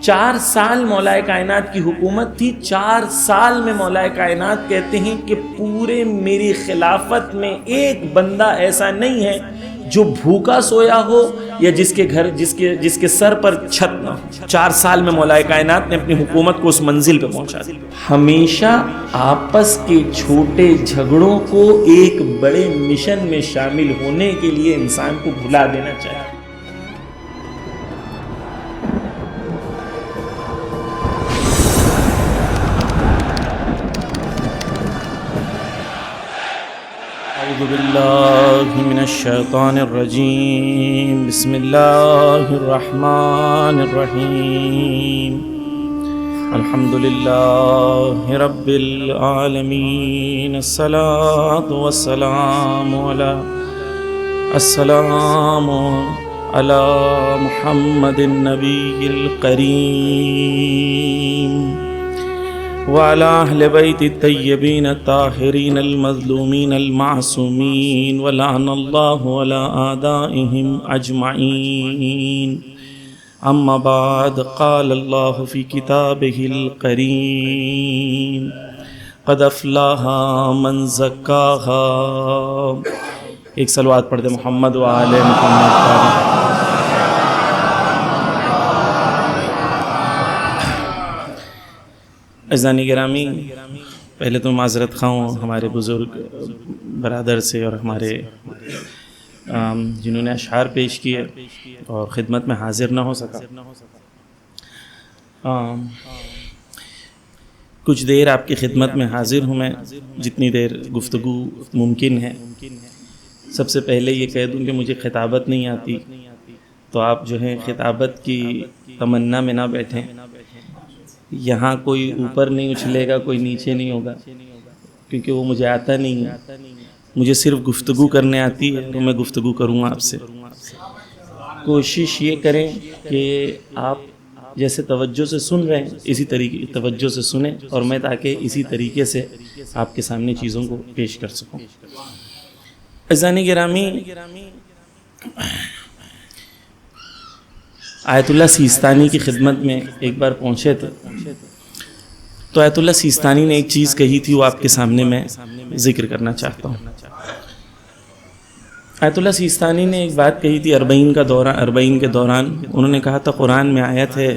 4 سال مولا کائنات کی حکومت تھی. 4 سال میں مولا کائنات کہتے ہیں کہ پورے میری خلافت میں ایک بندہ ایسا نہیں ہے جو بھوکا سویا ہو یا جس کے سر پر چھت نہ ہو. 4 سال میں مولا کائنات نے اپنی حکومت کو اس منزل پہ پہنچا دیا. ہمیشہ آپس کے چھوٹے جھگڑوں کو ایک بڑے مشن میں شامل ہونے کے لیے انسان کو بھلا دینا چاہیے. اعوذ باللہ من الشیطان الرجیم. بسم اللہ الرحمن الرحیم. الحمد للہ رب العالمین. الصلاة والسلام علی محمد النبی الکریم وعلى أهل بيت الطيبين الطاهرين المظلومين المعصومين ولعن الله على أعدائهم أجمعين. أما بعد، قال الله في كتابه الكريم قد أفلح من زكاها. ایک صلوات پڑھ دے محمد وآل محمد. عزیزان گرامی، پہلے تو معذرت خواہ ہوں ہمارے بزرگ برادر سے اور ہمارے جنہوں نے اشعار پیش کیے اور خدمت میں حاضر نہ ہو سکا. کچھ دیر آپ کی خدمت میں حاضر ہوں میں، جتنی دیر گفتگو ممکن ہے. سب سے پہلے یہ کہہ دوں کہ مجھے خطابت نہیں آتی، تو آپ جو ہے خطابت کی تمنا میں نہ بیٹھیں. یہاں کوئی اوپر نہیں اچھلے گا، کوئی نیچے نہیں ہوگا، کیونکہ وہ مجھے آتا نہیں ہے. مجھے صرف گفتگو کرنے آتی ہے، تو میں گفتگو کروں گا آپ سے. کوشش یہ کریں کہ آپ جیسے توجہ سے سن رہے ہیں اسی طریقے توجہ سے سنیں، اور میں تاکہ اسی طریقے سے آپ کے سامنے چیزوں کو پیش کر سکوں. عزیزان گرامی، آیت اللہ سیستانی کی خدمت میں ایک بار پہنچے تھے، تو آیت اللہ سیستانی نے ایک چیز کہی تھی، وہ آپ کے سامنے میں ذکر کرنا چاہتا ہوں. آیت اللہ سیستانی نے ایک بات کہی تھی اربعین کے دوران. انہوں نے کہا تھا قرآن میں آیت ہے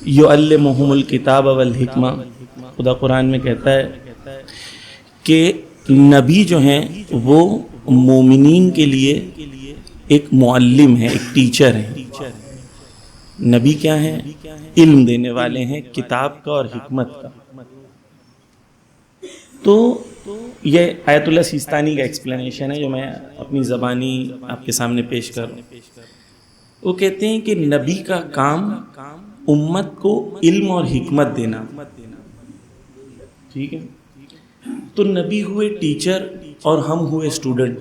یعلمہم الکتاب والحکمہ. خدا قرآن میں کہتا ہے کہ نبی جو ہیں وہ مومنین کے لیے ایک معلم ہے، ایک ٹیچر ہے. نبی کیا ہیں؟ علم دینے والے ہیں، کتاب کا اور حکمت کا. تو یہ آیت اللہ سیستانی کا ایکسپلینیشن ہے جو میں اپنی زبانی آپ کے سامنے پیش کر رہا ہوں. وہ کہتے ہیں کہ نبی کا کام امت کو علم اور حکمت دینا. ٹھیک ہے، تو نبی ہوئے ٹیچر اور ہم ہوئے اسٹوڈنٹ.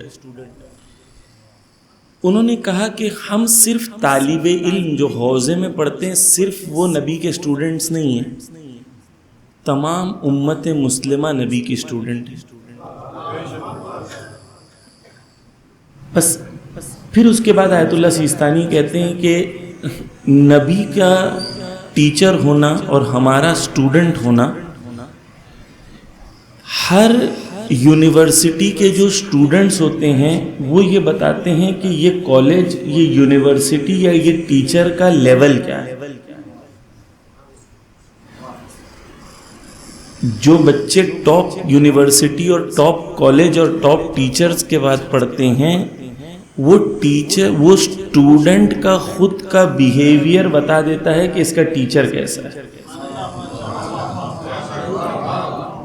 انہوں نے کہا کہ ہم صرف طالب علم جو حوزے میں پڑھتے ہیں، صرف وہ نبی کے اسٹوڈنٹس نہیں ہیں، تمام امت مسلمہ نبی کی اسٹوڈنٹ ہیں. بس پھر اس کے بعد آیت اللہ سیستانی کہتے ہیں کہ نبی کا ٹیچر ہونا اور ہمارا اسٹوڈنٹ ہونا، ہر یونیورسٹی کے جو اسٹوڈنٹس ہوتے ہیں وہ یہ بتاتے ہیں کہ یہ کالج، یہ یونیورسٹی یا یہ ٹیچر کا لیول کیا ہے. جو بچے ٹاپ یونیورسٹی اور ٹاپ کالج اور ٹاپ ٹیچرز کے بعد پڑھتے ہیں، وہ ٹیچر، وہ اسٹوڈنٹ کا خود کا بیہیویئر بتا دیتا ہے کہ اس کا ٹیچر کیسا ہے.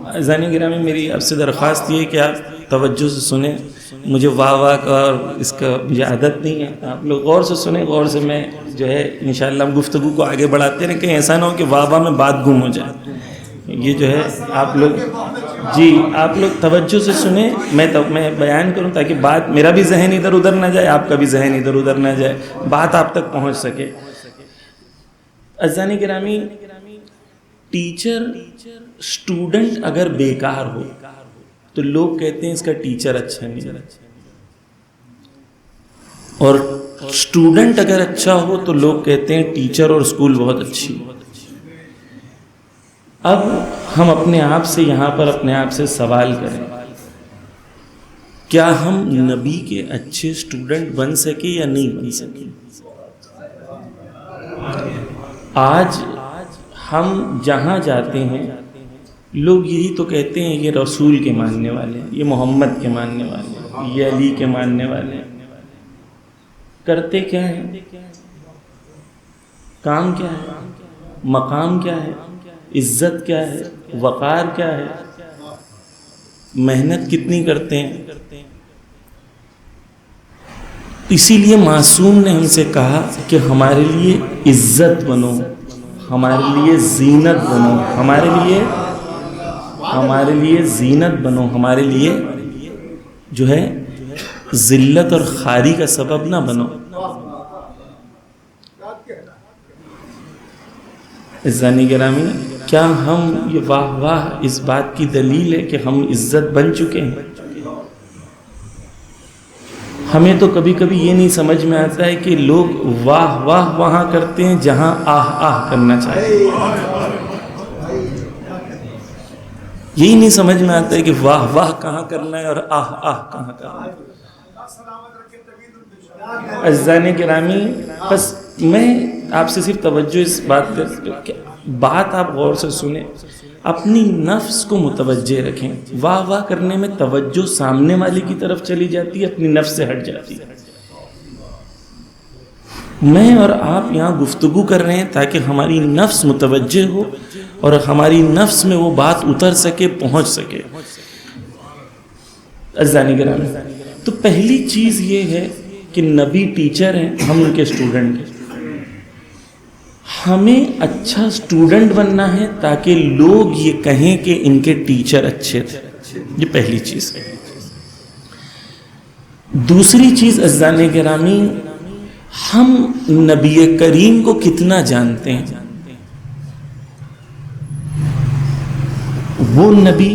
عزیزان گرامی، میری آپ سے درخواست یہ ہے کہ آپ توجہ سے سنیں. مجھے واہ واہ کا اور اس کا مجھے عادت نہیں ہے. آپ لوگ غور سے سنیں، غور سے میں جو ہے انشاءاللہ ہم گفتگو کو آگے بڑھاتے رہیں. کہیں ایسا نہ ہو کہ واہ واہ میں بات گم ہو جائے. یہ جو ہے آپ لوگ توجہ سے سنیں. میں بیان کروں تاکہ بات، میرا بھی ذہن ادھر ادھر نہ جائے، آپ کا بھی ذہن ادھر ادھر نہ جائے، بات آپ تک پہنچ سکے. عزیزان گرامی، ٹیچر اسٹوڈنٹ اگر بیکار ہو تو لوگ کہتے ہیں اس کا ٹیچر اچھا نہیں. اور اسٹوڈنٹ اگر اچھا ہو تو لوگ کہتے ہیں ٹیچر اور اسکول بہت اچھی. اب ہم اپنے آپ سے یہاں پر اپنے آپ سے سوال کریں, کیا ہم نبی کے اچھے اسٹوڈنٹ بن سکے یا نہیں بن سکے؟ آج ہم جہاں جاتے ہیں لوگ یہی تو کہتے ہیں یہ رسول کے ماننے والے ہیں, یہ محمد کے ماننے والے ہیں, یہ علی کے ماننے والے ہیں. کرتے کیا ہیں؟ کام کیا ہے؟ مقام کیا ہے؟ عزت کیا ہے؟ وقار کیا ہے؟ محنت کتنی کرتے ہیں؟ اسی لیے معصوم نے ہم سے کہا کہ ہمارے لیے عزت بنو, ہمارے لیے زینت بنو, ہمارے لیے زینت بنو, ہمارے لیے جو ہے ذلت اور خاری کا سبب نہ بنو. عزیزانی گرامی, کیا ہم یہ واہ واہ اس بات کی دلیل ہے کہ ہم عزت بن چکے ہیں؟ ہمیں تو کبھی کبھی یہ نہیں سمجھ میں آتا ہے کہ لوگ واہ واہ وہاں کرتے ہیں جہاں آہ آہ کرنا چاہتے ہیں. یہی نہیں سمجھ میں آتا ہے کہ واہ واہ کہاں کرنا ہے اور آہ آہ کہاں کرنا ہے. عزیزان گرامی, بس میں آپ سے صرف توجہ اس بات پر, بات آپ غور سے سنیں, اپنی نفس کو متوجہ رکھیں. واہ واہ کرنے میں توجہ سامنے والے کی طرف چلی جاتی ہے, اپنی نفس سے ہٹ جاتی ہے. میں اور آپ یہاں گفتگو کر رہے ہیں تاکہ ہماری نفس متوجہ ہو اور ہماری نفس میں وہ بات اتر سکے, پہنچ سکے. عزیزان گرامی, تو پہلی چیز یہ ہے کہ نبی ٹیچر ہیں, ہم ان کے اسٹوڈنٹ ہیں. ہمیں اچھا اسٹوڈنٹ بننا ہے تاکہ لوگ یہ کہیں کہ ان کے ٹیچر اچھے تھے. یہ پہلی چیز ہے. دوسری چیز عزیزان گرامی, ہم نبی کریم کو کتنا جانتے ہیں؟ وہ نبی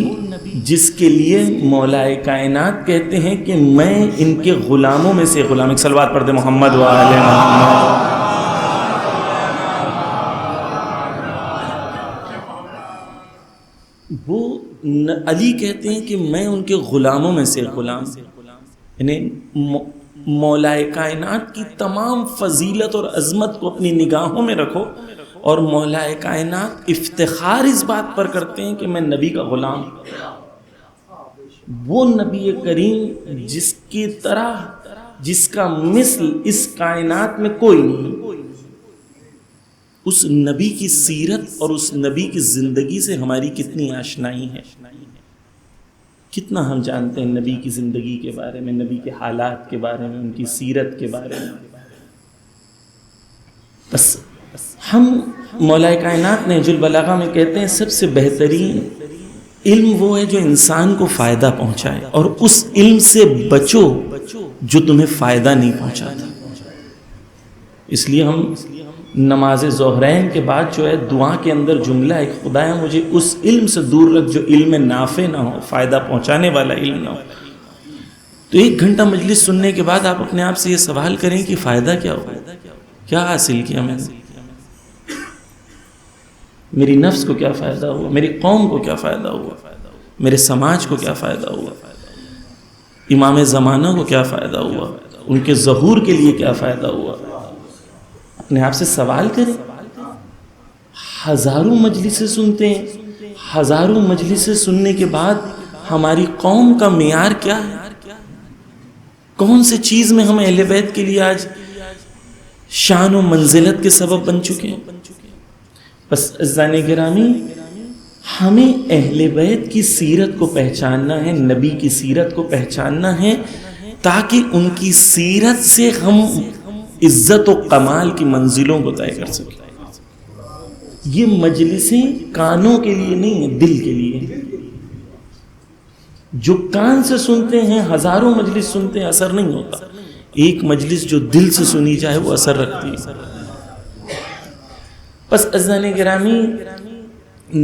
جس کے لیے مولا کائنات کہتے ہیں کہ میں ان کے غلاموں میں سے غلام. ایک صلوات پڑھ دے محمد و آل محمد. وہ علی کہتے ہیں کہ میں ان کے غلاموں میں سے غلام. یعنی مولا کائنات کی تمام فضیلت اور عظمت کو اپنی نگاہوں میں رکھو, اور مولا کائنات افتخار اس بات پر کرتے ہیں کہ میں نبی کا غلام. وہ نبی کریم جس کی طرح, جس کا مثل اس کائنات میں کوئی نہیں, اس نبی کی سیرت اور اس نبی کی زندگی سے ہماری کتنی آشنائی ہے, کتنا ہم جانتے ہیں نبی کی زندگی کے بارے میں, نبی کے حالات کے بارے میں, ان کی سیرت کے بارے میں. بس ہم مولا کائنات نہج البلاغہ میں کہتے ہیں سب سے بہترین علم وہ ہے جو انسان کو فائدہ پہنچائے, اور اس علم سے بچو جو تمہیں فائدہ نہیں پہنچاتا. اس لیے ہم نماز ظہرین کے بعد جو ہے دعا کے اندر جملہ ہے, خدایا مجھے اس علم سے دور رکھ جو علم نافع نہ ہو, فائدہ پہنچانے والا علم نہ ہو. تو 1 گھنٹہ مجلس سننے کے بعد آپ اپنے آپ سے یہ سوال کریں کہ فائدہ کیا ہو, کیا حاصل کیا میں نے, میری نفس کو کیا فائدہ ہوا, میری قوم کو کیا فائدہ ہوا, میرے سماج کو کیا فائدہ ہوا, امام زمانہ کو کیا فائدہ ہوا, ان کے ظہور کے لیے کیا فائدہ ہوا. اپنے آپ سے سوال کریں. ہزاروں مجلسیں سنتے ہیں, ہزاروں مجلسیں سننے کے بعد ہماری قوم کا معیار کیا ہے؟ کون سے چیز میں ہم اہل بیت کے لیے آج شان و منزلت کے سبب بن چکے ہیں؟ بس عزیزان گرامی, ہمیں اہل بیت کی سیرت کو پہچاننا ہے, نبی کی سیرت کو پہچاننا ہے, تاکہ ان کی سیرت سے ہم عزت و کمال کی منزلوں کو طے کر سکیں. یہ مجلسیں کانوں کے لیے نہیں ہیں, دل کے لیے. جو کان سے سنتے ہیں, ہزاروں مجلس سنتے ہیں, اثر نہیں ہوتا. ایک مجلس جو دل سے سنی جائے وہ اثر رکھتی ہے. بس عزیزان گرامی,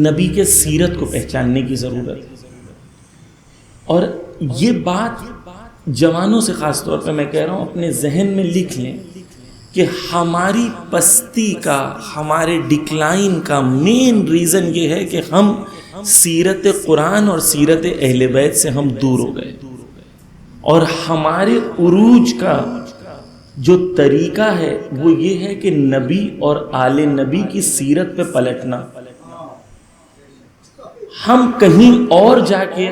نبی کے سیرت کو پہچاننے کی ضرورت ہے. اور یہ بات جوانوں سے خاص طور پہ میں کہہ رہا ہوں اپنے ذہن میں لکھ لیں کہ ہماری پستی کا، ہمارے ڈکلائن کا مین ریزن یہ ہے کہ ہم سیرت قرآن اور سیرت اہل بیت سے ہم دور ہو گئے، اور ہمارے عروج کا جو طریقہ ہے وہ یہ ہے کہ نبی اور آل نبی کی سیرت پہ پلٹنا۔ ہم کہیں اور جا کے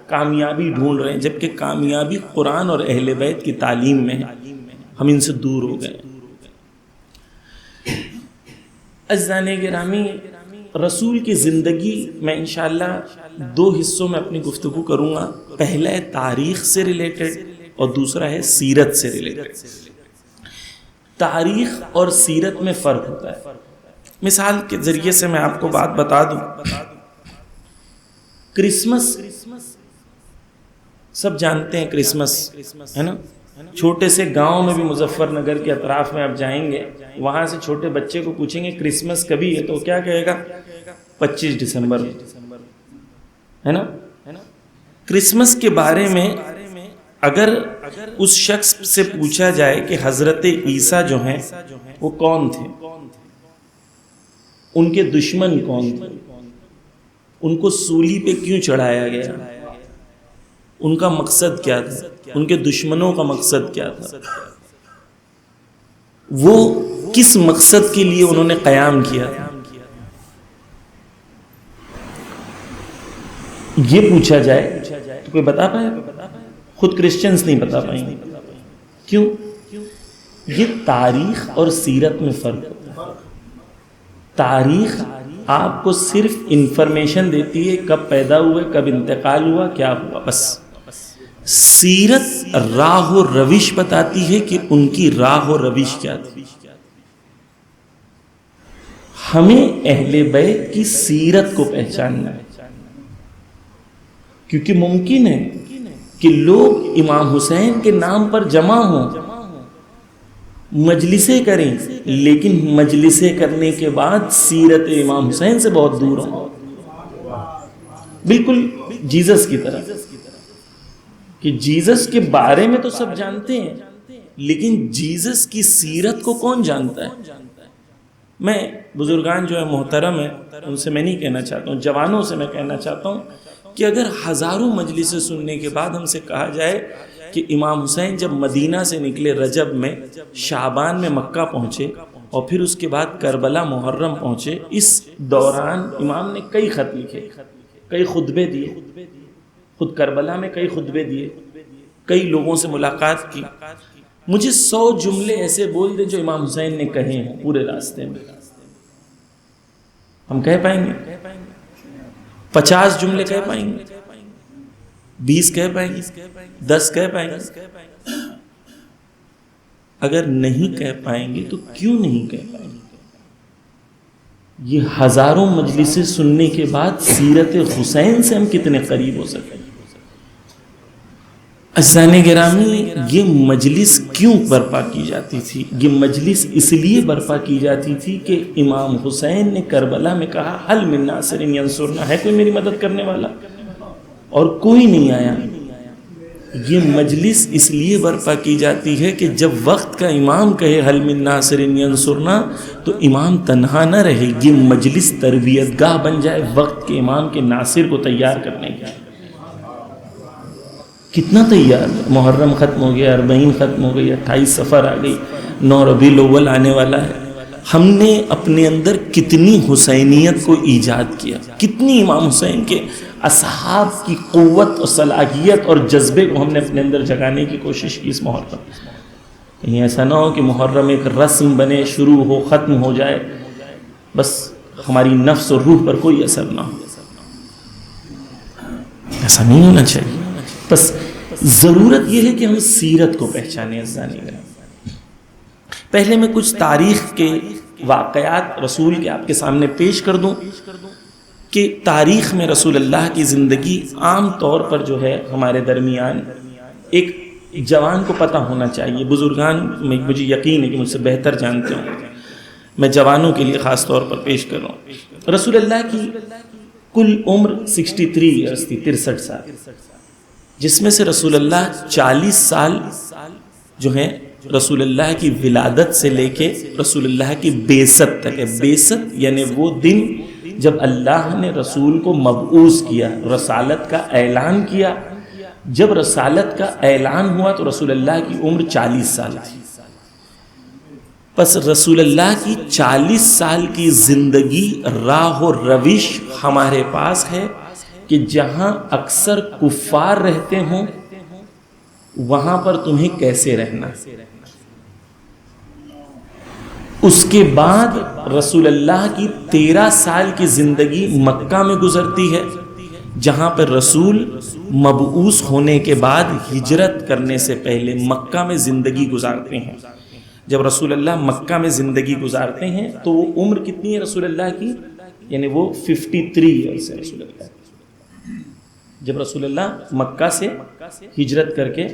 کامیابی ڈھونڈ رہے ہیں، جبکہ کامیابی قرآن اور اہل بیت کی تعلیم میں ہے، ہم ان سے دور ہو گئے۔ عزیزان گرامی، رسول کی زندگی میں انشاءاللہ 2 حصوں میں اپنی گفتگو کروں گا۔ پہلا ہے تاریخ سے ریلیٹڈ اور دوسرا ہے سیرت سے ریلیٹڈ۔ تاریخ اور سیرت میں فرق ہوتا ہے۔ مثال کے ذریعے سے میں آپ کو بات بتا دوں، کرسمس سب جانتے ہیں، کرسمس ہے نا، چھوٹے سے گاؤں میں بھی مظفر نگر کے اطراف میں آپ جائیں گے، وہاں سے چھوٹے بچے کو پوچھیں گے کرسمس کبھی ہے تو کیا کہے گا؟ 25 دسمبر ہے نا۔ کرسمس کے بارے میں اگر اس شخص سے پوچھا جائے کہ حضرت عیسیٰ جو ہیں وہ کون تھے، ان کے دشمن کون تھے، ان کو سولی پہ کیوں چڑھایا گیا، ان کا مقصد کیا تھا، ان کے دشمنوں کا مقصد کیا تھا، وہ کس مقصد کے لیے انہوں نے قیام کیا، یہ پوچھا جائے تو کوئی بتا پائے؟ خود کرسچنز نہیں بتا پائیں گے۔ کیوں؟ یہ تاریخ اور سیرت میں فرق ہوتا ہے۔ تاریخ آپ کو صرف انفارمیشن دیتی ہے، کب پیدا ہوئے، کب انتقال ہوا، کیا ہوا، بس۔ سیرت راہ و روش بتاتی ہے کہ ان کی راہ و روش کیا تھی۔ ہمیں اہل بیت کی سیرت کو پہچاننا ہے، کیونکہ ممکن ہے کہ لوگ امام حسین کے نام پر جمع ہوں، مجلسیں کریں، لیکن مجلسیں کرنے کے بعد سیرت امام حسین سے بہت دور ہوں، بالکل جیزس کی طرح، کہ جیزس کے بارے میں تو سب جانتے ہیں لیکن جیزس کی سیرت کو کون جانتا ہے؟ میں بزرگان جو ہے محترم ہیں ان سے میں نہیں کہنا چاہتا ہوں، جوانوں سے میں کہنا چاہتا ہوں کہ اگر ہزاروں مجلسیں سننے کے بعد ہم سے کہا جائے کہ امام حسین جب مدینہ سے نکلے رجب میں، شعبان میں مکہ پہنچے اور پھر اس کے بعد کربلا محرم پہنچے، اس دوران امام نے کئی خط لکھے، کئی خطبے دیے، خود کربلا میں کئی خطبے دیے، کئی لوگوں سے ملاقات کی، مجھے 100 جملے ایسے بول دے جو امام حسین نے کہے ہیں پورے راستے میں، ہم کہہ پائیں گے؟ 50 جملے کہہ پائیں گے؟ 20 کہہ پائیں گے؟ 10 کہہ پائیں گے؟ اگر نہیں کہہ پائیں گے تو کیوں نہیں کہہ پائیں گے؟ یہ ہزاروں مجلسیں سننے کے بعد سیرت حسین سے ہم کتنے قریب ہو سکیں؟ عزیزان گرامی، یہ مجلس کیوں برپا کی جاتی تھی؟ یہ مجلس اس لیے برپا کی جاتی تھی کہ امام حسین نے کربلا میں کہا حل من ناصر ینصرنا، ہے کوئی میری مدد کرنے والا؟ اور کوئی نہیں آیا۔ یہ مجلس اس لیے برپا کی جاتی ہے کہ جب وقت کا امام کہے حل من ناصر ینصرنا تو امام تنہا نہ رہے، یہ مجلس تربیت گاہ بن جائے وقت کے امام کے ناصر کو تیار کرنے کی۔ کتنا تیار؟ محرم ختم ہو گیا، 40 ختم ہو گئی، 28 صفر آ گئی، 9 ربیع الاول آنے والا ہے۔ ہم نے اپنے اندر کتنی حسینیت کو ایجاد کیا، کتنی امام حسین کے اصحاب کی قوت اور صلاحیت اور جذبے کو ہم نے اپنے اندر جگانے کی کوشش کی اس محرم۔ کہیں ایسا نہ ہو کہ محرم ایک رسم بنے، شروع ہو ختم ہو جائے، بس ہماری نفس اور روح پر کوئی اثر نہ ہو، ایسا نہیں ہونا چاہیے۔ بس ضرورت یہ ہے کہ ہم سیرت کو پہچانیں۔ پہلے میں کچھ تاریخ کے واقعات رسول کے آپ کے سامنے پیش کر دوں کہ تاریخ میں رسول اللہ کی زندگی عام طور پر جو ہے ہمارے درمیان ایک جوان کو پتہ ہونا چاہیے، بزرگان میں مجھے یقین ہے کہ مجھ سے بہتر جانتے ہوں، میں جوانوں کے لیے خاص طور پر پیش کر رہا ہوں۔ رسول اللہ کی کل عمر 63 ایئرس تھی، 63 سال، جس میں سے رسول اللہ 40 سال جو ہیں رسول اللہ کی ولادت سے لے کے رسول اللہ کی بعثت تک ہے. بعثت یعنی وہ دن جب اللہ نے رسول کو مبعوث کیا، رسالت کا اعلان کیا. جب رسالت کا اعلان ہوا تو رسول اللہ کی عمر 40 سال تھی. پس رسول اللہ کی 40 سال کی زندگی، راہ و روش ہمارے پاس ہے کہ جہاں اکثر کفار رہتے ہوں وہاں پر تمہیں کیسے رہنا. اس کے بعد رسول اللہ کی 13 سال کی زندگی مکہ میں گزرتی ہے، جہاں پر رسول مبعوث ہونے کے بعد ہجرت کرنے سے پہلے مکہ میں زندگی گزارتے ہیں. جب رسول اللہ مکہ میں زندگی گزارتے ہیں تو وہ عمر کتنی ہے رسول اللہ کی؟ یعنی وہ 53 ایئرس ہے رسول اللہ. جب رسول اللہ مکہ سے ہجرت کر کے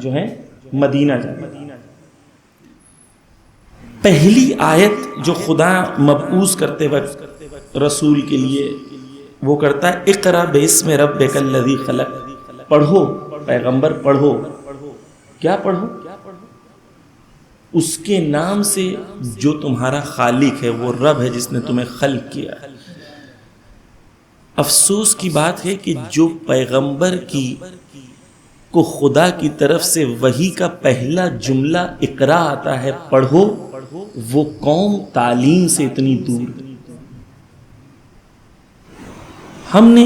جو ہے مدینہ جاتے ہیں، پہلی آیت جو خدا مبعوث کرتے وقت رسول کے لیے وہ کرتا ہے اقرا باسم ربک الذی خلق. پڑھو پیغمبر، پڑھو. کیا پڑھو؟ اس کے نام سے جو تمہارا خالق ہے، وہ رب ہے جس نے تمہیں خلق کیا. افسوس کی بات ہے کہ جو پیغمبر کو خدا کی طرف سے وحی کا پہلا جملہ اقرا آتا ہے، پڑھو، وہ قوم تعلیم سے اتنی دور. ہم نے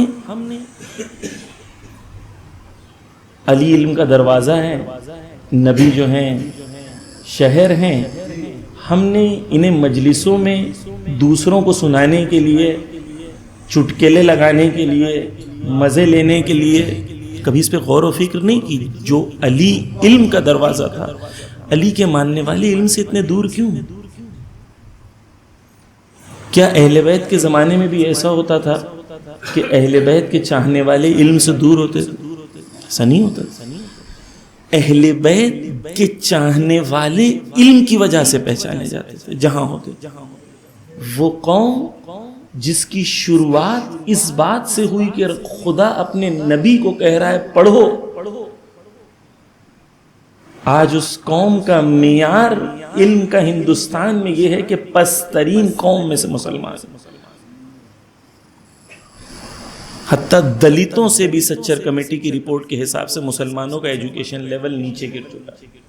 علی علم کا دروازہ ہے، نبی جو ہیں شہر ہیں، ہم نے انہیں مجلسوں میں دوسروں کو سنانے کے لیے، چٹکلے لگانے کے لیے، مزے لینے کے لیے کبھی اس پہ غور و فکر نہیں کی. جو علی علم کا دروازہ تھا، علی کے ماننے والے علم سے اتنے دور کیوں؟ کیا اہل بیت کے زمانے میں بھی ایسا ہوتا تھا کہ اہل بیت کے چاہنے والے علم سے دور ہوتے تھے؟ ایسا نہیں ہوتا. اہل بیت کے چاہنے والے علم کی وجہ سے پہچانے جاتے تھے جہاں ہوتے. وہ قوم جس کی شروعات اس بات سے ہوئی کہ خدا اپنے نبی کو کہہ رہا ہے پڑھو، آج اس قوم کا معیار علم کا ہندوستان میں یہ ہے کہ پسترین قوم میں سے مسلمان، حتیٰ دلتوں سے بھی سچر کمیٹی کی رپورٹ کے حساب سے مسلمانوں کا ایجوکیشن لیول نیچے گر چکا ہے.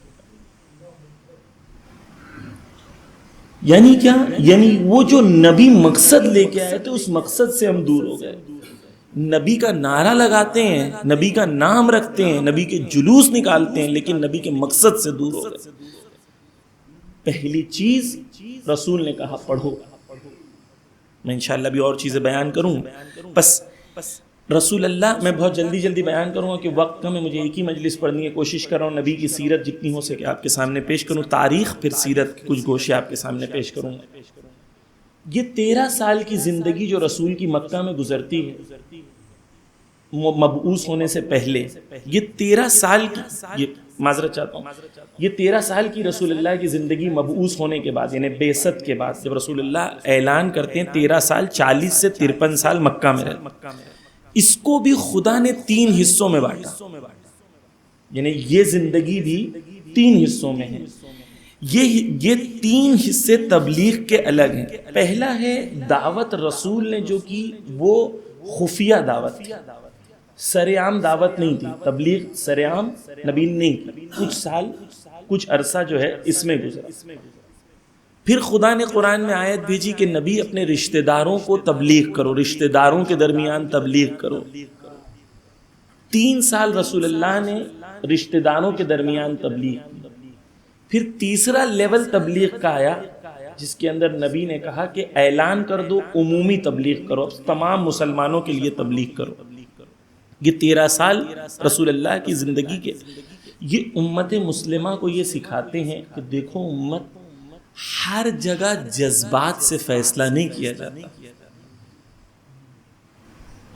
یعنی کیا؟ یعنی وہ جو نبی مقصد لے کے آئے تھے اس مقصد سے ہم دور ہو گئے. نبی کا نعرہ لگاتے ہیں، نبی کا نام رکھتے ہیں، نبی کے جلوس نکالتے ہیں، لیکن نبی کے مقصد سے دور ہو گئے. پہلی چیز رسول نے کہا پڑھو. میں انشاءاللہ بھی اور چیزیں بیان کروں. بس رسول اللہ، میں بہت جلدی بیان کروں گا کہ وقت کم ہے، مجھے ایک ہی مجلس پڑھنی ہے. کوشش کر رہا ہوں نبی کی سیرت جتنی ہو سکے آپ کے سامنے پیش کروں، تاریخ پھر سیرت کے کچھ گوشے آپ کے سامنے پیش کروں گا. یہ 13 سال کی زندگی جو رسول کی مکہ میں گزرتی ہے مبعوث ہونے سے پہلے، یہ 13 سال کی، یہ معذرت چاہتا ہوں، یہ 13 سال کی رسول اللہ کی زندگی مبعوث ہونے کے بعد، یعنی بعثت کے بعد جب رسول اللہ اعلان کرتے ہیں 13 سال 40 سے 53 سال مکہ میں رہتے، اس کو بھی خدا نے 3 حصوں میں بانٹا. یعنی یہ زندگی بھی 3 حصوں میں ہے. یہ 3 حصے تبلیغ کے الگ ہیں. پہلا ہے دعوت رسول نے جو کی، وہ خفیہ دعوت تھی، سر عام دعوت نہیں تھی. تبلیغ سر عام نبی نے نہیں کی. کچھ سال، کچھ عرصہ جو ہے اس میں گزرا. پھر خدا نے قرآن میں آیت بھیجی کہ نبی اپنے رشتہ داروں کو تبلیغ کرو، رشتہ داروں کے درمیان تبلیغ کرو. 3 سال رسول اللہ نے رشتہ داروں کے درمیان تبلیغ کی. پھر تیسرا لیول تبلیغ کا آیا جس کے اندر نبی نے کہا کہ اعلان کر دو، عمومی تبلیغ کرو، تمام مسلمانوں کے لیے تبلیغ کرو. یہ 13 سال رسول اللہ کی زندگی کے، یہ امت مسلمہ کو یہ سکھاتے ہیں کہ دیکھو امت، ہر جگہ جذبات سے فیصلہ نہیں کیا جاتا.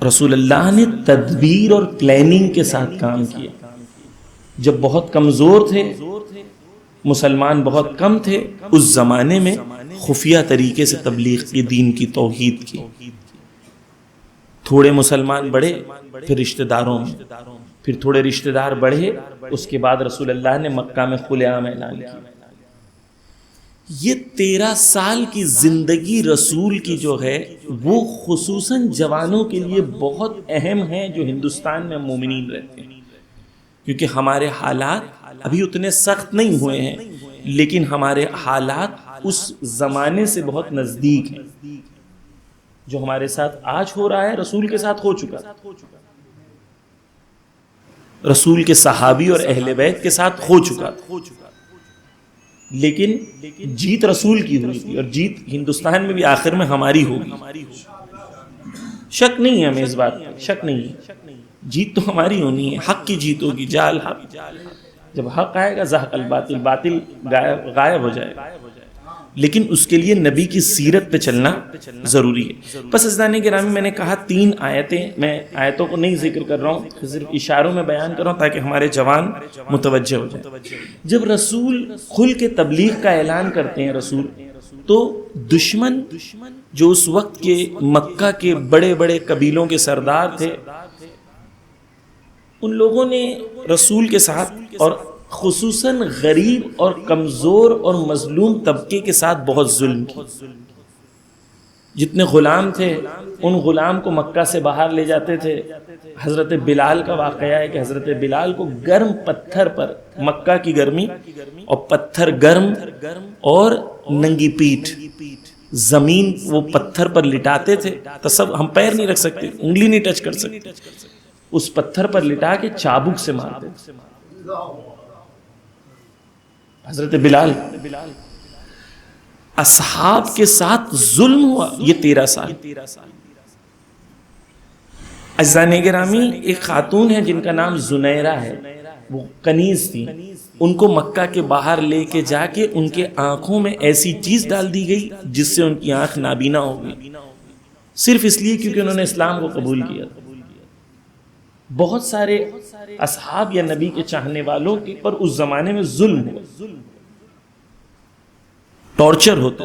رسول اللہ نے تدبیر اور پلاننگ کے ساتھ کام کیا. جب بہت کمزور تھے، مسلمان بہت کم تھے، اس زمانے میں خفیہ طریقے سے تبلیغ کی، دین کی، توحید کی. تھوڑے مسلمان بڑھے، پھر رشتہ داروں میں، پھر تھوڑے رشتہ دار بڑھے، اس کے بعد رسول اللہ نے مکہ میں کھلے عام اعلان کیا۔ یہ 13 سال کی زندگی رسول کی جو ہے وہ خصوصاً جوانوں کے لیے بہت اہم ہے جو ہندوستان میں مومنین رہتے ہیں، کیونکہ ہمارے حالات ابھی اتنے سخت نہیں ہوئے ہیں، لیکن ہمارے حالات اس زمانے سے بہت نزدیک ہیں۔ جو ہمارے ساتھ آج ہو رہا ہے رسول کے ساتھ ہو چکا، رسول کے صحابی اور اہل بیت کے ساتھ ہو چکا، لیکن جیت رسول کی ہوئی تھی، اور جیت ہندوستان میں بھی آخر میں ہماری ہوگی۔ شک نہیں ہے ہمیں اس بات پر، شک نہیں ہے، جیت تو ہماری ہونی ہے، حق کی جیت ہوگی۔ جال حق، جب حق آئے گا زہق الباطل، باطل غائب ہو جائے گا، لیکن اس کے لیے نبی کی سیرت پہ چلنا ضروری ہے۔ پس عزیزان گرامی، میں نے کہا 3 آیتیں، میں آیتوں کو نہیں ذکر کر رہا ہوں، صرف اشاروں میں بیان کر رہا ہوں تاکہ ہمارے جوان متوجہ ہو جائیں۔ جب رسول کھل کے تبلیغ کا اعلان کرتے ہیں رسول، تو دشمن جو اس وقت کے مکہ کے بڑے بڑے قبیلوں کے سردار تھے، ان لوگوں نے رسول کے ساتھ اور خصوصاً غریب اور کمزور اور مظلوم طبقے کے ساتھ بہت ظلم کی۔ جتنے غلام تھے ان غلام کو مکہ سے باہر لے جاتے تھے۔ حضرت بلال کا واقعہ ہے کہ حضرت بلال کو گرم پتھر پر، مکہ کی گرمی اور پتھر گرم اور ننگی پیٹھ، زمین وہ پتھر پر لٹاتے تھے، ہم پیر نہیں رکھ سکتے، انگلی نہیں ٹچ کر سکتے، اس پتھر پر لٹا کے چابک سے مارتے تھے۔ حضرت بلال، اصحاب کے ساتھ ظلم ہوا یہ 13 سال۔ عزیزان گرامی، ایک خاتون ہے جن کا نام زنیرہ ہے، وہ کنیز تھی، ان کو مکہ کے باہر لے کے جا کے ان کے آنکھوں میں ایسی چیز ڈال دی گئی جس سے ان کی آنکھ نابینا ہو گئی، صرف اس لیے کیونکہ انہوں نے اسلام کو قبول کیا۔ بہت سارے اصحاب یا نبی کے چاہنے والوں کے پر اس زمانے میں ظلم ہوا، ٹارچر ہوتا۔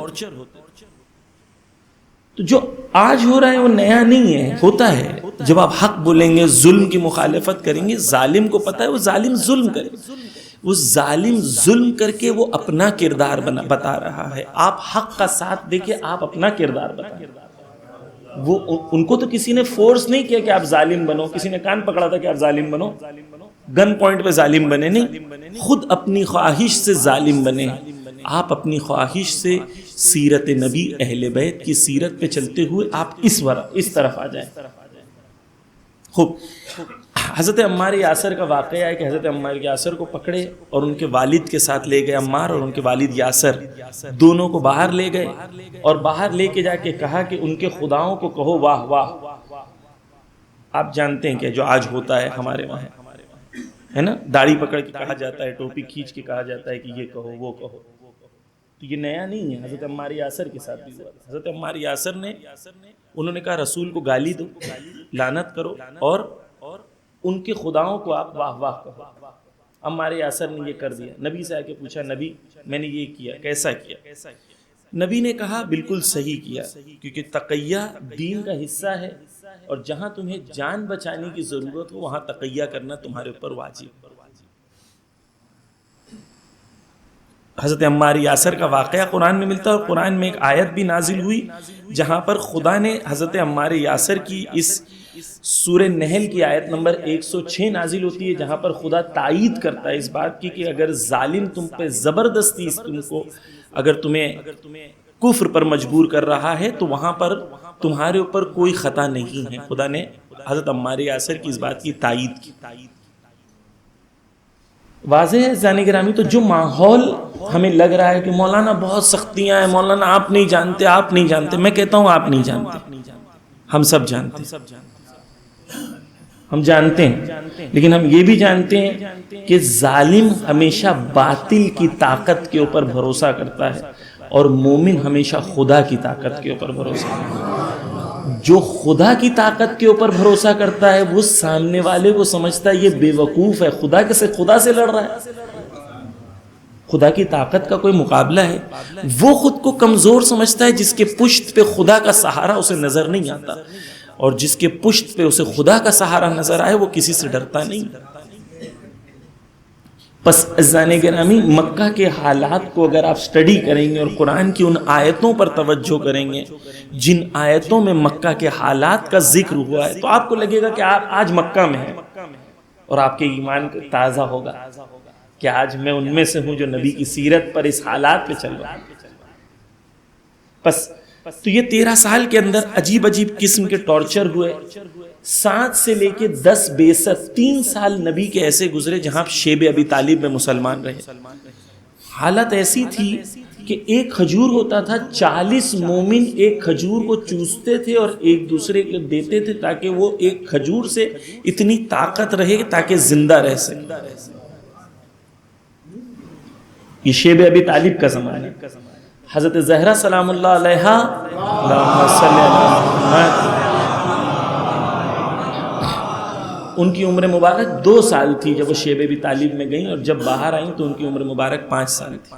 تو جو آج ہو رہا ہے وہ نیا نہیں ہے، ہوتا ہے۔ جب آپ حق بولیں گے، ظلم کی مخالفت کریں گے، ظالم کو پتہ ہے وہ ظالم ظلم کرے، وہ ظالم ظلم کر کے وہ اپنا کردار بتا رہا ہے۔ آپ حق کا ساتھ دے کے آپ اپنا کردار بتائیں۔ وہ ان کو تو کسی نے فورس نہیں کیا کہ آپ ظالم بنو، کسی نے کان پکڑا تھا کہ آپ ظالم بنو، گن پوائنٹ پہ ظالم بنے نہیں، خود اپنی خواہش سے ظالم بنے۔ آپ اپنی خواہش سے سیرت نبی اہل بیت کی سیرت پہ چلتے ہوئے آپ اس طرف آ جائیں۔ خوب، حضرت عمار یاسر کا واقعہ ہے کہ حضرت عمار یاسر کو پکڑے اور ان کے والد کے ساتھ لے گئے، عمار اور ان کے والد یاسر دونوں کو باہر لے گئے، اور باہر لے کے جا کے کہا کہ ان کے خداؤں کو کہو واہ واہ۔ آپ جانتے ہیں کہ جو آج ہوتا ہے ہمارے وہاں ہے نا، داڑھی پکڑ کے کہا جاتا ہے، ٹوپی کھینچ کے کہا جاتا ہے کہ یہ کہو وہ کہو، تو یہ نیا نہیں ہے، حضرت عمار یاسر کے ساتھ بھی ہوا۔ حضرت عمار یاسر نے، انہوں نے کہا رسول کو گالی دو، لعنت کرو، اور ان کے خداؤں کو آپ واہ واہ کہو۔ عمار یاسر نے یہ کر دیا، نبی سے آ کے پوچھا، نبی میں نے یہ کیا، کیسا کیا؟ نبی نے کہا بالکل صحیح کیا، کیونکہ تقیہ دین کا حصہ ہے، اور جہاں تمہیں جان بچانے کی ضرورت ہو وہاں تقیہ کرنا تمہارے اوپر واجب۔ حضرت عمار یاسر کا واقعہ قرآن میں ملتا ہے، اور قرآن میں ایک آیت بھی نازل ہوئی جہاں پر خدا نے حضرت عمار یاسر کی اس سورہ نحل کی آیت نمبر 106 نازل ہوتی ہے، جہاں پر خدا تائید کرتا ہے اس بات کی کہ اگر ظالم تم پہ زبردستی تم کو اگر تمہیں کفر پر مجبور کر رہا ہے تو وہاں پر تمہارے اوپر کوئی خطا نہیں ہے۔ خدا نے حضرت عمار یاسر کی اس بات کی تائید کی۔ واضح ہے زانی گرامی، تو جو ماحول ہمیں لگ رہا ہے کہ مولانا بہت سختیاں ہیں، مولانا آپ نہیں جانتے، آپ نہیں جانتے، میں کہتا ہوں آپ نہیں جانتے، ہم سب جانتے ہیں، ہم جانتے ہیں، لیکن ہم یہ بھی جانتے ہیں کہ ظالم ہمیشہ باطل کی طاقت کے اوپر بھروسہ کرتا ہے، اور مومن ہمیشہ خدا کی طاقت کے اوپر بھروسہ کرتا ہے۔ جو خدا کی طاقت کے اوپر بھروسہ کرتا ہے وہ سامنے والے کو سمجھتا ہے یہ بے وقوف ہے، خدا سے لڑ رہا ہے، خدا کی طاقت کا کوئی مقابلہ ہے۔ وہ خود کو کمزور سمجھتا ہے جس کے پشت پہ خدا کا سہارا اسے نظر نہیں آتا۔ اور جس کے پشت پہ اسے خدا کا سہارا نظر آئے وہ کسی سے ڈرتا نہیں۔ پس عزیزان گرامی، مکہ کے حالات کو اگر آپ سٹڈی کریں گے اور قرآن کی ان آیتوں پر توجہ کریں گے جن آیتوں میں مکہ کے حالات کا ذکر ہوا ہے، تو آپ کو لگے گا کہ آپ آج مکہ میں ہیں، اور آپ کے ایمان تازہ ہوگا کہ آج میں ان میں سے ہوں جو نبی کی سیرت پر اس حالات پہ چل رہا ہے۔ تو یہ 13 سال کے اندر عجیب عجیب قسم کے ٹارچر ہوئے۔ 7 سے لے کے 10 بعثت، 3 سال نبی کے ایسے گزرے جہاں شیب ابی طالب میں مسلمان رہے۔ حالت ایسی تھی کہ ایک کھجور ہوتا تھا، 40 مومن ایک کھجور کو چوستے تھے اور ایک دوسرے کو دیتے تھے تاکہ وہ ایک کھجور سے اتنی طاقت رہے تاکہ زندہ رہ سکے۔ یہ شیب ابی طالب کا زمانہ ہے۔ حضرت زہرا سلام اللہ علیہا، اللہم صلی علی محمد، ان کی عمر مبارک 2 سال تھی جب وہ شیب ابی طالب میں گئیں، اور جب باہر آئیں تو ان کی عمر مبارک 5 سال تھی۔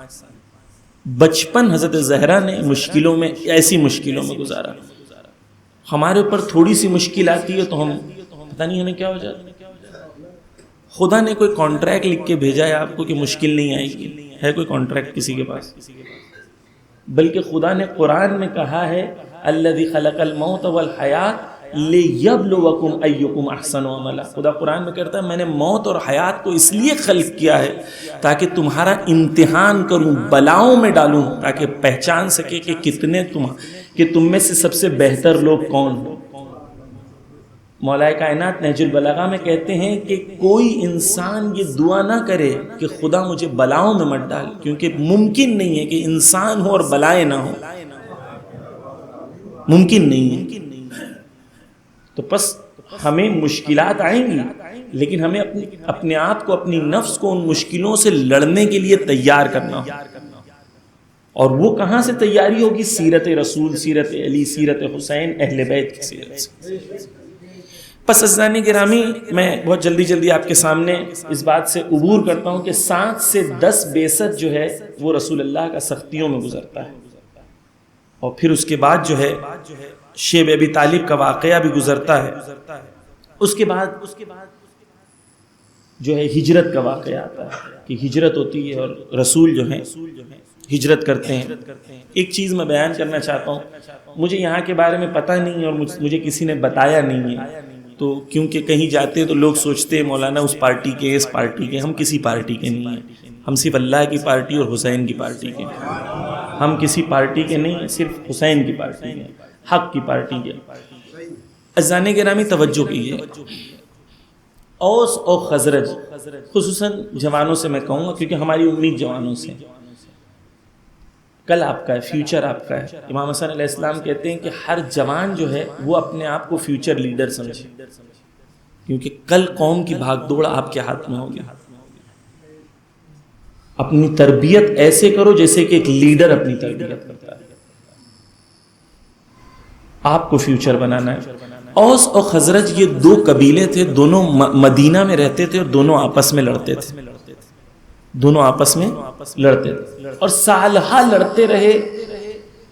بچپن حضرت زہرا نے مشکلوں میں، ایسی مشکلوں میں گزارا۔ ہمارے اوپر تھوڑی سی مشکل آتی ہے تو ہم پتہ نہیں ہمیں کیا ہو جاتا۔ خدا نے کوئی کانٹریکٹ لکھ کے بھیجا ہے آپ کو کہ مشکل نہیں آئے گی؟ ہے کوئی کانٹریکٹ کسی کے پاس؟ بلکہ خدا نے قرآن میں کہا ہے الذی خلق الموت والحیات لیبلوکم ایکم احسن عملا۔ خدا قرآن میں کہتا ہے میں نے موت اور حیات کو اس لیے خلق کیا ہے تاکہ تمہارا امتحان کروں، بلاؤں میں ڈالوں، تاکہ پہچان سکے کہ تم میں سے سب سے بہتر لوگ کون ہو۔ مولا کائنات نہج البلاغہ میں کہتے ہیں کہ کوئی انسان یہ دعا نہ کرے کہ خدا مجھے بلاؤں میں مت ڈال، کیونکہ ممکن نہیں ہے کہ انسان ہو اور بلائیں نہ ہو، ممکن نہیں ہے۔ تو پس ہمیں مشکلات آئیں گی، لیکن ہمیں اپنے آپ کو، اپنی نفس کو ان مشکلوں سے لڑنے کے لیے تیار کرنا ہو۔ اور وہ کہاں سے تیاری ہوگی؟ سیرت رسول، سیرت علی، سیرت حسین، اہل بیت کی سیرت سے۔ پس عزیزان گرامی، میں بہت جلدی آپ کے سامنے اس بات سے عبور کرتا ہوں کہ 7 سے 10 بعثت جو ہے وہ رسول اللہ کا سختیوں میں گزرتا ہے، اور پھر اس کے بعد جو ہے شیب ابی طالب کا واقعہ بھی گزرتا ہے۔ اس کے بعد جو ہے ہجرت کا واقعہ آتا ہے کہ ہجرت ہوتی ہے اور رسول جو ہیں ہجرت کرتے ہیں۔ ایک چیز میں بیان کرنا چاہتا ہوں، مجھے یہاں کے بارے میں پتہ نہیں اور مجھے کسی نے بتایا نہیں ہے، تو کیونکہ کہیں جاتے تو لوگ سوچتے ہیں مولانا اس پارٹی کے، اس پارٹی کے۔ ہم کسی پارٹی کے نہیں ہیں، ہم صرف اللہ کی پارٹی اور حسین کی پارٹی کے ہیں۔ ہم کسی پارٹی کے نہیں، صرف حسین کی پارٹی کے، حق کی پارٹی کے۔ عزیزان گرامی توجہ کیجیے، اوس اور خزرج، خصوصاً جوانوں سے میں کہوں گا کیونکہ ہماری امید جوانوں سے، کل آپ کا ہے، فیوچر آپ کا ہے۔ امام حسن علیہ السلام کہتے ہیں کہ ہر جوان جو ہے وہ اپنے آپ کو فیوچر لیڈر سمجھے، کیونکہ کل قوم کی بھاگ دوڑ آپ کے ہاتھ میں ہوگی۔ اپنی تربیت ایسے کرو جیسے کہ ایک لیڈر اپنی تربیت کرتا ہے۔ آپ کو فیوچر بنانا ہے۔ اوس اور خزرج یہ 2 قبیلے تھے، دونوں مدینہ میں رہتے تھے اور دونوں آپس میں لڑتے تھے، دونوں آپس میں لڑتے تھے اور سالہا لڑتے رہے۔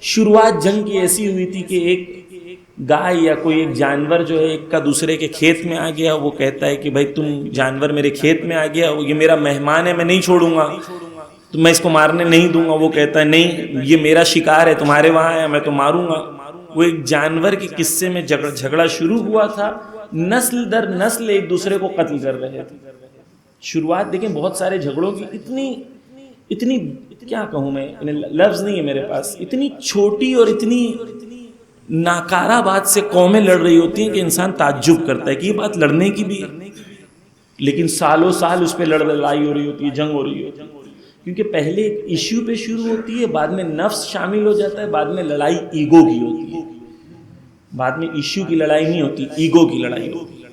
شروعات جنگ کی ایسی ہوئی تھی کہ ایک گائے یا کوئی ایک جانور جو ہے ایک کا دوسرے کے کھیت میں آ گیا، وہ کہتا ہے کہ بھائی تم جانور میرے کھیت میں آ گیا، یہ میرا مہمان ہے، میں نہیں چھوڑوں گا، تو میں اس کو مارنے نہیں دوں گا۔ وہ کہتا ہے نہیں، یہ میرا شکار ہے، تمہارے وہاں ہے، میں تو ماروں گا۔ وہ ایک جانور کے قصے میں جھگڑا شروع ہوا تھا، نسل در نسل ایک دوسرے کو قتل کر رہے تھے۔ شروعات دیکھیں بہت سارے جھگڑوں کی، اتنی کیا کہوں میں، لفظ نہیں ہے میرے پاس، اتنی چھوٹی اور اتنی ناکارہ بات سے قومیں لڑ رہی ہوتی ہیں کہ انسان تعجب کرتا ہے کہ یہ بات لڑنے کی بھی ہے، لیکن سالوں سال اس پہ لڑائی ہو رہی ہوتی ہے، جنگ ہو رہی ہوتی ہے، کیونکہ پہلے ایک ایشو پہ شروع ہوتی ہے، بعد میں نفس شامل ہو جاتا ہے، بعد میں لڑائی ایگو کی ہوتی ہے، بعد میں ایشو کی لڑائی نہیں ہوتی، ایگو کی لڑائی ہوتی ہے۔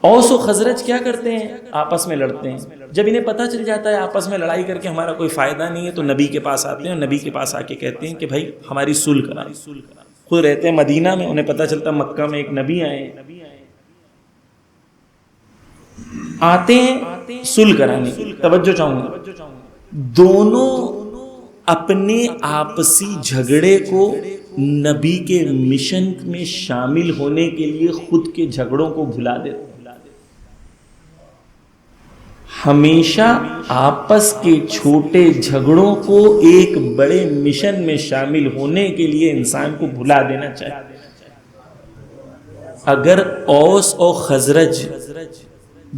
اوس و خزرج کیا کرتے ہیں؟ آپس میں لڑتے ہیں۔ جب انہیں پتہ چل جاتا ہے آپس میں لڑائی کر کے ہمارا کوئی فائدہ نہیں ہے تو نبی کے پاس آتے ہیں، اور نبی کے پاس آ کے کہتے ہیں کہ بھائی ہماری صلح کرا۔ خود رہتے ہیں مدینہ میں، انہیں پتہ چلتا مکہ میں ایک نبی آئے ہیں، آتے ہیں صلح کرانے کی۔ توجہ چاہوں گا، دونوں اپنے آپسی جھگڑے کو نبی کے مشن میں شامل ہونے کے لیے خود کے جھگڑوں کو بھلا دیتے. ہمیشہ آپس کے چھوٹے جھگڑوں کو ایک بڑے مشن میں شامل ہونے کے لیے انسان کو بھلا دینا چاہیے. اگر اوس اور خزرج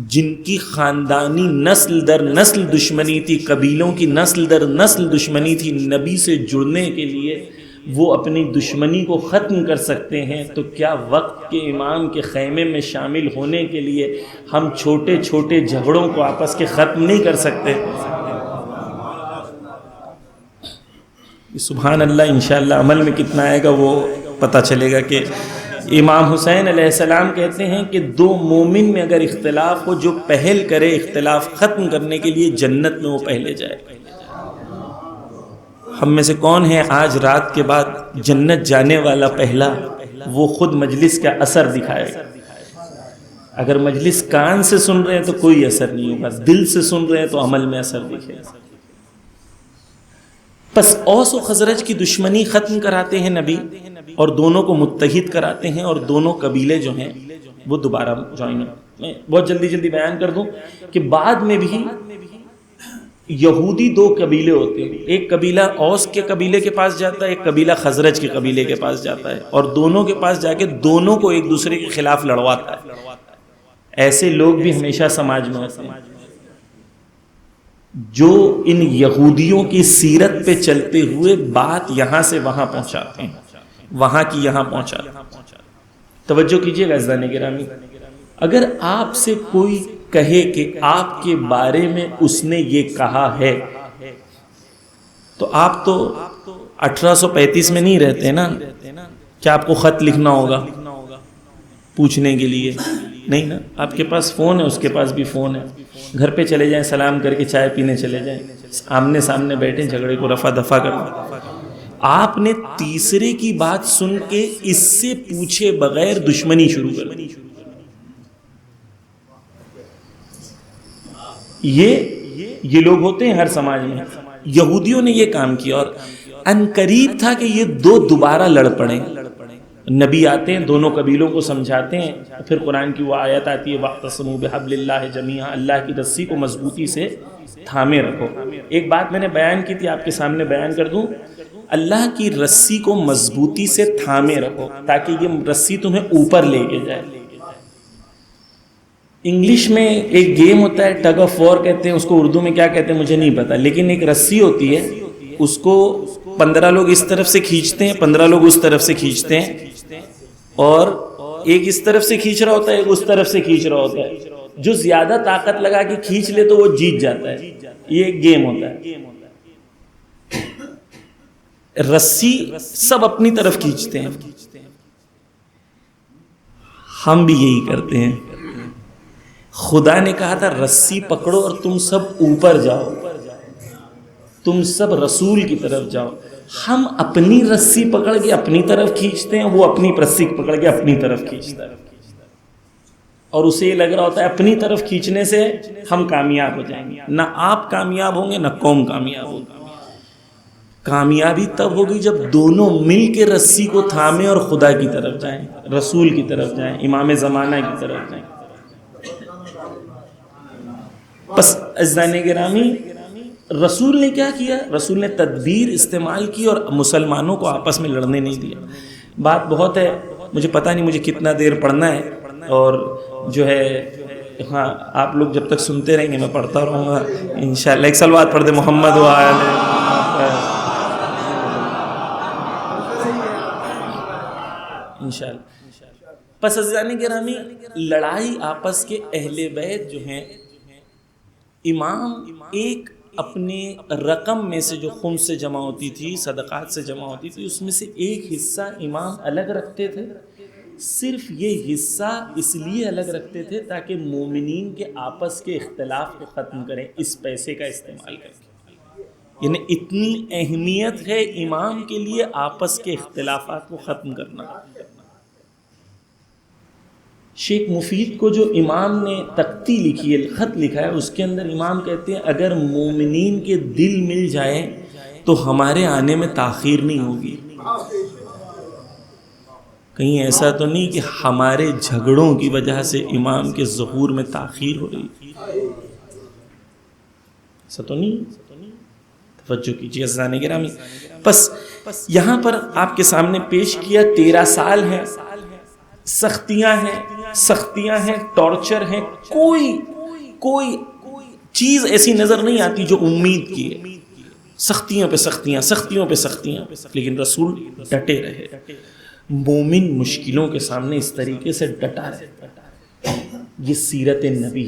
جن کی خاندانی نسل در نسل دشمنی تھی، قبیلوں کی نسل در نسل دشمنی تھی، نبی سے جڑنے کے لیے وہ اپنی دشمنی کو ختم کر سکتے ہیں، تو کیا وقت کے امام کے خیمے میں شامل ہونے کے لیے ہم چھوٹے چھوٹے جھگڑوں کو آپس کے ختم نہیں کر سکتے؟ سبحان اللہ. انشاءاللہ عمل میں کتنا آئے گا وہ پتہ چلے گا. کہ امام حسین علیہ السلام کہتے ہیں کہ دو مومن میں اگر اختلاف ہو، جو پہل کرے اختلاف ختم کرنے کے لیے جنت میں وہ پہلے جائے. ہم میں سے کون ہے آج رات کے بعد جنت جانے والا پہلا؟ وہ خود مجلس کا اثر دکھائے گا. اگر مجلس کان سے سن رہے ہیں تو کوئی اثر نہیں ہوگا، دل سے سن رہے ہیں تو عمل میں اثر دکھے گا. پس اوس و خزرج کی دشمنی ختم کراتے ہیں نبی، اور دونوں کو متحد کراتے ہیں، اور دونوں قبیلے جو ہیں وہ دوبارہ جوائن. میں بہت جلدی بیان کر دوں کہ بعد میں بھی یہودی دو قبیلے ہوتے ہیں. ایک قبیلہ اوس کے قبیلے کے پاس جاتا ہے، ایک قبیلہ خزرج کے قبیلے کے پاس جاتا ہے، اور دونوں کے پاس جا کے دونوں کو ایک دوسرے کے خلاف لڑواتا ہے. ایسے لوگ بھی ہمیشہ سماج میں ہوتے ہیں جو ان یہودیوں کی سیرت پہ چلتے ہوئے بات یہاں سے وہاں پہنچاتے ہیں، وہاں کی یہاں پہنچاتے ہیں. توجہ کیجئے گا عزیزان گرامی، اگر آپ سے کوئی کہے کہ آپ کے بارے میں اس نے یہ کہا ہے، تو آپ تو 1835 میں نہیں رہتے نا. کیا آپ کو خط لکھنا ہوگا پوچھنے کے لیے؟ نہیں نا. آپ کے پاس فون ہے، اس کے پاس بھی فون ہے. گھر پہ چلے جائیں، سلام کر کے چائے پینے چلے جائیں، آمنے سامنے بیٹھیں، جھگڑے کو رفع دفع کریں. آپ نے تیسرے کی بات سن کے اس سے پوچھے بغیر دشمنی شروع کر دی. یہ لوگ ہوتے ہیں ہر سماج میں. یہودیوں نے یہ کام کیا، اور عنقریب تھا کہ یہ دو دوبارہ لڑ پڑیں. نبی آتے ہیں، دونوں قبیلوں کو سمجھاتے ہیں، پھر قرآن کی وہ آیت آتی ہے وَاعْتَصِمُوا بِحَبْلِ اللَّهِ جَمِيعًا، اللہ کی رسی کو مضبوطی سے تھامے رکھو. ایک بات میں نے بیان کی تھی، آپ کے سامنے بیان کر دوں. اللہ کی رسی کو مضبوطی سے تھامے رکھو تاکہ یہ رسی تمہیں اوپر لے کے جائے. انگلش میں ایک گیم ہوتا ہے ٹگ آف وار کہتے ہیں اس کو، اردو میں کیا کہتے ہیں مجھے نہیں پتا، لیکن ایک رسی ہوتی ہے، اس کو 15 لوگ اس طرف سے کھینچتے ہیں، 15 لوگ اس طرف سے کھینچتے ہیں، اور ایک اس طرف سے کھینچ رہا ہوتا ہے، ایک اس طرف سے کھینچ رہا ہوتا ہے. جو زیادہ طاقت لگا کے کھینچ لے تو وہ جیت جاتا ہے. یہ ایک گیم ہوتا ہے. رسی سب اپنی طرف کھینچتے ہیں، ہم بھی یہی کرتے ہیں. خدا نے کہا تھا رسی پکڑو اور تم سب اوپر جاؤ، تم سب رسول کی طرف جاؤ. ہم اپنی رسی پکڑ کے اپنی طرف کھینچتے ہیں، وہ اپنی رسی پکڑ کے اپنی طرف کھینچتا ہے، اور اسے یہ لگ رہا ہوتا ہے اپنی طرف کھینچنے سے ہم کامیاب ہو جائیں گے. نہ آپ کامیاب ہوں گے نہ قوم کامیاب ہوگی. کامیابی تب ہوگی جب دونوں مل کے رسی کو تھامیں اور خدا کی طرف جائیں، رسول کی طرف جائیں، امام زمانہ کی طرف جائیں. پس عزیزان گرامی، رسول نے کیا کیا؟ رسول نے تدبیر استعمال کی اور مسلمانوں کو آپس میں لڑنے نہیں دیا. بات بہت ہے، مجھے پتہ نہیں مجھے کتنا دیر پڑھنا ہے، اور جو ہے ہاں آپ لوگ جب تک سنتے رہیں گے میں پڑھتا رہوں گا انشاءاللہ. ایک صلوات پڑھ دیں محمد و انشاءاللہ. پس عزیزان گرامی، لڑائی آپس کے اہل بیت جو ہیں، امام ایک اپنے رقم میں سے جو خمس سے جمع ہوتی تھی، صدقات سے جمع ہوتی تھی، اس میں سے ایک حصہ امام الگ رکھتے تھے. صرف یہ حصہ اس لیے الگ رکھتے تھے تاکہ مومنین کے آپس کے اختلاف کو ختم کریں اس پیسے کا استعمال کر کے. یعنی اتنی اہمیت ہے امام کے لیے آپس کے اختلافات کو ختم کرنا. شیخ مفید کو جو امام نے تختی لکھی ہے، خط لکھا ہے، اس کے اندر امام کہتے ہیں اگر مومنین کے دل مل جائیں تو ہمارے آنے میں تاخیر نہیں ہوگی. کہیں ایسا تو نہیں کہ ہمارے جھگڑوں کی وجہ سے امام کے ظہور میں تاخیر ہو رہی تھی؟ ایسا تو نہیں. توجہ کیجیے عزیزان گرامی. بس یہاں پر آپ کے سامنے پیش کیا 13 سال ہیں، سختیاں ہیں، ٹارچر ہیں. کوئی چیز ایسی نظر نہیں آتی جو امید کی ہے. سختیوں پہ سختیاں، لیکن رسول ڈٹے رہے. مومن مشکلوں کے سامنے اس طریقے سے ڈٹا رہے. یہ سیرت نبی.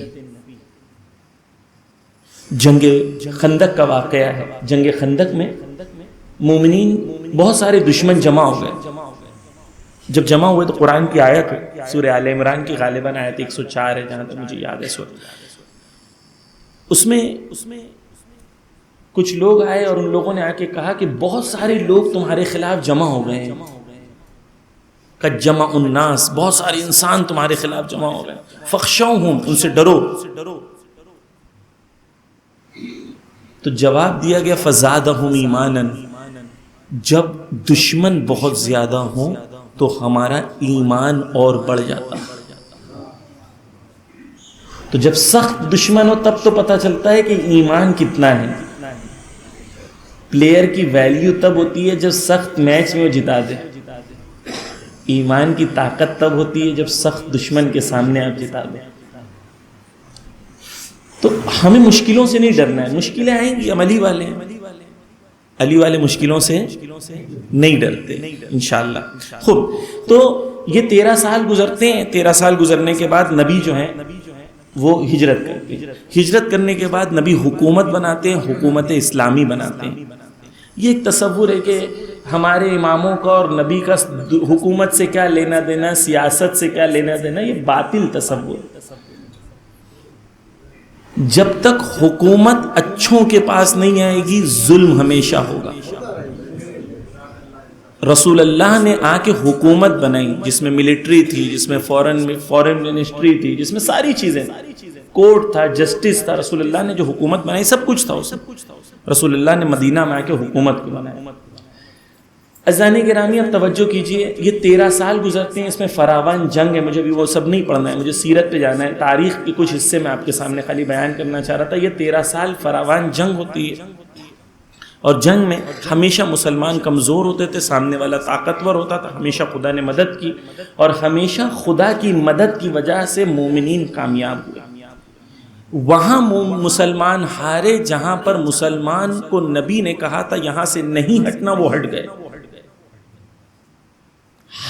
جنگ خندق کا واقعہ ہے. جنگ خندق میں مومنین بہت سارے دشمن جمع ہو گئے. جب جمع ہوئے تو قرآن کی آیت ہے، سورہ آل عمران کی غالباً آیت 104 ہے جہاں تک مجھے یاد ہے. اس میں کچھ لوگ آئے اور ان لوگوں نے آ کے کہا کہ بہت سارے لوگ تمہارے خلاف جمع ہو گئے ہیں. قد جمع الناس، بہت سارے انسان تمہارے خلاف جمع ہو گئے. فخشوہم، ان سے ڈرو. تو جواب دیا گیا فزادہم ایمانا، جب دشمن بہت زیادہ ہوں تو ہمارا ایمان اور بڑھ جاتا. تو جب سخت دشمن ہو تب تو پتہ چلتا ہے کہ ایمان کتنا ہے. پلیئر کی ویلیو تب ہوتی ہے جب سخت میچ میں وہ جتا دے. ایمان کی طاقت تب ہوتی ہے جب سخت دشمن کے سامنے آپ جتا دیں. تو ہمیں مشکلوں سے نہیں ڈرنا ہے. مشکلیں آئیں گی، ہم علی والے ہیں، علی والے مشکلوں سے نہیں ڈرتے انشاءاللہ. خوب، تو یہ 13 سال گزرتے ہیں. 13 سال گزرنے کے بعد نبی جو ہیں وہ ہجرت کرتے ہیں. ہجرت کرنے کے بعد نبی حکومت بناتے ہیں، حکومت اسلامی بناتے ہیں. یہ ایک تصور ہے کہ ہمارے اماموں کا اور نبی کا حکومت سے کیا لینا دینا، سیاست سے کیا لینا دینا. یہ باطل تصور. جب تک حکومت اچھوں کے پاس نہیں آئے گی ظلم ہمیشہ ہوگا. رسول اللہ نے آ کے حکومت بنائی جس میں ملٹری تھی، جس میں فورن منسٹری تھی، جس میں ساری چیزیں، کورٹ تھا، جسٹس تھا. رسول اللہ نے جو حکومت بنائی سب کچھ تھا. رسول اللہ نے مدینہ میں آ کے حکومت کو بنایا. عزیزان گرامی اب توجہ کیجئے. یہ 13 سال گزرتے ہیں، اس میں فراوان جنگ ہے. مجھے بھی وہ سب نہیں پڑھنا ہے، مجھے سیرت پہ جانا ہے. تاریخ کے کچھ حصے میں آپ کے سامنے خالی بیان کرنا چاہ رہا تھا. یہ 13 سال فراوان جنگ ہوتی ہے، اور جنگ میں ہمیشہ مسلمان کمزور ہوتے تھے، سامنے والا طاقتور ہوتا تھا. ہمیشہ خدا نے مدد کی، اور ہمیشہ خدا کی مدد کی وجہ سے مومنین کامیاب ہوئے. وہاں مسلمان ہارے جہاں پر مسلمان کو نبی نے کہا تھا یہاں سے نہیں ہٹنا، وہ ہٹ گئے.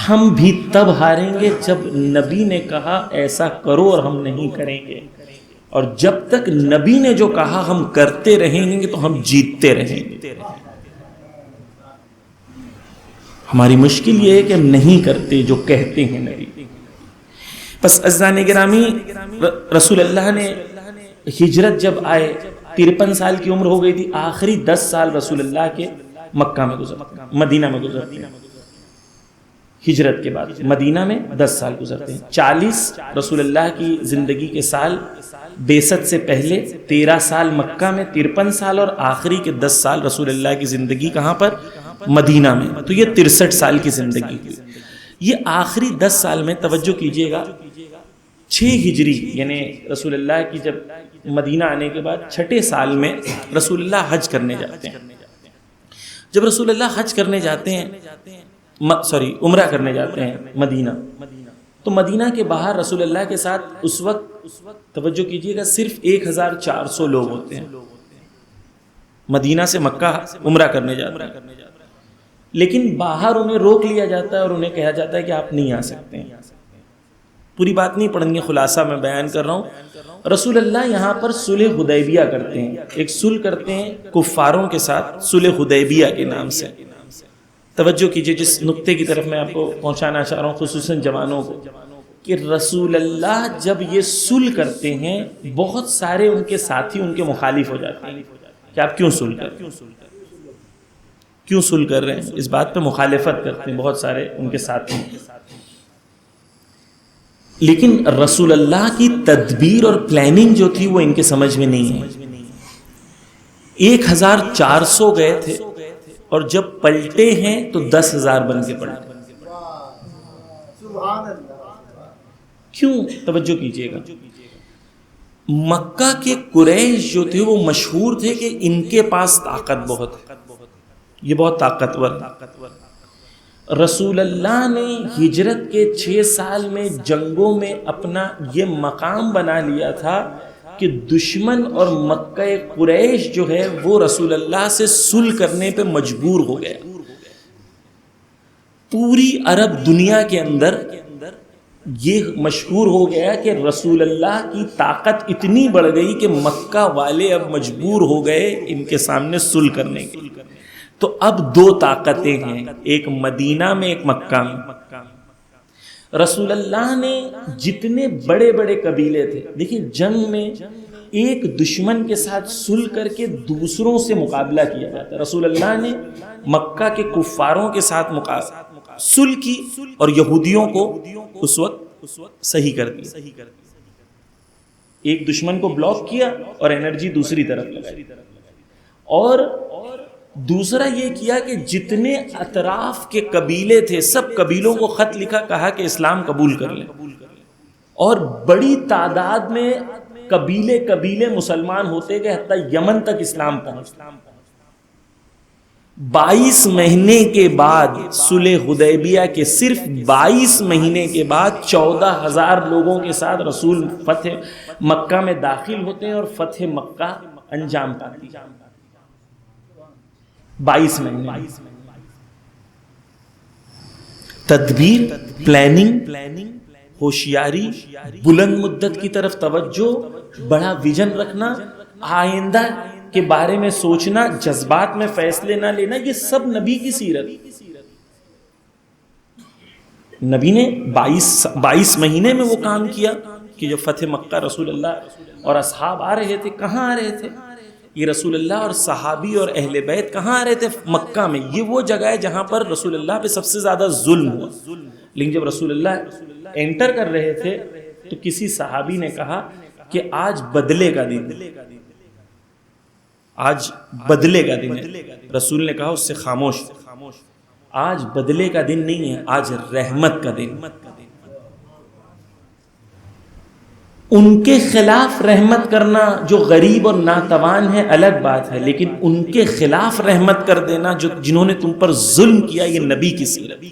ہم بھی تب ہاریں گے جب نبی نے کہا ایسا کرو اور ہم نہیں کریں گے. اور جب تک نبی نے جو کہا ہم کرتے رہیں گے تو ہم جیتتے رہیں گے. ہماری مشکل یہ ہے کہ ہم نہیں کرتے جو کہتے ہیں نبی. بس عزیزان گرامی، رسول اللہ نے ہجرت جب آئے 53 سال کی عمر ہو گئی تھی. آخری 10 سال رسول اللہ کے مکہ میں گزرتے، مدینہ میں گزرتے ہیں. ہجرت کے بعد مدینہ میں 10 سال گزرتے ہیں. 40 رسول اللہ کی زندگی کے سال بعثت سے پہلے، 13 سال مکہ میں، 53 سال، اور آخری کے 10 سال رسول اللہ کی زندگی کہاں پر؟ مدینہ میں. تو یہ 63 سال کی زندگی ہوئی. یہ آخری 10 سال میں توجہ کیجئے گا 6 ہجری یعنی رسول اللہ کی جب مدینہ آنے کے بعد 6 سال میں رسول اللہ حج کرنے جاتے ہیں. جب رسول اللہ حج کرنے جاتے ہیں، عمرہ کرنے جاتے ہیں مدینہ، تو مدینہ کے باہر رسول اللہ کے ساتھ اس وقت توجہ کیجئے گا صرف 1400 لوگ ہوتے ہیں. مدینہ سے مکہ عمرہ کرنے جاتے ہیں، لیکن باہر انہیں روک لیا جاتا ہے اور انہیں کہا جاتا ہے کہ آپ نہیں آ سکتے ہیں. پوری بات نہیں پڑھیں گے، خلاصہ میں بیان کر رہا ہوں. رسول اللہ یہاں پر صلح حدیبیہ کرتے ہیں. ایک صلح کرتے ہیں کفاروں کے ساتھ، صلح حدیبیہ کے نام سے. توجہ کیجئے جس نقطے کی طرف میں آپ کو پہنچانا چاہ رہا ہوں، خصوصاً جوانوں کو، کہ رسول اللہ جب یہ صلح کرتے ہیں بہت سارے ان کے ساتھی ان کے مخالف ہو جاتے ہیں کہ آپ کیوں صلح کر رہے ہیں، کیوں صلح کر رہے ہیں. اس بات پہ مخالفت کرتے ہیں بہت سارے ان کے ساتھی. لیکن رسول اللہ کی تدبیر اور پلاننگ جو تھی وہ ان کے سمجھ میں نہیں ہے. 1400 گئے تھے اور جب پلٹے ہیں تو 10,000 بن کے پلٹے. کیوں؟ توجہ کیجئے گا. مکہ کے قریش جو تھے وہ مشہور تھے کہ ان کے پاس طاقت بہت ہے، یہ بہت طاقتور. رسول اللہ نے ہجرت کے 6 سال میں جنگوں میں اپنا یہ مقام بنا لیا تھا کہ دشمن اور مکہ قریش جو ہے وہ رسول اللہ سے صلح کرنے پہ مجبور ہو گیا. پوری عرب دنیا کے اندر یہ مشہور ہو گیا کہ رسول اللہ کی طاقت اتنی بڑھ گئی کہ مکہ والے اب مجبور ہو گئے ان کے سامنے صلح کرنے کے. تو اب 2 طاقتیں ہیں، ایک مدینہ میں ایک مکہ میں. رسول اللہ نے جتنے بڑے بڑے قبیلے تھے، دیکھیں جنگ میں ایک دشمن کے ساتھ صلح کر کے دوسروں سے مقابلہ کیا جاتا ہے. رسول اللہ نے مکہ کے کفاروں کے ساتھ صلح کی اور یہودیوں کو اس وقت صحیح کر دیا. ایک دشمن کو بلاک کیا اور انرجی دوسری طرف لگائی. اور دوسرا یہ کیا کہ جتنے اطراف کے قبیلے تھے سب قبیلوں کو خط لکھا، کہا کہ اسلام قبول کر لیں. اور بڑی تعداد میں قبیلے مسلمان ہوتے گئے، حتیٰ یمن تک اسلام پہنچا. 22 مہینے کے بعد صلح حدیبیہ کے صرف 22 مہینے کے بعد 14,000 لوگوں کے ساتھ رسول فتح مکہ میں داخل ہوتے ہیں اور فتح مکہ انجام پاتی. 22 مہینے تدبیر، پلاننگ، ہوشیاری، بلند مدت کی طرف توجہ، بڑا ویژن رکھنا، آئندہ کے بارے میں سوچنا، جذبات میں فیصلے نہ لینا، یہ سب نبی کی سیرت. نبی نے 22 مہینے میں وہ کام کیا کہ جب فتح مکہ رسول اللہ اور اصحاب آ رہے تھے. کہاں آ رہے تھے؟ یہ رسول اللہ اور صحابی اور اہل بیت کہاں آ رہے تھے؟ مکہ میں. یہ وہ جگہ ہے جہاں پر رسول اللہ پہ سب سے زیادہ ظلم ہوا. لیکن جب رسول اللہ انٹر کر رہے تھے تو کسی صحابی نے کہا کہ آج بدلے کا دن ہے، آج بدلے کا دن ہے. رسول نے کہا اس سے خاموش، آج بدلے کا دن نہیں ہے، آج رحمت کا دن. ان کے خلاف رحمت کرنا جو غریب اور ناتوان ہے الگ بات ہے، لیکن ان کے خلاف رحمت کر دینا جنہوں نے تم پر ظلم کیا، یہ نبی کی سیرت.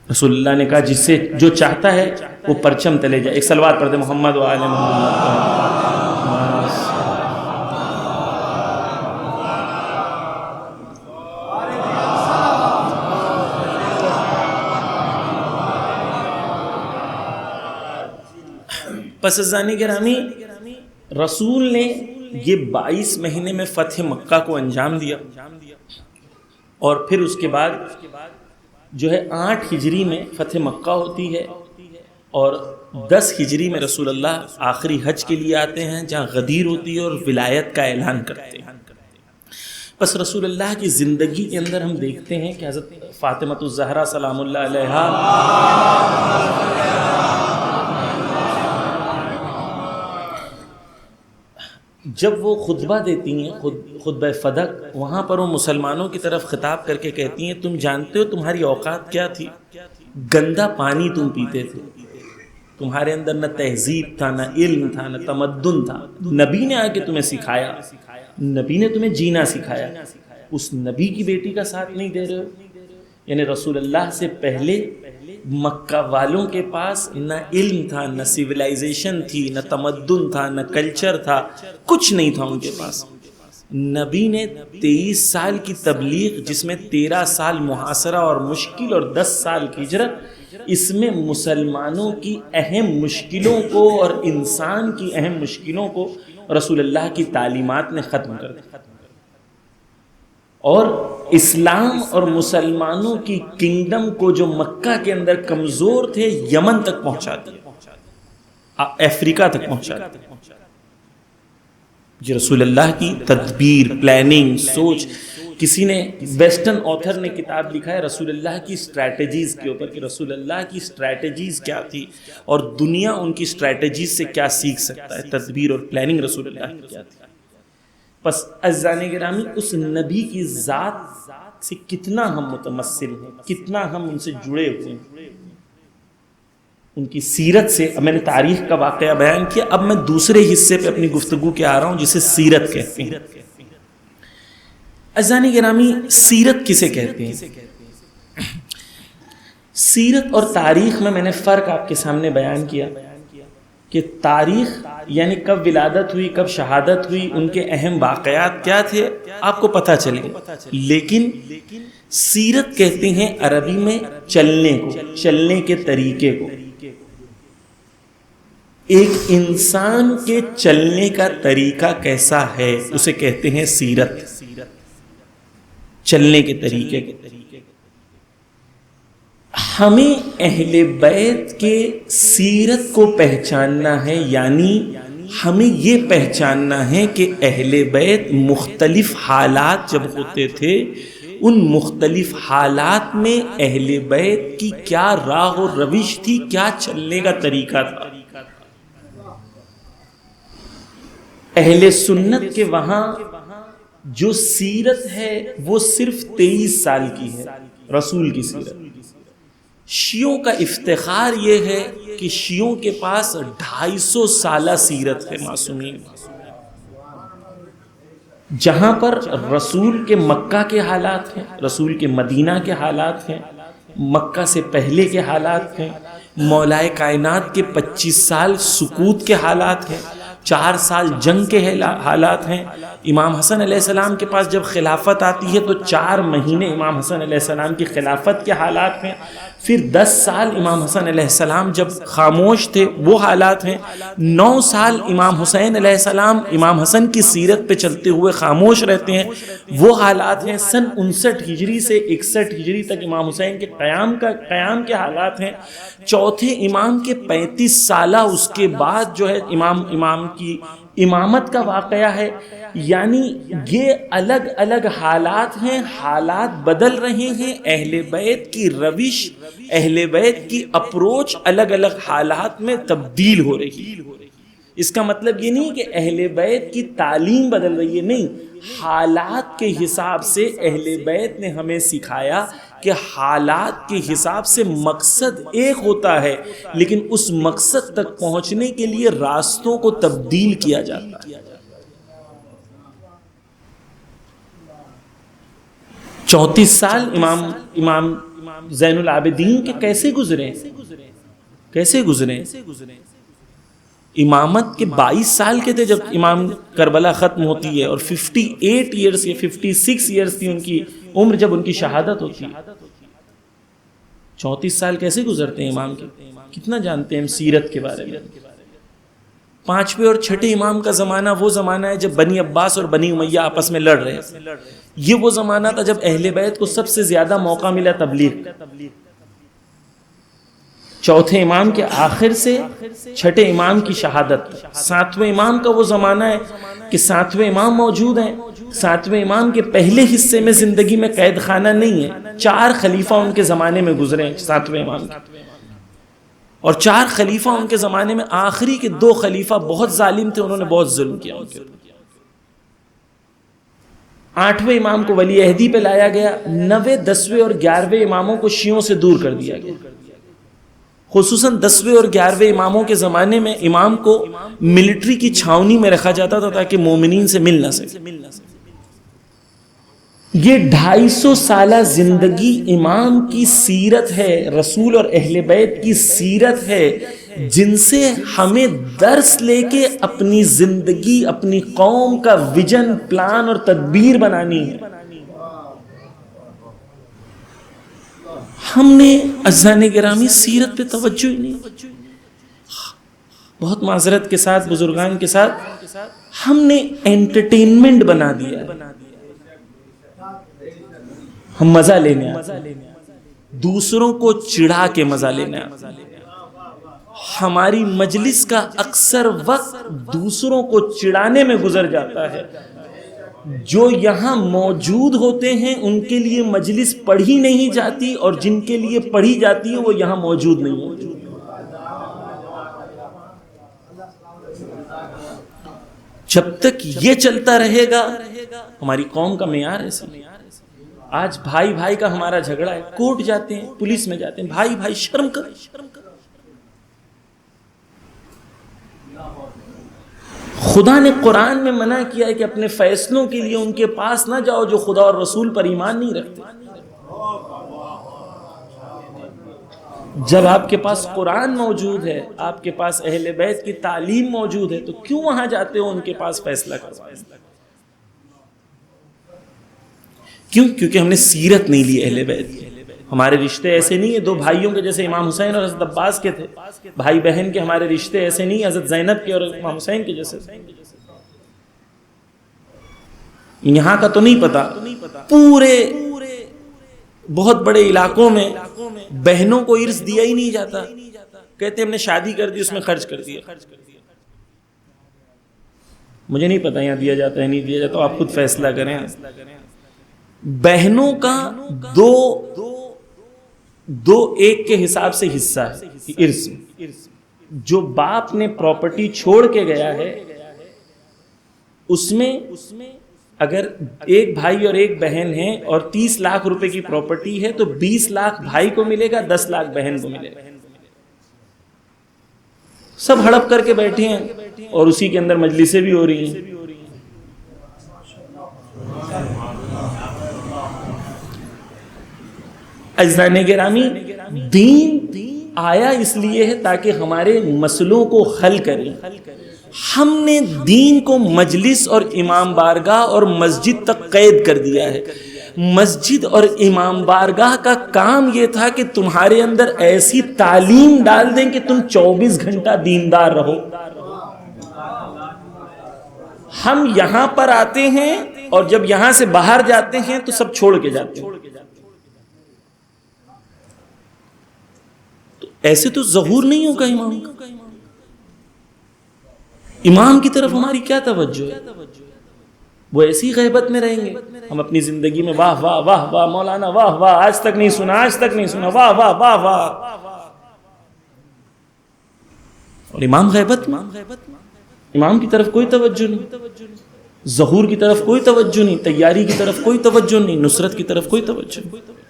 رسول اللہ نے کہا جس سے جو چاہتا ہے وہ پرچم تلے جائے. ایک صلوات پڑھ دے محمد و آل محمد. پس ازانی گرامی، رسول نے یہ 22 مہینے میں فتح مکہ کو انجام دیا اور پھر اس کے بعد جو ہے 8 ہجری میں فتح مکہ ہوتی ہے اور 10 ہجری میں رسول اللہ آخری حج کے لیے آتے ہیں جہاں غدیر ہوتی ہے اور ولایت کا اعلان کرتے ہیں. بس رسول اللہ کی زندگی کے اندر ہم دیکھتے ہیں کہ حضرت فاطمہ الزہرا سلام اللہ علیہا جب وہ خطبہ دیتی ہیں، خطبہ فدق، وہاں پر وہ مسلمانوں کی طرف خطاب کر کے کہتی ہیں تم جانتے ہو تمہاری اوقات کیا تھی؟ گندا پانی تم پیتے تھے، تمہارے اندر نہ تہذیب تھا، نہ علم تھا، نہ تمدن تھا. نبی نے آ کے تمہیں سکھایا، نبی نے تمہیں جینا سکھایا. اس نبی کی بیٹی کا ساتھ نہیں دے رہے ہو. یعنی رسول اللہ سے پہلے مکہ والوں کے پاس نہ علم تھا، نہ سیولائزیشن تھی، نہ تمدن تھا، نہ کلچر تھا، کچھ نہیں تھا ان کے پاس. نبی نے 23 سال کی تبلیغ، جس میں 13 سال محاصرہ اور مشکل اور 10 سال کی ہجرت، اس میں مسلمانوں کی اہم مشکلوں کو اور انسان کی اہم مشکلوں کو رسول اللہ کی تعلیمات نے ختم کر دیا اور اسلام اور مسلمانوں کی کنگڈم کو جو مکہ کے اندر کمزور تھے یمن تک پہنچا دیا، افریقہ تک پہنچا دیا. جی رسول اللہ کی تدبیر، پلاننگ، سوچ. کسی نے ویسٹرن آتھر نے کتاب لکھا ہے رسول اللہ کی اسٹریٹجیز کے اوپر کہ رسول اللہ کی اسٹریٹجیز کیا تھی اور دنیا ان کی اسٹریٹجیز سے کیا سیکھ سکتا ہے. تدبیر اور پلاننگ رسول اللہ کی کیا تھی. پس عزیزان گرامی اس نبی کی ذات سے کتنا ہم متمثل ہیں، کتنا ہم ان سے جڑے ہوئے ہیں، ان کی سیرت سے. اب میں نے تاریخ کا واقعہ بیان کیا، اب میں دوسرے حصے پہ اپنی گفتگو کے آ رہا ہوں جسے سیرت کہتے ہیں. عزیزان گرامی سیرت کسے کہتے ہیں؟ سیرت اور تاریخ میں نے فرق آپ کے سامنے بیان کیا کہ تاریخ یعنی کب ولادت ہوئی، کب شہادت ہوئی، ان کے اہم واقعات کیا تھے آپ کو پتہ چلے. لیکن سیرت کہتے ہیں عربی میں چلنے کو، چلنے کے طریقے کو. ایک انسان کے چلنے کا طریقہ کیسا ہے اسے کہتے ہیں سیرت. چلنے کے طریقے. ہمیں اہل بیت کے سیرت کو پہچاننا ہے، یعنی ہمیں یہ پہچاننا ہے کہ اہل بیت مختلف حالات جب ہوتے تھے، ان مختلف حالات میں اہل بیت کی کیا راہ و روش تھی، کیا چلنے کا طریقہ تھا. اہل سنت کے وہاں جو سیرت ہے وہ صرف 23 سال کی ہے، رسول کی سیرت. شیعوں کا افتخار یہ ہے کہ شیعوں کے پاس 250 سالہ سیرت ہے معصومین. جہاں پر رسول کے مکہ کے حالات ہیں، رسول کے مدینہ کے حالات ہیں، مکہ سے پہلے کے حالات ہیں، مولائے کائنات کے 25 سال سکوت کے حالات ہیں، 4 سال جنگ کے حالات ہیں. امام حسن علیہ السلام کے پاس جب خلافت آتی ہے تو 4 مہینے امام حسن علیہ السلام کی خلافت کے حالات ہیں. پھر 10 سال امام حسن علیہ السلام جب خاموش تھے وہ حالات ہیں. 9 سال امام حسین علیہ السلام امام حسن کی سیرت پہ چلتے ہوئے خاموش رہتے ہیں، وہ حالات ہیں. سن 59 ہجری سے 61 ہجری تک امام حسین کے قیام کے حالات ہیں. چوتھے امام کے 35 سالہ اس کے بعد جو ہے امام کی امامت کا واقعہ ہے. یعنی یہ الگ الگ حالات ہیں، حالات بدل رہے ہیں. اہل بیت کی روش، اہل بیت کی اپروچ الگ الگ حالات میں تبدیل ہو رہی ہے. اس کا مطلب یہ نہیں کہ اہل بیت کی تعلیم بدل رہی ہے، نہیں، حالات کے حساب سے اہل بیت نے ہمیں سکھایا کہ حالات کے حساب سے مقصد ایک ہوتا ہے، لیکن اس مقصد تک پہنچنے کے لیے راستوں کو تبدیل کیا جاتا ہے. 34 سال امام زین العابدین کے کیسے گزرے؟ امامت کے 22 سال کے تھے جب امام کربلا ختم ہوتی ہے، اور 58 ایئرس یا 56 ایئرس تھی ان کی عمر جب ان کی شہادت ہوتی ہے. 34 سال کیسے گزرتے ہیں امام کے؟ کتنا جانتے ہیں ہم سیرت کے بارے میں؟ 5ویں اور 6ٹھے امام کا زمانہ وہ زمانہ ہے جب بنی عباس اور بنی امیہ آپس میں لڑ رہے تھے. یہ وہ زمانہ تھا جب اہل بیت کو سب سے زیادہ موقع ملا تبلیغ. 4تھے امام کے آخر سے 6ٹھے امام کی شہادت. 7ویں امام کا وہ زمانہ ہے کہ 7ویں امام موجود ہیں. 7ویں امام کے پہلے حصے میں زندگی میں قید خانہ نہیں ہے. 4 خلیفہ ان کے زمانے میں گزرے ہیں 7ویں امام کے، اور 4 خلیفہ ان کے زمانے میں آخری کے 2 خلیفہ بہت ظالم تھے، انہوں نے بہت ظلم کیا ان کے. 8ویں امام کو ولی عہدی پہ لایا گیا. 9ویں 10ویں اور 11ویں اماموں کو شیعوں سے دور کر دیا گیا. خصوصاً 10ویں اور 11ویں اماموں کے زمانے میں امام کو ملٹری کی چھاونی میں رکھا جاتا تھا تاکہ مومنین سے مل نہ سکے. یہ 250 سالہ زندگی امام کی سیرت ہے، رسول اور اہل بیت کی سیرت ہے، جن سے ہمیں درس لے کے اپنی زندگی، اپنی قوم کا ویژن، پلان اور تدبیر بنانی ہے. ہم نے عزیزان گرامی سیرت پہ توجہ ہی نہیں. بہت معذرت کے ساتھ، بزرگان کے ساتھ، ہم نے انٹرٹینمنٹ بنا دیا ہے. ہم مزہ لینے آتے ہیں، دوسروں کو چڑھا کے مزہ لینے آتے ہیں. ہماری مجلس کا اکثر وقت دوسروں کو چڑھانے میں گزر جاتا ہے. جو یہاں موجود ہوتے ہیں ان کے لیے مجلس پڑھی نہیں جاتی، اور جن کے لیے پڑھی جاتی ہے وہ یہاں موجود نہیں ہوتی. جب تک یہ چلتا رہے گا ہماری قوم کا معیار ایسا. آج بھائی بھائی کا ہمارا جھگڑا ہے، کورٹ جاتے ہیں، پولیس میں جاتے ہیں، بھائی بھائی شرم کر. خدا نے قرآن میں منع کیا ہے کہ اپنے فیصلوں کے لیے ان کے پاس نہ جاؤ جو خدا اور رسول پر ایمان نہیں رکھتے. جب آپ کے پاس قرآن موجود ہے، آپ کے پاس اہل بیت کی تعلیم موجود ہے، تو کیوں وہاں جاتے ہو ان کے پاس فیصلہ کروانے؟ کیوں؟ کیونکہ ہم نے سیرت نہیں لی اہل بیت کی. ہمارے رشتے ایسے نہیں ہیں دو بھائیوں کے جیسے امام حسین اور حضرت عباس کے تھے. بھائی بہن کے ہمارے رشتے ایسے نہیں حضرت زینب کے اور امام حسین کے جیسے. یہاں کا تو نہیں پتا، پورے بہت بڑے علاقوں میں بہنوں کو ارث دیا ہی نہیں جاتا. کہتے ہم نے شادی کر دی، اس میں خرچ کر دیا. مجھے نہیں پتا یہاں دیا جاتا ہے نہیں دیا جاتا، آپ خود فیصلہ کریں. بہنوں کا دو ایک کے حساب سے حصہ ہے ارث میں. جو باپ نے پراپرٹی چھوڑ کے گیا ہے اس میں اگر ایک بھائی اور ایک بہن ہے اور 30 لاکھ روپے کی پراپرٹی ہے تو 20 لاکھ بھائی کو ملے گا، 10 لاکھ بہن کو ملے گا. سب ہڑپ کر کے بیٹھے ہیں اور اسی کے اندر مجلسیں بھی ہو رہی ہیں. عزیزان گرامی، دین آیا اس لیے ہے تاکہ ہمارے مسئلوں کو حل کریں. ہم نے دین کو مجلس اور امام بارگاہ اور مسجد تک قید کر دیا ہے. مسجد اور امام بارگاہ کا کام یہ تھا کہ تمہارے اندر ایسی تعلیم ڈال دیں کہ تم 24 گھنٹہ دیندار رہو. ہم یہاں پر آتے ہیں اور جب یہاں سے باہر جاتے ہیں تو سب چھوڑ کے جاتے ہیں. ایسے تو ظہور نہیں ہوگا امام کا. امام کی طرف ہماری کیا توجہ ہے؟ وہ ایسی غیبت میں رہیں گے. ہم اپنی زندگی میں واہ واہ واہ واہ مولانا واہ واہ آج تک نہیں سنا آج تک نہیں سنا واہ واہ واہ واہ. اور امام غیبت میں، امام کی طرف کوئی توجہ نہیں، ظہور کی طرف کوئی توجہ نہیں، تیاری کی طرف کوئی توجہ نہیں، نصرت کی طرف کوئی توجہ نہیں.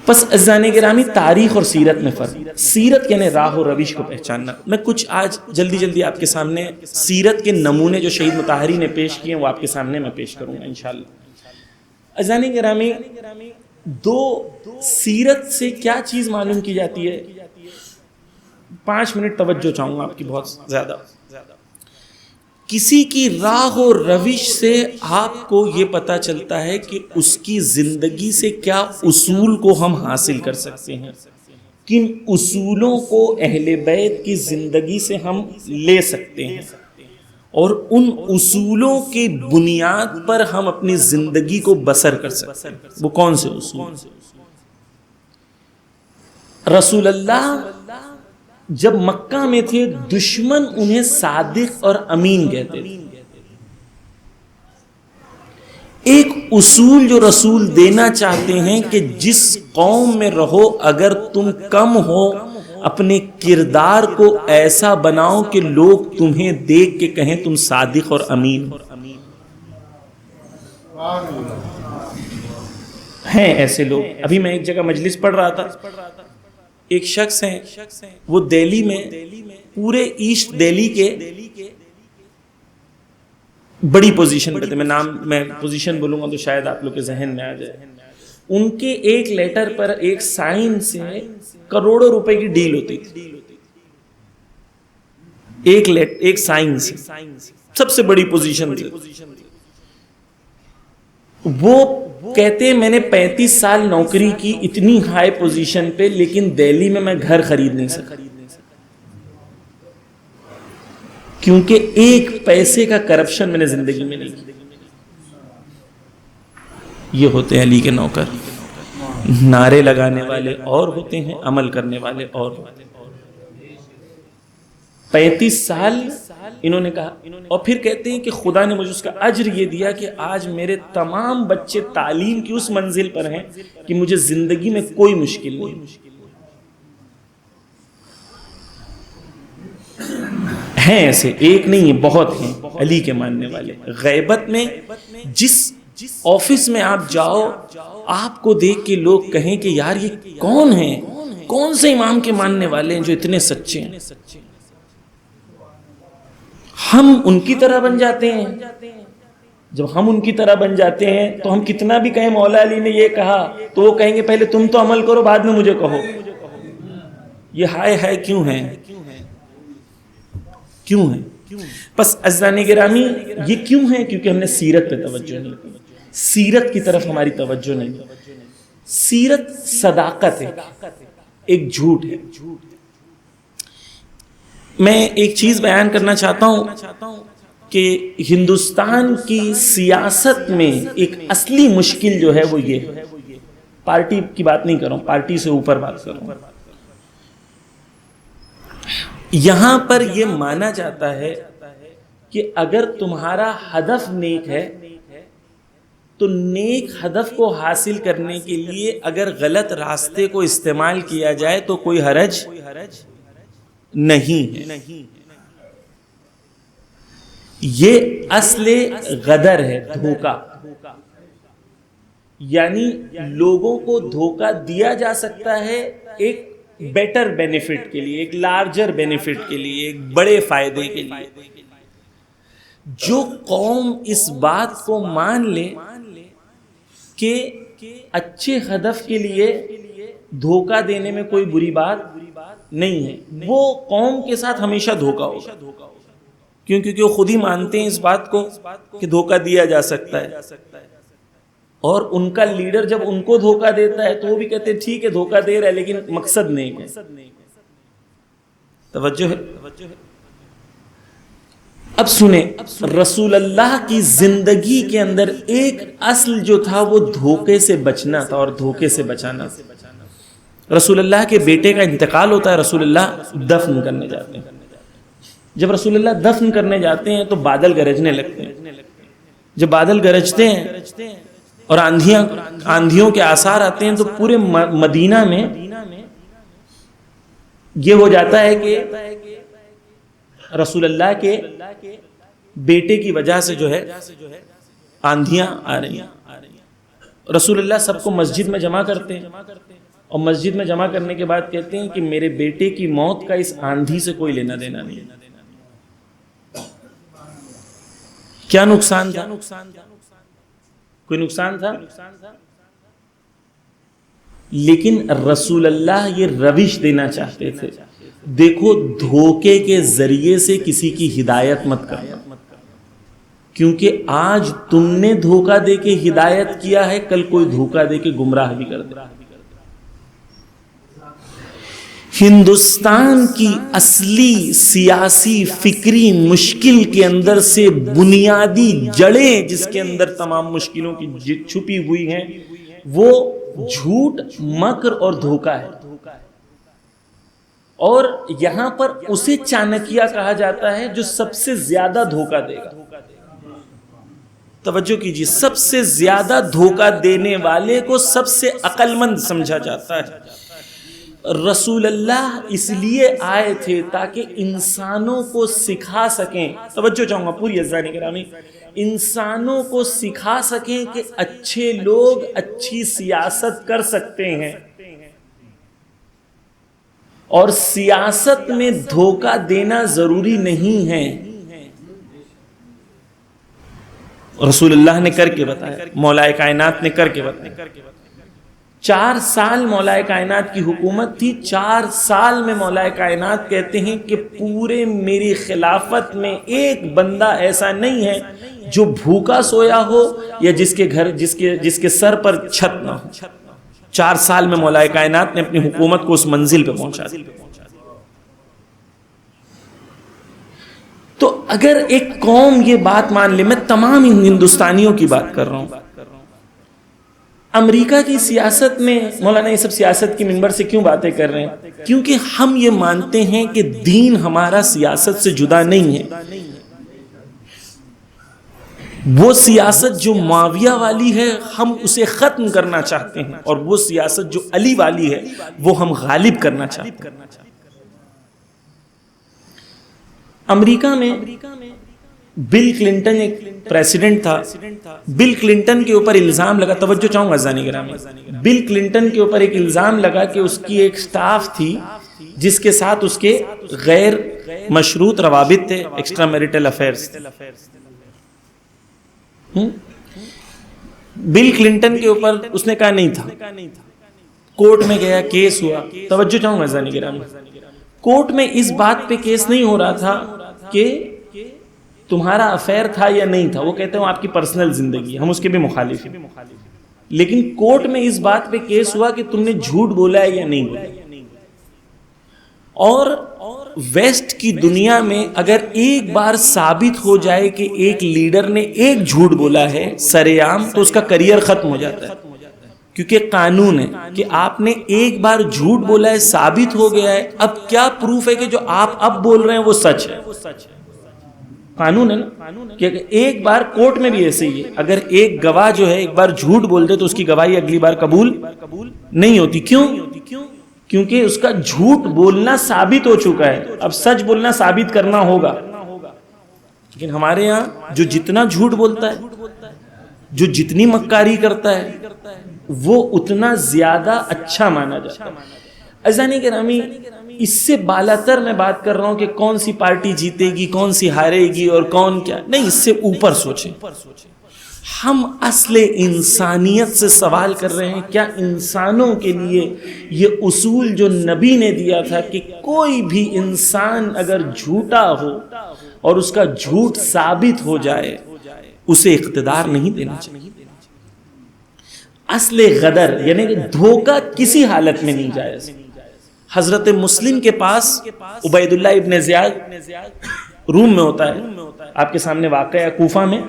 پس عزیزان گرامی، تاریخ اور سیرت میں فرق. سیرت یعنی راہ و روش کو پہچاننا. میں کچھ آج جلدی آپ کے سامنے سیرت کے نمونے جو شہید مطہری نے پیش کیے ہیں وہ آپ کے سامنے میں پیش کروں گا انشاءاللہ. عزیزان گرامی، دو سیرت سے کیا چیز معلوم کی جاتی ہے؟ 5 منٹ توجہ چاہوں گا آپ کی بہت زیادہ. کسی کی راہ و روش سے آپ کو یہ پتا چلتا ہے کہ اس کی زندگی سے کیا اصول کو ہم حاصل کر سکتے ہیں، کن اصولوں کو اہل بیت کی زندگی سے ہم لے سکتے ہیں اور ان اصولوں کی بنیاد پر ہم اپنی زندگی کو بسر کر سکتے ہیں. وہ کون سے اصول؟ رسول اللہ جب مکہ میں تھے دشمن انہیں صادق اور امین کہتے تھے. ایک اصول جو رسول دینا چاہتے ہیں کہ جس قوم میں رہو اگر تم کم ہو اپنے کردار کو ایسا بناؤ کہ لوگ تمہیں دیکھ کے کہیں تم صادق اور امین ہیں. ایسے لوگ، ابھی میں ایک جگہ مجلس پڑھ رہا تھا، ایک شخص ہیں وہ دہلی میں پورے ایسٹ دہلی کے بڑی پوزیشن پہ تھے. میں پوزیشن بولوں گا تو شاید آپ لوگ کے ذہن میں آ جائے. ان کے ایک لیٹر پر ایک سائن سے کروڑوں روپے کی ڈیل ہوتی تھی. ایک سائن سے سب سے بڑی پوزیشن تھی. وہ کہتے ہیں میں نے 35 سال نوکری کی اتنی ہائی پوزیشن پہ، لیکن دہلی میں گھر خرید نہیں سکا کیونکہ ایک پیسے کا کرپشن میں نے زندگی میں نہیں کی. یہ ہوتے ہیں علی کے نوکر. نعرے لگانے والے اور ہوتے ہیں، عمل کرنے والے اور ہوتے ہیں. 35 سال انہوں نے کہا، اور پھر کہتے ہیں کہ خدا نے مجھے اس کا اجر یہ دیا کہ آج میرے تمام بچے تعلیم کی اس منزل پر ہیں کہ مجھے زندگی میں کوئی مشکل نہیں. ہیں ایسے، ایک نہیں بہت ہیں علی کے ماننے والے. غیبت میں جس آفس میں آپ جاؤ آپ کو دیکھ کے لوگ کہیں کہ یار یہ کون ہیں، کون سے امام کے ماننے والے ہیں جو اتنے سچے ہیں. ہم ان کی طرح بن جاتے ہیں. جب ہم ان کی طرح بن جاتے ہیں تو ہم کتنا بھی کہیں مولا علی نے یہ کہا تو وہ کہیں گے پہلے تم تو عمل کرو بعد میں مجھے کہو. یہ ہائے کیوں ہے، کیوں ہے؟ بس عزیزان گرامی یہ کیوں ہے؟ کیونکہ ہم نے سیرت پہ توجہ نہیں کی، سیرت کی طرف ہماری توجہ نہیں. سیرت صداقت ہے، ایک جھوٹ ہے. میں ایک چیز بیان کرنا چاہتا ہوں کہ ہندوستان کی سیاست میں ایک اصلی مشکل جو ہے وہ یہ ہے. پارٹی کی بات نہیں کر رہا ہوں، پارٹی سے اوپر بات کر رہا ہوں. یہاں پر یہ مانا جاتا ہے کہ اگر تمہارا ہدف نیک ہے تو نیک ہدف کو حاصل کرنے کے لیے اگر غلط راستے کو استعمال کیا جائے تو کوئی حرج نہیں ہے. یہ اصل غدر ہے، دھوکہ. یعنی لوگوں کو دھوکہ دیا جا سکتا ہے ایک بیٹر بینیفٹ کے لیے، ایک لارجر بینیفٹ کے لیے، ایک بڑے فائدے کے لیے. جو قوم اس بات کو مان لے کہ اچھے ہدف کے لیے دھوکہ دینے میں کوئی بری بات نہیں ہے، وہ قوم کے ساتھ ہمیشہ دھوکہ ہوگا. کیوں؟ کیونکہ وہ خود ہی مانتے ہیں اس بات کو کہ دھوکہ دیا جا سکتا ہے. اور ان کا لیڈر جب ان کو دھوکہ دیتا ہے تو وہ بھی کہتے ہیں ٹھیک ہے دھوکہ دے رہا ہے لیکن مقصد نہیں ہے. توجہ ہے. اب سنیں، رسول اللہ کی زندگی کے اندر ایک اصل جو تھا وہ دھوکے سے بچنا تھا اور دھوکے سے بچانا. رسول اللہ کے بیٹے کا انتقال ہوتا ہے، رسول اللہ دفن کرنے جاتے ہیں. جب رسول اللہ دفن کرنے جاتے ہیں تو بادل گرجنے لگتے ہیں. جب بادل گرجتے ہیں اور آندھیوں کے آثار آتے ہیں تو پورے مدینہ میں یہ ہو جاتا ہے کہ رسول اللہ کے بیٹے کی وجہ سے جو ہے آندھیاں آ رہی ہیں. رسول اللہ سب کو مسجد میں جمع کرتے ہیں اور مسجد میں جمع کرنے کے بعد کہتے ہیں کہ میرے بیٹے کی موت کا اس آندھی سے کوئی لینا دینا نہیں. کیا نقصان تھا؟ کوئی نقصان تھا؟ لیکن رسول اللہ یہ روش دینا چاہتے تھے، دیکھو دھوکے کے ذریعے سے کسی کی ہدایت مت کرنا، کیونکہ آج تم نے دھوکہ دے کے ہدایت کیا ہے، کل کوئی دھوکہ دے کے گمراہ بھی کر دے. ہندوستان کی اصلی سیاسی فکری مشکل کے اندر سے بنیادی جڑیں جس کے اندر تمام مشکلوں کی چھپی ہوئی ہیں وہ جھوٹ، مکر اور دھوکہ ہے. اور یہاں پر اسے چانکیہ کہا جاتا ہے جو سب سے زیادہ دھوکہ دے گا. توجہ کیجیے، سب سے زیادہ دھوکہ دینے والے کو سب سے عقل مند سمجھا جاتا ہے. رسول اللہ اس لیے آئے تھے تاکہ انسانوں کو سکھا سکیں، توجہ چاہوں گا پوری عزیزان گرامی، انسانوں کو سکھا سکیں کہ اچھے لوگ اچھی سیاست کر سکتے ہیں اور سیاست میں دھوکہ دینا ضروری نہیں ہے. رسول اللہ نے کر کے بتایا، مولا کائنات نے کر کے بتایا. 4 سال مولا کائنات کی حکومت تھی. 4 سال میں مولا کائنات کہتے ہیں کہ پورے میری خلافت میں ایک بندہ ایسا نہیں ہے جو بھوکا سویا ہو یا جس کے سر پر چھت نہ ہو. 4 سال میں مولا کائنات نے اپنی حکومت کو اس منزل پہ پہنچا دیا. تو اگر ایک قوم یہ بات مان لے، میں تمام ہندوستانیوں کی بات کر رہا ہوں، امریکہ کی سیاست میں مولانا یہ سب سیاست کی منبر سے کیوں باتیں کر رہے ہیں؟ کیونکہ ہم یہ مانتے ہیں کہ دین ہمارا سیاست سے جدا نہیں ہے. وہ سیاست جو معاویہ والی ہے ہم اسے ختم کرنا چاہتے ہیں، اور وہ سیاست جو علی والی ہے وہ ہم غالب کرنا چاہتے ہیں. امریکہ میں بل کلنٹن ایک پریزیڈنٹ تھا. بل کلنٹن کے اوپر الزام لگا, توجہ چاہوں گا عزیزان گرامی, بل کلنٹن کے اوپر ایک الزام لگا کہ اس کی ایک سٹاف تھی جس کے ساتھ اس کے غیر مشروط روابط تھے, extra marital affairs. Bill Clinton کے اوپر اس نے کہا نہیں تھا. کورٹ میں گیا, کیس ہوا. توجہ چاہوں گا عزیزان گرامی, کورٹ میں اس بات پہ کیس نہیں ہو رہا تھا کہ تمہارا افیئر تھا یا نہیں تھا, وہ کہتے ہیں آپ کی پرسنل زندگی, ہم اس کے بھی مخالف ہیں. لیکن کورٹ میں اس بات پہ کیس ہوا کہ تم نے جھوٹ بولا ہے یا نہیں بولا. اور ویسٹ کی دنیا میں اگر ایک بار ثابت ہو جائے کہ ایک لیڈر نے ایک جھوٹ بولا ہے سرے عام, تو اس کا کریئر ختم ہو جاتا ہے, کیونکہ قانون ہے کہ آپ نے ایک بار جھوٹ بولا ہے, ثابت ہو گیا ہے, اب کیا پروف ہے کہ جو آپ اب بول رہے ہیں وہ سچ ہے. قانون ہے نا کہ ایک بار کورٹ میں بھی ایسے ہی ہے, اگر ایک گواہ جو ہے ایک بار جھوٹ بول دے تو اس کی گواہی اگلی بار قبول نہیں ہوتی. کیوں؟ کیونکہ اس کا جھوٹ بولنا ثابت ہو چکا ہے, اب سچ بولنا ثابت کرنا ہوگا. لیکن ہمارے یہاں جو جتنا جھوٹ بولتا ہے, جو جتنی مکاری کرتا ہے, وہ اتنا زیادہ اچھا مانا جاتا ہے. عزیزان گرامی, اس سے بالاتر میں بات کر رہا ہوں کہ کون سی پارٹی جیتے گی, کون سی ہارے گی, اور کون کیا نہیں, اس سے اوپر سوچیں. ہم اصل انسانیت سے سوال کر رہے ہیں. کیا انسانوں کے لیے یہ اصول جو نبی نے دیا تھا کہ کوئی بھی انسان اگر جھوٹا ہو اور اس کا جھوٹ ثابت ہو جائے اسے اقتدار نہیں دینا چاہیے. اصل غدر یعنی کہ دھوکہ کسی حالت میں نہیں جائز. حضرت مسلم کے پاس عبید اللہ ابن زیاد روم میں ہوتا ہے, آپ کے سامنے واقع ہے, کوفہ میں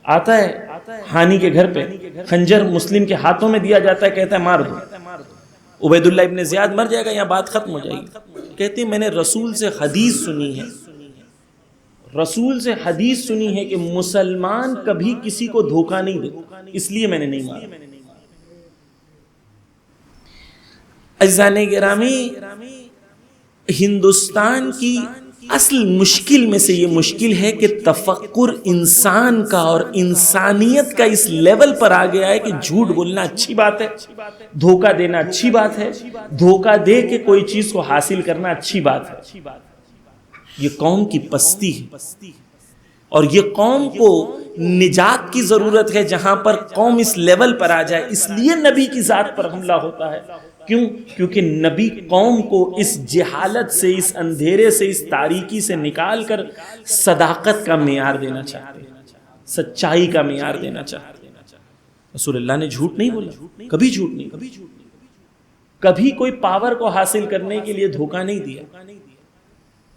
آتا ہے, ہانی کے گھر پہ خنجر مسلم کے ہاتھوں میں دیا جاتا ہے, کہتا ہے مار دو. عبید اللہ ابن زیاد مر جائے گا, یہاں بات ختم ہو جائے گی. کہتے ہیں میں نے رسول سے حدیث سنی ہے, رسول سے حدیث سنی ہے کہ مسلمان کبھی کسی کو دھوکہ نہیں دیتا, اس لیے میں نے نہیں مارا. عزیزان گرامی, ہندوستان کی اصل مشکل میں سے یہ مشکل ہے کہ تفکر انسان کا اور انسانیت کا اس لیول پر آ گیا ہے کہ جھوٹ بولنا اچھی بات ہے, دھوکہ دینا اچھی بات ہے, دھوکہ دے کے کوئی چیز کو حاصل کرنا اچھی بات ہے. یہ قوم کی پستی ہے اور یہ قوم کو نجات کی ضرورت ہے. جہاں پر قوم اس لیول پر آ جائے, اس لیے نبی کی ذات پر حملہ ہوتا ہے. کیوں؟ کیونکہ نبی قوم کو اس جہالت سے, اس اندھیرے سے, اس تاریکی سے نکال کر صداقت کا معیار دینا چاہتے ہیں, سچائی کا معیار دینا چاہتے ہیں. رسول اللہ نے جھوٹ نہیں بولا, کبھی جھوٹ نہیں, کبھی کوئی پاور کو حاصل کرنے کے لیے دھوکہ نہیں دیا.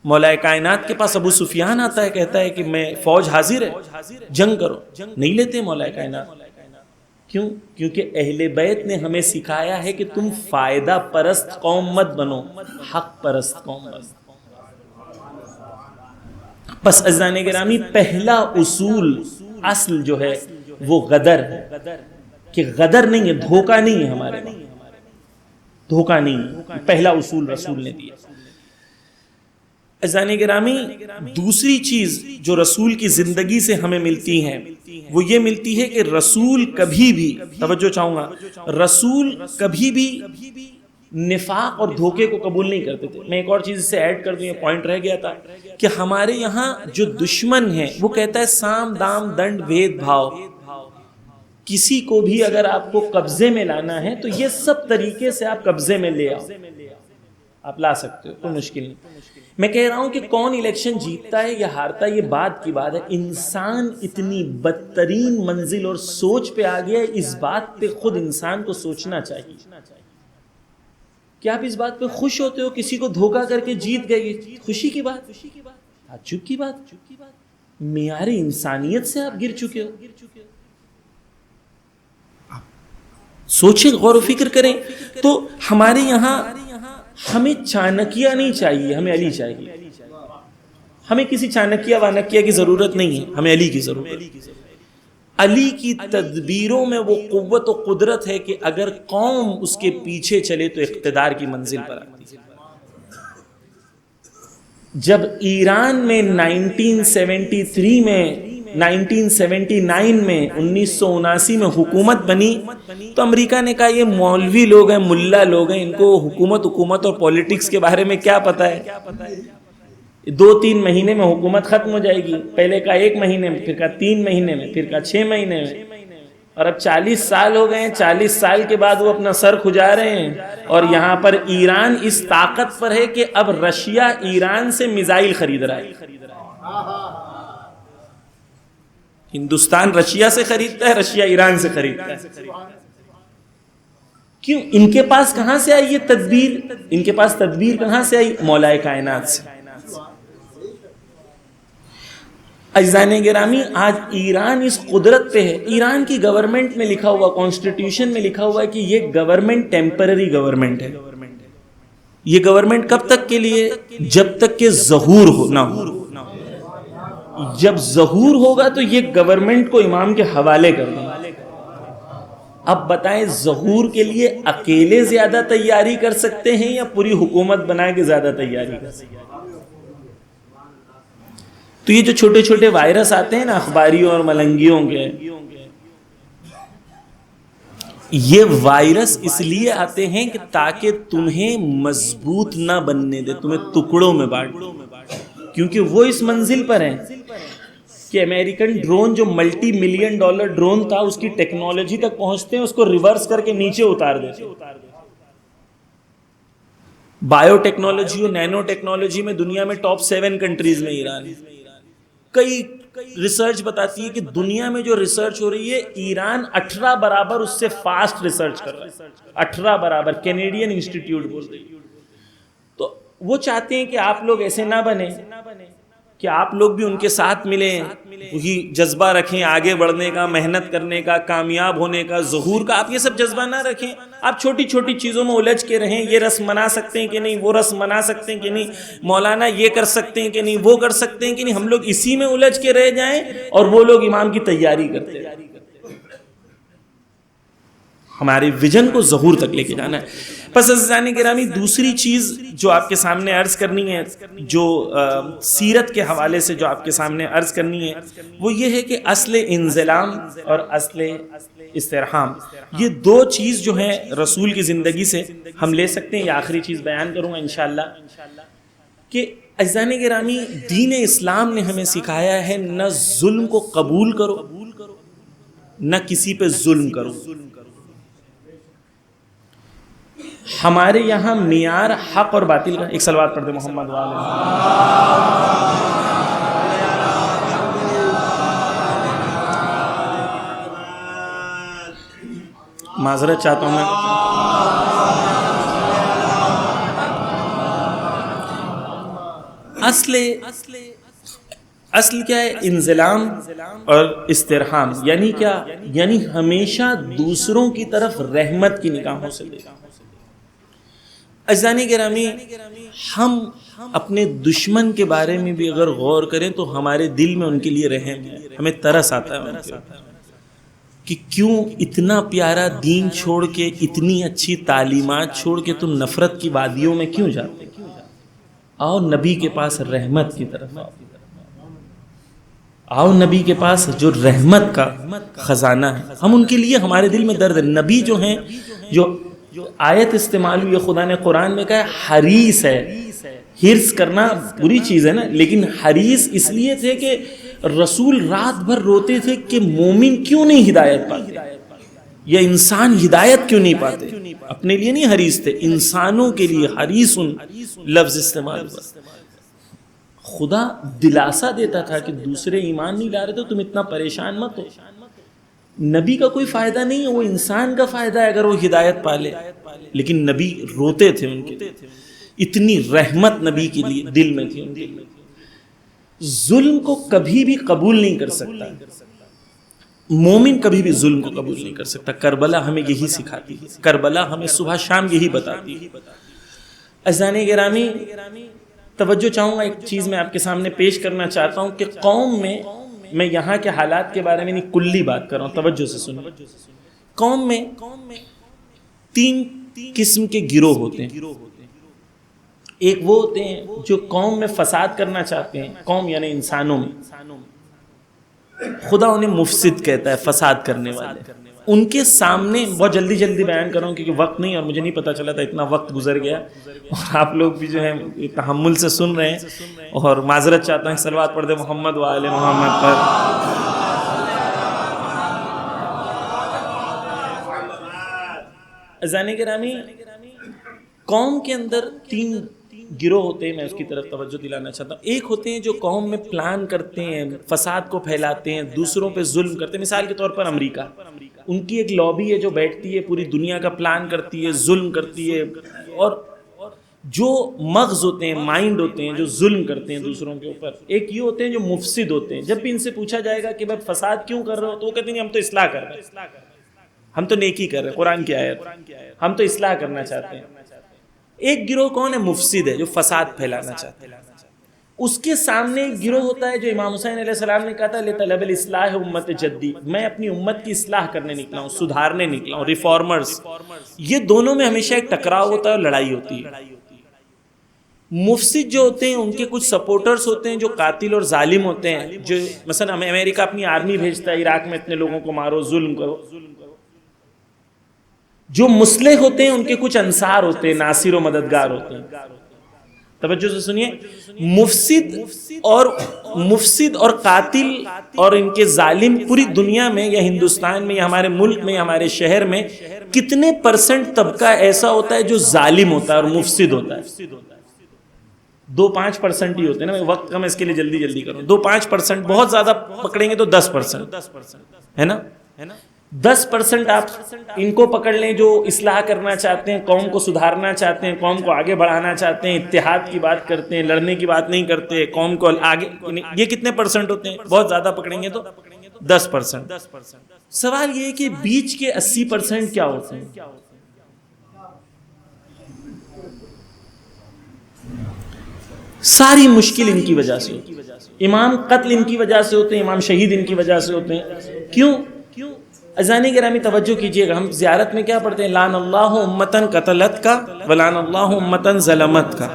مولا کائنات کے پاس ابو سفیان آتا ہے, کہتا ہے کہ میں فوج حاضر ہے, جنگ کرو. نہیں لیتے مولا کائنات. کیوں؟ کیونکہ اہل بیت نے ہمیں سکھایا ہے کہ تم فائدہ پرست قوم مت بنو, حق پرست قوم بنو. بس عزیزان گرامی, پہلا اصول اصل جو ہے وہ غدر ہے, کہ غدر نہیں ہے, دھوکہ نہیں ہے. ہمارے دھوکہ نہیں, پہلا اصول رسول نے دیا. عزیزان گرامی, دوسری چیز جو رسول کی زندگی سے ہمیں ملتی ہے وہ یہ ملتی ہے کہ رسول کبھی بھی, توجہ چاہوں گا, رسول کبھی بھی نفاق اور دھوکے کو قبول نہیں کرتے تھے. میں ایک اور چیز سے ایڈ کر دوں, یہ پوائنٹ رہ گیا تھا کہ ہمارے یہاں جو دشمن ہے وہ کہتا ہے سام دام دنڈ بھید بھاؤ. کسی کو بھی اگر آپ کو قبضے میں لانا ہے تو یہ سب طریقے سے آپ قبضے میں لے آؤ, آپ لا سکتے ہو, کوئی مشکل نہیں. میں کہہ رہا ہوں کہ کون الیکشن جیتتا ہے یا ہارتا ہے یہ بات کی بات ہے. انسان اتنی بدترین منزل اور سوچ پہ آ گیا ہے, اس بات پہ خود انسان کو سوچنا چاہیے. کیا آپ اس بات پہ خوش ہوتے ہو کسی کو دھوکہ کر کے جیت گئے؟ خوشی کی بات, تعجب کی بات, معیار انسانیت سے آپ گر چکے ہو. سوچیں, غور و فکر کریں. تو ہمارے یہاں ہمیں چانکیہ نہیں چاہیے, ہمیں علی چاہیے. ہمیں کسی چانکیہ وانکیہ کی ضرورت نہیں ہے, ہمیں علی کی ضرورت ہے. علی کی تدبیروں میں وہ قوت و قدرت ہے کہ اگر قوم اس کے پیچھے چلے تو اقتدار کی منزل پر آتی ہے. جب ایران میں 1979 میں 1979 میں حکومت بنی تو امریکہ نے کہا یہ مولوی لوگ ہیں، ملا لوگ ہیں، ان کو حکومت اور پولیٹکس کے بارے میں کیا پتہ ہے، 2-3 مہینے میں حکومت ختم ہو جائے گی، پہلے کہا 1 مہینے میں، پھر کہا 3 مہینے میں، پھر کہا 6 مہینے میں، اور اب 40 سال ہو گئے ہیں، 40 سال کے بعد وہ اپنا سر کھجا رہے ہیں، اور یہاں پر ایران اس طاقت پر ہے کہ اب رشیا ایران سے میزائل خرید رہا ہے، ہندوستان رشیا سے خریدتا ہے، رشیا ایران سے خریدتا ہے۔ کیوں؟ ان کے پاس کہاں سے آئی یہ تدبیر؟ ان کے پاس تدبیر کہاں سے آئی؟ مولا کائنات سے۔ عزیزان گرامی، آج ایران اس قدرت پہ ہے، ایران کی گورنمنٹ میں لکھا ہوا، کانسٹیٹیوشن میں لکھا ہوا ہے کہ یہ گورنمنٹ ٹیمپرری گورنمنٹ ہے۔ یہ گورنمنٹ کب تک کے لیے؟ جب تک کہ ظہور نہ ہو۔ جب ظہور ہوگا تو یہ گورنمنٹ کو امام کے حوالے کر دیں۔ اب بتائیں ظہور کے لیے اکیلے زیادہ تیاری کر سکتے ہیں یا پوری حکومت بنا کے زیادہ تیاری کر سکتے ہیں؟ تو یہ جو چھوٹے چھوٹے وائرس آتے ہیں نا اخباریوں اور ملنگیوں کے، یہ وائرس اس لیے آتے ہیں کہ تاکہ تمہیں مضبوط نہ بننے دے، تمہیں ٹکڑوں میں بانٹ دے، کیونکہ وہ اس منزل پر ہیں کہ امریکن ڈرون جو $multi million ڈرون تھا، اس کی ٹیکنالوجی تک پہنچتے ہیں، اس کو ریورس کر کے نیچے اتار دیتے ہیں۔ بایو ٹیکنالوجی اور نینو ٹیکنالوجی میں دنیا میں ٹاپ 7 کنٹریز میں ایران۔ کئی ریسرچ بتاتی ہے کہ دنیا میں جو ریسرچ ہو رہی ہے، ایران 18 برابر اس سے فاسٹ ریسرچ کر رہا ہے، 18 برابر، کینیڈین انسٹیٹیوٹ بول رہی ہے۔ تو وہ چاہتے ہیں کہ آپ لوگ ایسے نہ بنیں، کہ آپ لوگ بھی ان کے ساتھ ملیں، وہی جذبہ رکھیں آگے بڑھنے کا، محنت کرنے کا، کامیاب ہونے کا، ظہور کا۔ آپ یہ سب جذبہ نہ رکھیں، آپ چھوٹی چھوٹی چیزوں میں الجھ کے رہیں، یہ رسم منا سکتے ہیں کہ نہیں، وہ رسم منا سکتے ہیں کہ نہیں، مولانا یہ کر سکتے ہیں کہ نہیں، وہ کر سکتے ہیں کہ نہیں، ہم لوگ اسی میں الجھ کے رہ جائیں اور وہ لوگ امام کی تیاری کرتے ہیں۔ ہمارے ویژن کو ظہور تک لے کے جانا ہے۔ پس عزیزان گرامی، دوسری چیز جو آپ کے سامنے عرض کرنی ہے، جو سیرت کے حوالے سے جو آپ کے سامنے عرض کرنی ہے، وہ یہ ہے کہ اصل انضلام اور اصل استرحام، یہ 2 چیز جو ہیں رسول کی زندگی سے ہم لے سکتے ہیں۔ یہ آخری چیز بیان کروں گا انشاءاللہ کہ عزیزان گرامی، دین اسلام نے ہمیں سکھایا ہے نہ ظلم کو قبول کرو، نہ کسی پہ ظلم کرو۔ ہمارے یہاں معیار حق اور باطل کا، ایک صلوات پڑھ دے محمد وآلہ۔ معذرت چاہتا ہوں میں، اصل کیا ہے؟ انضلام اور استرحام، یعنی کیا؟ یعنی ہمیشہ دوسروں کی طرف رحمت کی نگاہوں سے دیکھنا۔ عزیزان گرامی، ہم اپنے دشمن کے بارے میں بھی اگر غور کریں تو ہمارے دل میں ان کے لیے رحم ہے، ہمیں ترس آتا ہے ان کے کہ کیوں اتنا پیارا دین چھوڑ کے، اتنی اچھی تعلیمات چھوڑ کے تم نفرت کی وادیوں میں کیوں جاتے؟ آؤ نبی کے پاس رحمت کی طرف آؤ نبی کے پاس جو رحمت کا خزانہ ہے، ہم ان کے لیے، ہمارے دل میں درد ہے۔ نبی جو ہیں، جو آیت استعمال ہوئی ہے، خدا نے قرآن میں کہا ہے حریص ہے۔ حرص کرنا بری چیز ہے نا، لیکن حریص اس لیے تھے کہ رسول رات بھر روتے تھے کہ مومن کیوں نہیں ہدایت پاتے، یا انسان ہدایت کیوں نہیں پاتے۔ اپنے لیے نہیں حریص تھے، انسانوں کے لیے حریص لفظ استعمال ہوا۔ خدا دلاسا دیتا تھا کہ دوسرے ایمان نہیں لا رہے تو تم اتنا پریشان مت ہو، نبی کا کوئی فائدہ نہیں ہے، وہ انسان کا فائدہ ہے اگر وہ ہدایت پالے۔ لیکن نبی روتے تھے ان کے لیے، اتنی رحمت نبی کے لیے دل میں تھی ان کے لیے۔ ظلم کو کبھی بھی قبول نہیں کر سکتا مومن، کبھی بھی ظلم کو قبول نہیں کر سکتا۔ کربلا ہمیں یہی سکھاتی ہے، کربلا ہمیں صبح شام یہی بتاتی ہے۔ عزیزان گرامی، توجہ چاہوں گا، ایک چیز میں آپ کے سامنے پیش کرنا چاہتا ہوں کہ قوم میں یہاں کے حالات کے بارے میں نہیں، کلی بات کر رہا ہوں، توجہ سے سنیں۔ قوم میں 3 قسم کے گروہ ہوتے ہیں۔ ایک وہ ہوتے ہیں جو قوم میں فساد کرنا چاہتے ہیں، قوم یعنی انسانوں میں، خدا انہیں مفسد کہتا ہے، فساد کرنے والے. ان کے سامنے بہت جلدی جلدی بیان کر رہا ہوں کیونکہ وقت نہیں، اور مجھے نہیں پتا چلا تھا اتنا وقت گزر گیا، اور آپ لوگ بھی جو ہے تحمل سے سن رہے ہیں، اور معذرت چاہتا ہوں. صلوات پڑھ دے محمد و آل محمد پر. اذان گرامی، قوم کے اندر 3 گروہ ہوتے ہیں، میں اس کی طرف توجہ دلانا چاہتا ہوں. ایک ہوتے ہیں جو قوم میں پلان کرتے ہیں، فساد کو پھیلاتے ہیں، دوسروں پہ ظلم کرتے ہیں. مثال کے طور پر امریکہ، ان کی ایک لابی ہے جو بیٹھتی ہے، پوری دنیا کا پلان کرتی ہے، ظلم کرتی ہے. اور جو مغز ہوتے ہیں، مائنڈ ہوتے ہیں، جو ظلم کرتے ہیں دوسروں کے اوپر. ایک یہ ہوتے ہیں جو مفسد ہوتے ہیں. جب بھی ان سے پوچھا جائے گا کہ بھائی فساد کیوں کر رہے ہو، تو وہ کہتے ہیں ہم تو اصلاح کر رہے ہیں، ہم تو نیکی کر رہے ہیں، قرآن کی آیت، ہم تو اصلاح کرنا چاہتے ہیں. ایک گروہ کون ہے؟ مفسد ہے، جو فساد پھیلانا چاہتا ہے. اس کے سامنے ایک گروہ ہوتا ہے جو امام حسین علیہ السلام نے کہا تھا لطلب الاصلاح امت جدی، میں اپنی امت کی اصلاح کرنے نکلا ہوں، سدھارنے نکلا ہوں، ریفارمرز. یہ دونوں میں ہمیشہ ایک ٹکراؤ ہوتا ہے اور لڑائی ہوتی ہے. مفسد جو ہوتے ہیں ان کے کچھ سپورٹرز ہوتے ہیں جو قاتل اور ظالم ہوتے ہیں، جو مثلا امریکہ اپنی آرمی بھیجتا ہے عراق میں اتنے لوگوں کو مارو، ظلم کرو. جو مصلح ہوتے ہیں ان کے کچھ انصار ہوتے ہیں، ناصر و مددگار ہوتے ہیں. توجہ سے سنیے، مفسد اور قاتل اور ان کے ظالم پوری دنیا میں یا ہندوستان میں یا ہمارے ملک میں یا ہمارے شہر میں کتنے % طبقہ ایسا ہوتا ہے جو ظالم ہوتا ہے اور مفسد ہوتا ہے؟ 2-5% ہی ہوتے ہیں نا. وقت کم، اس کے لیے جلدی جلدی کروں. 2-5%، بہت زیادہ پکڑیں گے تو 10% ہے نا. 10% آپ ان کو پکڑ لیں جو اصلاح کرنا چاہتے ہیں، قوم کو سدھارنا چاہتے ہیں، قوم کو آگے بڑھانا چاہتے ہیں، اتحاد کی بات کرتے ہیں، لڑنے کی بات نہیں کرتے، قوم کو آگے. یہ کتنے % ہوتے ہیں؟ بہت زیادہ پکڑیں گے تو 10%. سوال یہ ہے کہ بیچ کے 80% کیا ہوتے ہیں؟ ساری مشکل ان کی وجہ سے ہوتی ہے. امام قتل ان کی وجہ سے ہوتے ہیں، امام شہید ان کی وجہ سے ہوتے ہیں. کیوں؟ اذان گرامی توجہ کیجئے گا، ہم زیارت میں کیا پڑھتے ہیں؟ لعن اللہ امتن قتلت کا، ولعن اللہ امتن ظلمت کا،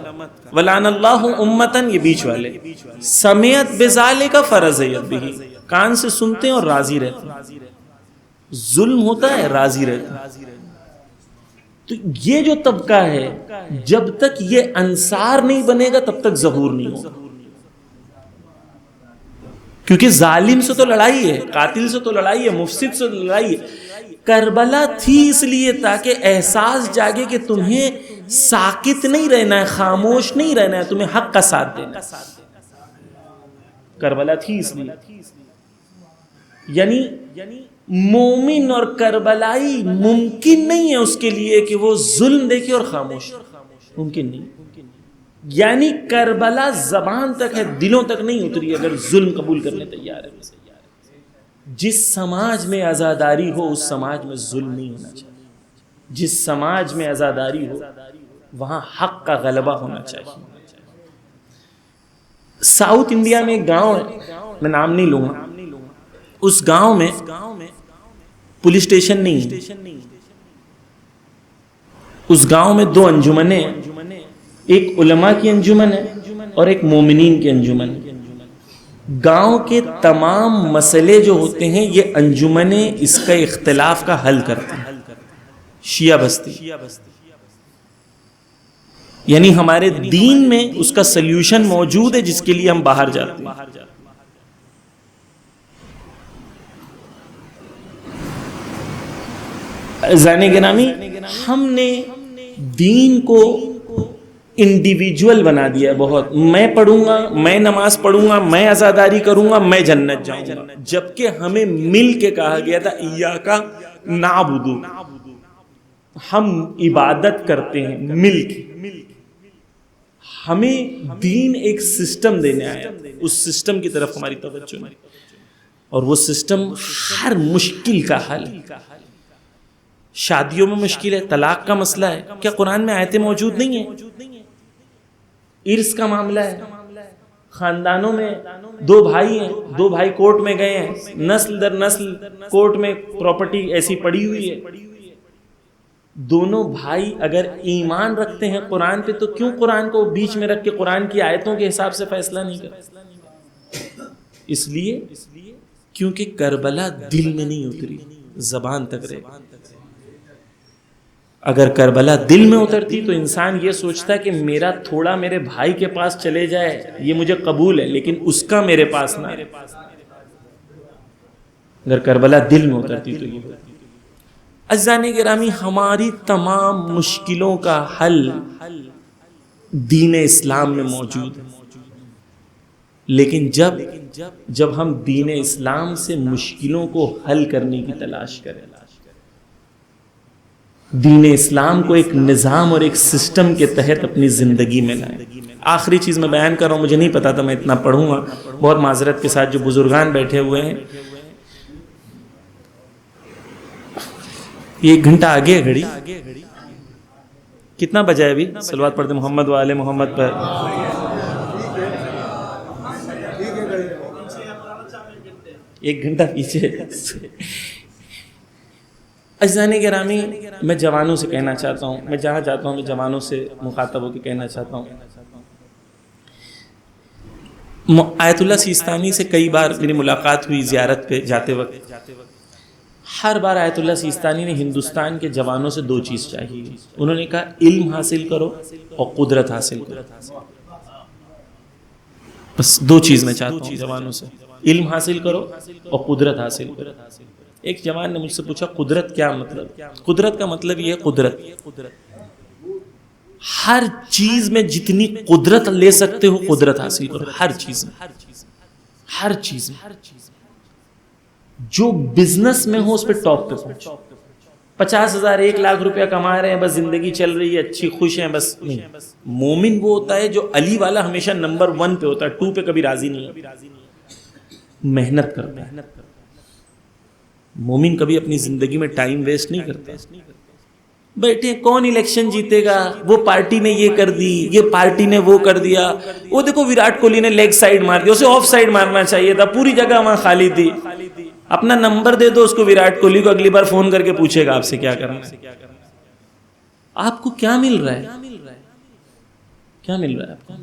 ولعن اللہ امتن، یہ بیچ والے، سمعت بذالک فرضیت بھی، کان سے سنتے ہیں اور راضی رہتے ہیں. ظلم ہوتا ہے، راضی رہتے ہیں. تو یہ جو طبقہ ہے، جب تک یہ انصار نہیں بنے گا تب تک ظہور نہیں ہوگا. کیونکہ ظالم سے تو لڑائی ہے، قاتل سے تو لڑائی ہے، مفسد سے تو لڑائی ہے. کربلا تھی اس لیے تاکہ احساس جاگے کہ تمہیں ساکت نہیں رہنا ہے، خاموش نہیں رہنا ہے، تمہیں حق کا ساتھ دینا ہے. کربلا تھی اس لیے. یعنی مومن اور کربلائی ممکن نہیں ہے اس کے لیے کہ وہ ظلم دیکھے اور خاموش، ممکن نہیں. یعنی کربلا زبان تک ہے، دلوں تک نہیں اتری اگر ظلم قبول کرنے تیار ہے. جس سماج میں عزاداری ہو اس سماج میں ظلم نہیں ہونا چاہیے. جس سماج میں عزاداری ہو وہاں حق کا غلبہ ہونا چاہیے. ساؤتھ انڈیا میں ایک گاؤں ہے، میں نام نہیں لوں گا. اس گاؤں میں پولیس اسٹیشن نہیں ہے. اس گاؤں میں 2 انجمنیں ہیں، ایک علماء کی انجمن ہے اور ایک مومنین کی انجمن ہے. گاؤں کے تمام مسئلے جو ہوتے ہیں یہ انجمنیں اس کا اختلاف کا حل کرتے ہیں. شیعہ بستی، یعنی ہمارے دین میں اس کا سلیوشن موجود ہے جس کے لیے ہم باہر جاتے ہیں. زانے گرامی، ہم نے دین کو انڈیویجول بنا دیا ہے بہت. میں پڑھوں گا، میں نماز پڑھوں گا، میں عزاداری کروں گا، میں جنت جاؤں گا. جبکہ ہمیں مل کے کہا گیا تھا ایاک نعبد، ہم عبادت کرتے ہیں مل کے. ہمیں دین ایک سسٹم دینے آیا، اس سسٹم کی طرف ہماری توجہ نہیں. اور وہ سسٹم ہر مشکل کا حل. شادیوں میں مشکل ہے، طلاق کا مسئلہ ہے، کیا قرآن میں آیتیں موجود نہیں ہیں؟ ارث کا معاملہ ہے، خاندانوں میں 2 بھائی ہیں، 2 بھائی کورٹ میں گئے ہیں، نسل در نسل کورٹ میں پراپرٹی ایسی پڑی ہوئی ہے. دونوں بھائی اگر ایمان رکھتے ہیں قرآن پہ تو کیوں قرآن کو بیچ میں رکھ کے قرآن کی آیتوں کے حساب سے فیصلہ نہیں کرتے؟ اس لیے کیونکہ کربلا دل میں نہیں اتری، زبان تک رہے۔ اگر کربلا دل میں اترتی تو انسان یہ سوچتا کہ میرا تھوڑا میرے بھائی کے پاس چلے جائے، یہ مجھے قبول ہے، لیکن اس کا میرے پاس نہ ہے۔ اگر کربلا دل میں اترتی تو یہ ہوتی۔ عزیزان گرامی، ہماری تمام مشکلوں کا حل دین اسلام میں موجود ہے، لیکن جب ہم دین اسلام سے مشکلوں کو حل کرنے کی تلاش کریں، دین اسلام کو ایک نظام اور ایک سسٹم کے تحت اپنی زندگی میں لائیں۔ آخری چیز میں بیان کر رہا ہوں، مجھے نہیں پتا تھا میں اتنا پڑھوں گا، بہت معذرت کے ساتھ جو بزرگان بیٹھے ہوئے ہیں، یہ 1 گھنٹہ آگے ہے گھڑی، کتنا بجا ہے ابھی؟ صلوات پڑھتے محمد و آل محمد پر۔ ایک گھنٹہ پیچھے۔ عزیزان گرامی، میں جوانوں سے کہنا چاہتا ہوں، میں جہاں جاتا ہوں میں جوانوں سے مخاطب ہو کے کہنا چاہتا ہوں، آیت اللہ سیستانی سے کئی بار میری ملاقات ہوئی زیارت پہ جاتے وقت، ہر بار آیت اللہ سیستانی نے ہندوستان کے جوانوں سے 2 چیز چاہیے۔ انہوں نے کہا علم حاصل کرو اور قدرت حاصل کرو، بس 2 چیز میں چاہتا ہوں جوانوں سے، علم حاصل کرو اور قدرت حاصل کرو۔ ایک جوان نے مجھ سے پوچھا قدرت کیا مطلب؟ قدرت کا مطلب یہ ہے قدرت، ہر چیز میں جتنی قدرت لے سکتے ہو قدرت حاصل کرو، ہر چیز میں، ہر چیز میں، جو بزنس میں ہو اس پہ ٹاپ پہ پہنچو۔ 50,000 1 لاکھ روپیہ کما رہے ہیں، بس زندگی چل رہی ہے، اچھی خوش ہیں، بس نہیں۔ مومن وہ ہوتا ہے جو علی والا ہمیشہ نمبر 1 پہ ہوتا ہے، 2 پہ کبھی راضی نہیں ہے۔ محنت کرتا ہے مومن، کبھی اپنی زندگی میں ٹائم ویسٹ نہیں کرتا۔ بیٹھے کون الیکشن جیتے گا، وہ پارٹی نے یہ کر دی، یہ پارٹی نے وہ کر دیا، وہ دیکھو وراٹ کوہلی نے لیگ سائیڈ مار دیا، اسے آف سائیڈ مارنا چاہیے تھا، پوری جگہ وہاں خالی تھی۔ اپنا نمبر دے دو اس کو، وراٹ کوہلی کو، اگلی بار فون کر کے پوچھے گا آپ سے کیا کرنا ہے۔ آپ کو کیا مل رہا ہے؟ کیا مل رہا ہے آپ کو؟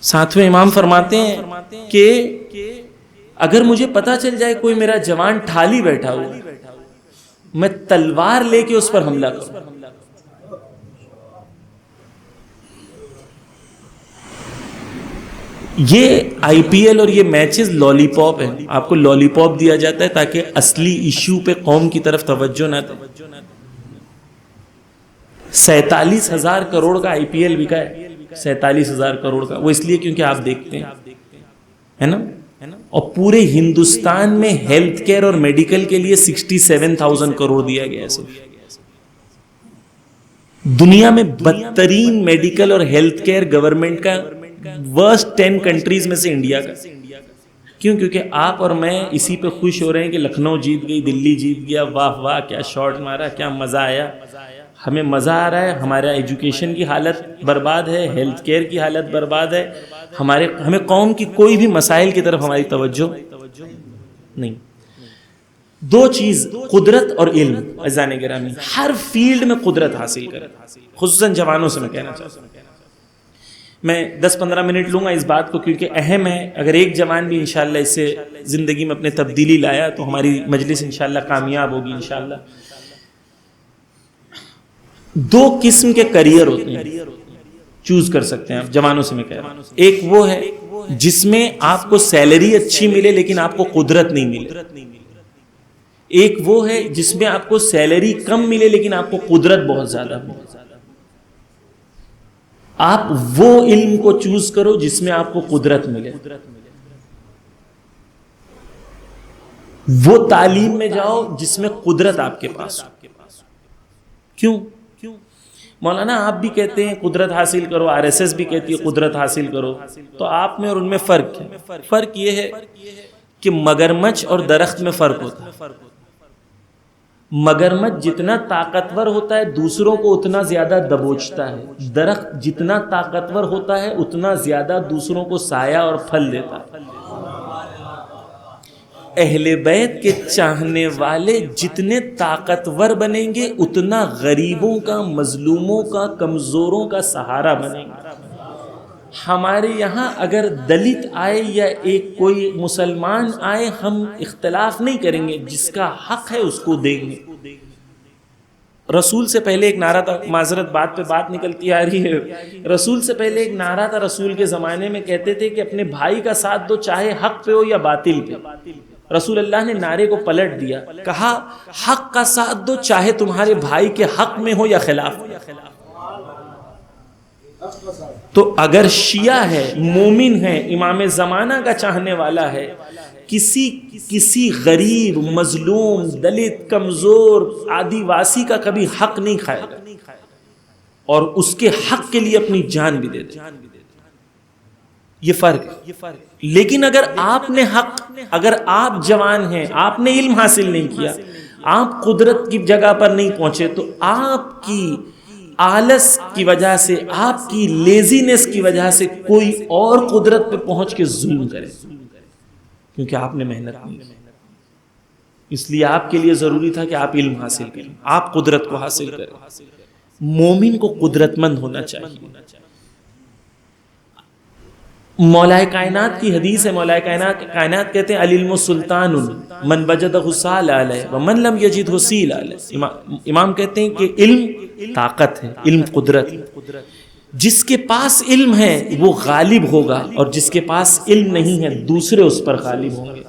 ساتویں امام فرماتے ہیں کہ اگر مجھے پتا چل جائے کوئی میرا جوان ٹھالی بیٹھا ہوا، میں تلوار لے کے اس پر حملہ کروں۔ یہ آئی پی ایل اور یہ میچز لالی پاپ ہیں، آپ کو لالی پاپ دیا جاتا ہے تاکہ اصلی ایشو پہ قوم کی طرف توجہ نہ دے۔ 47,000 کروڑ کا آئی پی ایل بکا ہے، 47,000 کروڑ کا، وہ اس لیے کیونکہ آپ دیکھتے ہیں، ہے نا؟ اور پورے ہندوستان میں ہیلتھ کیئر اور میڈیکل کے لیے 67,000 کروڑ دیا گیا ہے۔ دنیا میں 32 میڈیکل اور ہیلتھ کیئر گورنمنٹ کا ورسٹ 10 کنٹریز میں سے انڈیا کا۔ کیوں؟ کیونکہ آپ اور میں اسی پہ خوش ہو رہے ہیں کہ لکھنؤ جیت گئی، دلی جیت گیا، واہ واہ کیا شاٹ مارا، کیا مزہ آیا۔ ہمیں مزہ آ رہا ہے، ہمارا ایجوکیشن کی حالت برباد ہے، ہیلتھ کیئر کی حالت برباد ہے، ہمیں قوم کی کوئی بھی مسائل کی طرف ہماری توجہ نہیں۔ 2 چیز، قدرت اور علم۔ عزیزان گرامی، ہر فیلڈ میں قدرت حاصل کریں، خصوصاً جوانوں سے میں کہنا چاہتا ہوں۔ میں 10-15 منٹ لوں گا اس بات کو کیونکہ اہم ہے، اگر ایک جوان بھی انشاءاللہ اس سے زندگی میں اپنے تبدیلی لایا تو ہماری مجلس انشاءاللہ کامیاب ہوگی انشاءاللہ۔ 2 قسم کے کریئر ہوتے ہیں، چوز کر سکتے ہیں آپ، جوانوں سے میں کہہ رہا ہوں۔ ایک وہ ہے جس میں آپ کو سیلری اچھی ملے لیکن آپ کو قدرت نہیں ملے، ایک وہ ہے جس میں آپ کو سیلری کم ملے لیکن آپ کو قدرت بہت زیادہ ملے۔ آپ وہ علم کو چوز کرو جس میں آپ کو قدرت ملے، وہ تعلیم میں جاؤ جس میں قدرت آپ کے پاس ہو۔ کیوں؟ مولانا آپ بھی کہتے ہیں قدرت حاصل کرو، RSS بھی کہتی ہے قدرت حاصل کرو، تو آپ میں اور ان میں فرق ہے۔ فرق یہ ہے کہ مگرمچھ اور درخت میں فرق ہوتا ہے۔ مگرمچھ جتنا طاقتور ہوتا ہے دوسروں کو اتنا زیادہ دبوچتا ہے، درخت جتنا طاقتور ہوتا ہے اتنا زیادہ دوسروں کو سایہ اور پھل دیتا ہے۔ اہل بیت کے چاہنے والے جتنے طاقتور بنیں گے اتنا غریبوں کا، مظلوموں کا، کمزوروں کا سہارا بنیں گے۔ ہمارے یہاں اگر دلت آئے یا ایک کوئی مسلمان آئے، ہم اختلاف نہیں کریں گے، جس کا حق ہے اس کو دیں گے۔ رسول سے پہلے ایک نعرہ تھا، معذرت بات پہ بات نکلتی آ رہی ہے، رسول سے پہلے ایک نعرہ تھا، رسول کے زمانے میں کہتے تھے کہ اپنے بھائی کا ساتھ دو، چاہے حق پہ ہو یا باطل پہ۔ رسول اللہ نے نعرے کو پلٹ دیا، کہا حق کا ساتھ دو، چاہے تمہارے بھائی کے حق میں ہو یا خلاف ہو۔ تو اگر شیعہ ہے، مومن ہے، امام زمانہ کا چاہنے والا ہے، کسی غریب، مظلوم، دلت، کمزور، آدیواسی کا کبھی حق نہیں کھائے گا، اور اس کے حق کے لیے اپنی جان بھی دے دے۔ یہ فرق ہے۔ لیکن اگر آپ نے حق، اگر آپ جوان ہیں، آپ نے علم حاصل نہیں کیا، آپ قدرت کی جگہ پر نہیں پہنچے، تو آپ کی آلس کی وجہ سے، آپ کی لیزینس کی وجہ سے کوئی اور قدرت پہ پہنچ کے ظلم کرے، کیونکہ آپ نے محنت نہیں کی۔ اس لیے آپ کے لیے ضروری تھا کہ آپ علم حاصل کریں، آپ قدرت کو حاصل کریں۔ مومن کو قدرت مند ہونا چاہیے۔ مولا کائنات کی حدیث ہے، مولا کائنات کہتے ہیں العلم سلطان من وجدہ سال علیہ ومن لم یجدہ سیل علیہ۔ امام کہتے ہیں کہ علم طاقت ہے، علم قدرت ہے۔ جس کے پاس علم ہے وہ غالب ہوگا، اور جس کے پاس علم نہیں ہے دوسرے اس پر غالب ہوں گے۔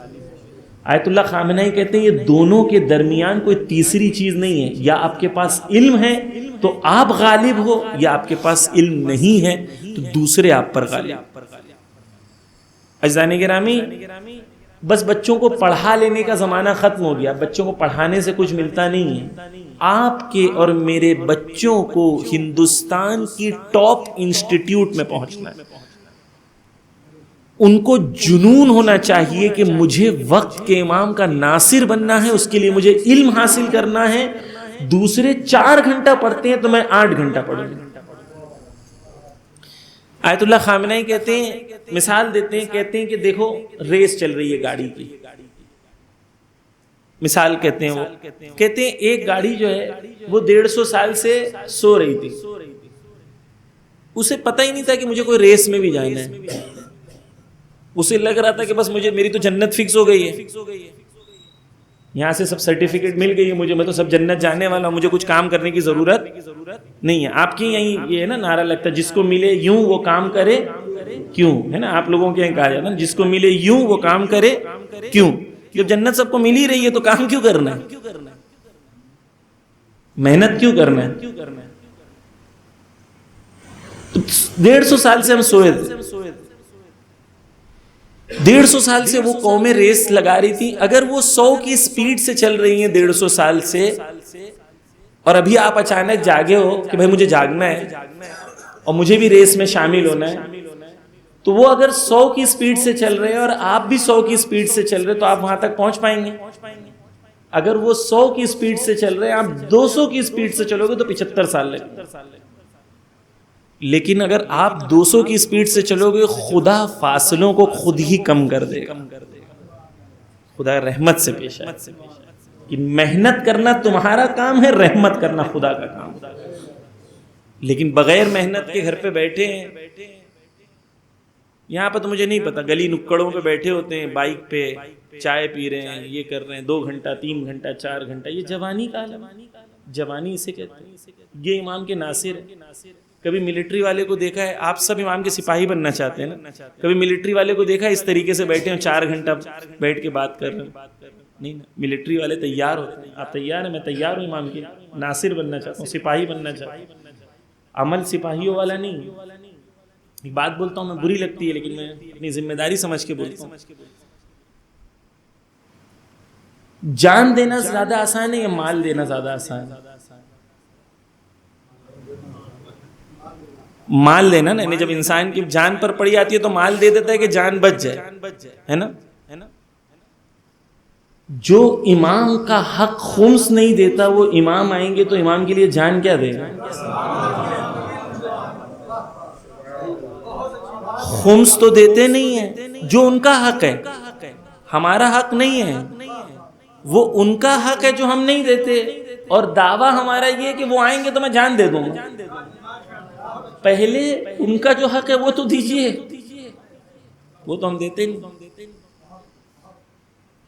آیت اللہ خامنہئی کہتے ہیں یہ دونوں کے درمیان کوئی تیسری چیز نہیں ہے، یا آپ کے پاس علم ہے تو آپ غالب ہو، یا آپ کے پاس علم نہیں ہے تو دوسرے آپ پر غالب۔ عزیزان گرامی، بس بچوں کو پڑھا لینے کا زمانہ ختم ہو گیا، بچوں کو پڑھانے سے کچھ ملتا نہیں ہے۔ آپ کے اور میرے بچوں کو ہندوستان کی ٹاپ انسٹیٹیوٹ میں پہنچنا ہے۔ ان کو جنون ہونا چاہیے کہ مجھے وقت کے امام کا ناصر بننا ہے، اس کے لیے مجھے علم حاصل کرنا ہے۔ دوسرے 4 گھنٹہ پڑھتے ہیں تو میں 8 گھنٹہ پڑھوں گا۔ آیت اللہ خامنہئی کہتے ہیں، مثال دیتے ہیں، کہتے ہیں کہ دیکھو ریس چل رہی ہے گاڑی کی، مثال کہتے ہیں، وہ کہتے ہیں ایک گاڑی جو ہے وہ 150 سال سے سو رہی تھی، اسے پتہ ہی نہیں تھا کہ مجھے کوئی ریس میں بھی جانا ہے، اسے لگ رہا تھا کہ بس میری تو جنت فکس ہو گئی ہے، یہاں سے سب سرٹیفکیٹ مل گئی ہے مجھے، میں تو سب جنت جانے والا ہوں، مجھے کچھ کام کرنے کی ضرورت نہیں ہے۔ آپ کی یہیں یہ ہے نا نعرہ لگتا ہے، جس کو ملے یوں وہ کام کرے کیوں، ہے نا، آپ لوگوں کے یہاں کہا جاتا ہے جس کو ملے یوں وہ کام کرے کیوں۔ جب جنت سب کو مل ہی رہی ہے تو کام کیوں کرنا ہے، محنت کیوں کرنا ہے۔ 150 سال سے ہم سوئے تھے، 150 سال سے وہ قومیں ریس لگا رہی تھی، اگر وہ 100 کی سپیڈ سے چل رہی ہیں 150 سال سے، اور ابھی آپ اچانک جاگے ہو کہ بھائی مجھے جاگنا ہے اور مجھے بھی ریس میں شامل ہونا ہے، تو وہ اگر 100 کی سپیڈ سے چل رہے ہیں اور آپ بھی 100 کی سپیڈ سے چل رہے ہیں تو آپ وہاں تک پہنچ پائیں گے؟ اگر وہ 100 کی سپیڈ سے چل رہے ہیں، آپ 200 کی سپیڈ سے چلو گے تو 75 سال لگیں گے۔ لیکن اگر آپ 200 کی سپیڈ سے چلو گے، خدا فاصلوں کو خود ہی کم کر دے گا، خدا رحمت سے پیش آئے کہ محنت کرنا تمہارا کام ہے، رحمت کرنا خدا کا کام ہے۔ لیکن بغیر محنت کے گھر پہ بیٹھے ہیں، یہاں پہ تو مجھے نہیں پتا، گلی نکڑوں پہ بیٹھے ہوتے ہیں، بائک پہ چائے پی رہے ہیں، یہ کر رہے ہیں، 2 گھنٹہ 3 گھنٹہ 4 گھنٹہ، یہ جوانی کا عالم، جوانی اسے کہتے ہیں۔ یہ امام کے ناصر ہے۔ کبھی ملٹری والے کو دیکھا ہے، آپ سب امام کے سپاہی بننا چاہتے ہیں نا، کبھی ملٹری والے کو دیکھا ہے اس طریقے سے بیٹھے ہیں 4 گھنٹہ بیٹھ کے بات کر رہے ہیں؟ نہیں، ملٹری والے تیار ہوتے ہیں۔ آپ تیار ہیں؟ میں تیار ہوں امام کے ناصر بننا چاہتا ہوں، سپاہی بننا چاہتا ہوں۔ عمل سپاہیوں والا نہیں۔ ایک بات بولتا ہوں، میں بری لگتی ہے لیکن میں اپنی ذمہ داری سمجھ کے بولتا ہوں، جان دینا زیادہ آسان ہے یا مال دینا زیادہ آسان ہے؟ مال دینا نا، یعنی جب انسان کی جان پر پڑی آتی ہے تو مال دے دیتا ہے کہ جان بچ جائے، ہے نا۔ جو امام کا حق خمس نہیں دیتا، وہ امام آئیں گے تو امام کے لیے جان کیا دے گا؟ خمس تو دیتے نہیں ہیں جو ان کا حق ہے۔ ہمارا حق نہیں ہے، وہ ان کا حق ہے جو ہم نہیں دیتے، اور دعویٰ ہمارا یہ ہے کہ وہ آئیں گے تو میں جان دے دوں گا۔ پہلے ان کا جو حق ہے وہ تو دیجیے، وہ تو ہم دیتے نہیں۔